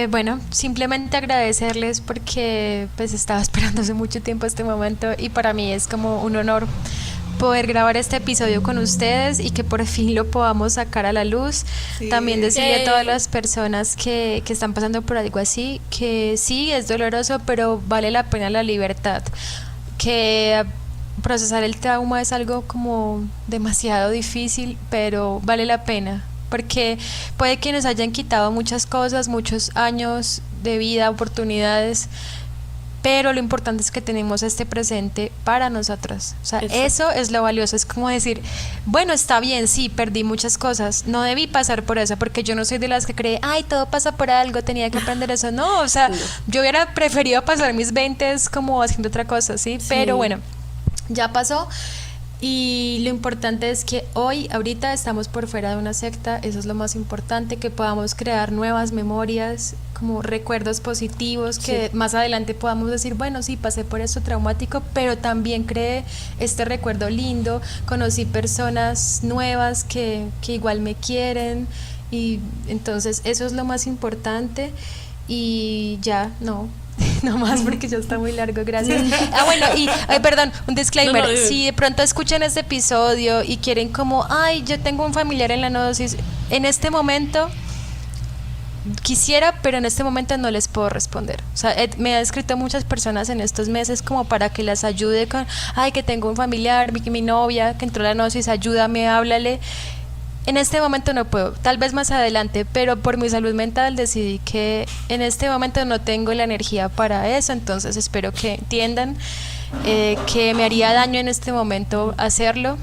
S3: Bueno, simplemente agradecerles, porque pues estaba esperando hace mucho tiempo este momento, y para mí es como un honor poder grabar este episodio con ustedes y que por fin lo podamos sacar a la luz. Sí. También decirle a todas las personas que están pasando por algo así, que sí, es doloroso, pero vale la pena la libertad, que procesar el trauma es algo como demasiado difícil, pero vale la pena, porque puede que nos hayan quitado muchas cosas, muchos años de vida, oportunidades, pero lo importante es que tenemos este presente para nosotros. O sea, eso es lo valioso. Es como decir, bueno, está bien, sí, perdí muchas cosas, no debí pasar por eso, porque yo no soy de las que cree, ay, todo pasa por algo, tenía que aprender eso. No, o sea, yo hubiera preferido pasar mis 20s como haciendo otra cosa, ¿sí? Pero bueno, ya pasó. Y lo importante es que ahorita estamos por fuera de una secta. Eso es lo más importante, que podamos crear nuevas memorias, como recuerdos positivos, que más adelante podamos decir, bueno, sí, pasé por esto traumático, pero también creé este recuerdo lindo, conocí personas nuevas que igual me quieren, y entonces eso es lo más importante. Y ya, no más, porque ya está muy largo, gracias. Bueno, y perdón, un disclaimer, no, si de pronto escuchan este episodio y quieren como, ay, yo tengo un familiar en la gnosis, en este momento quisiera, pero en este momento no les puedo responder. O sea, me han escrito muchas personas en estos meses como para que las ayude con, ay, que tengo un familiar, mi novia que entró a la gnosis, ayúdame, háblale. En este momento no puedo, tal vez más adelante, pero por mi salud mental decidí que en este momento no tengo la energía para eso. Entonces espero que entiendan que me haría daño en este momento hacerlo.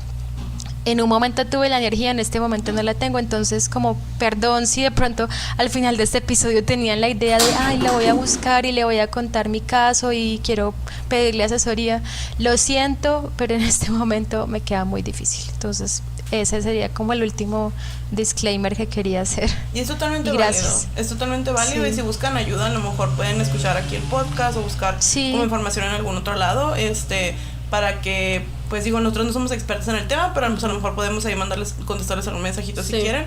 S3: En un momento tuve la energía, en este momento no la tengo. Entonces, como perdón si de pronto al final de este episodio tenían la idea de, ay, la voy a buscar y le voy a contar mi caso y quiero pedirle asesoría, lo siento, pero en este momento me queda muy difícil. Entonces Ese sería como el último disclaimer que quería hacer.
S1: Y es totalmente
S3: Gracias.
S1: válido. Es totalmente válido.
S3: Sí.
S1: Y si buscan ayuda, a lo mejor pueden escuchar aquí el podcast o buscar
S3: Sí.
S1: como información en algún otro lado. Para que, pues digo, nosotros no somos expertos en el tema, pero pues a lo mejor podemos ahí contestarles algún mensajito si quieren.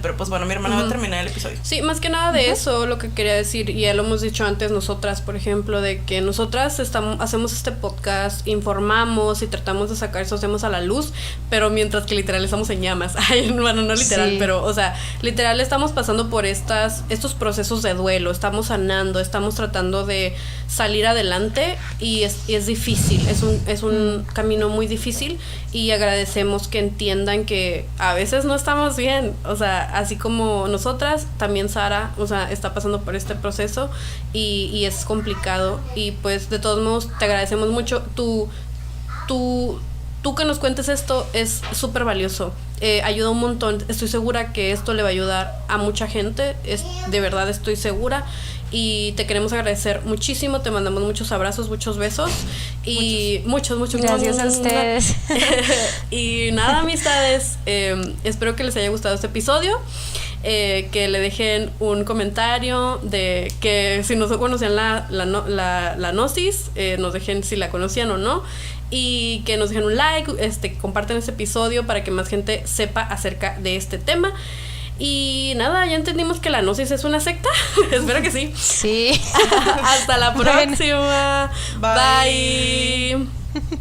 S1: Pero pues bueno, mi hermana va a terminar el episodio.
S2: Sí, más que nada de eso, lo que quería decir, y ya lo hemos dicho antes nosotras, por ejemplo, de que nosotras hacemos este podcast, informamos y tratamos de sacar esos temas a la luz, pero mientras que literal estamos en llamas. Ay, bueno, no literal,
S3: Sí.
S2: pero, o sea, literal estamos pasando por estos procesos de duelo, estamos sanando, estamos tratando de salir adelante y es difícil, es un camino muy difícil, y agradecemos que entiendan que a veces no estamos bien, o sea, así como nosotras, también Sara, o sea, está pasando por este proceso y es complicado, y pues de todos modos te agradecemos mucho. Tú que nos cuentes esto es súper valioso, ayuda un montón. Estoy segura que esto le va a ayudar a mucha gente, de verdad estoy segura, y te queremos agradecer muchísimo. Te mandamos muchos abrazos, muchos besos y muchos
S3: Gracias a ustedes.
S2: Y nada, amistades, espero que les haya gustado este episodio, que le dejen un comentario de que si no conocían la Gnosis, nos dejen si la conocían o no, y que nos dejen un like, compartan este episodio para que más gente sepa acerca de este tema. Y nada, ya entendimos que la Gnosis es una secta. Espero que sí.
S3: Sí.
S2: Hasta la
S3: Bueno.
S2: próxima.
S1: Bye.
S2: Bye.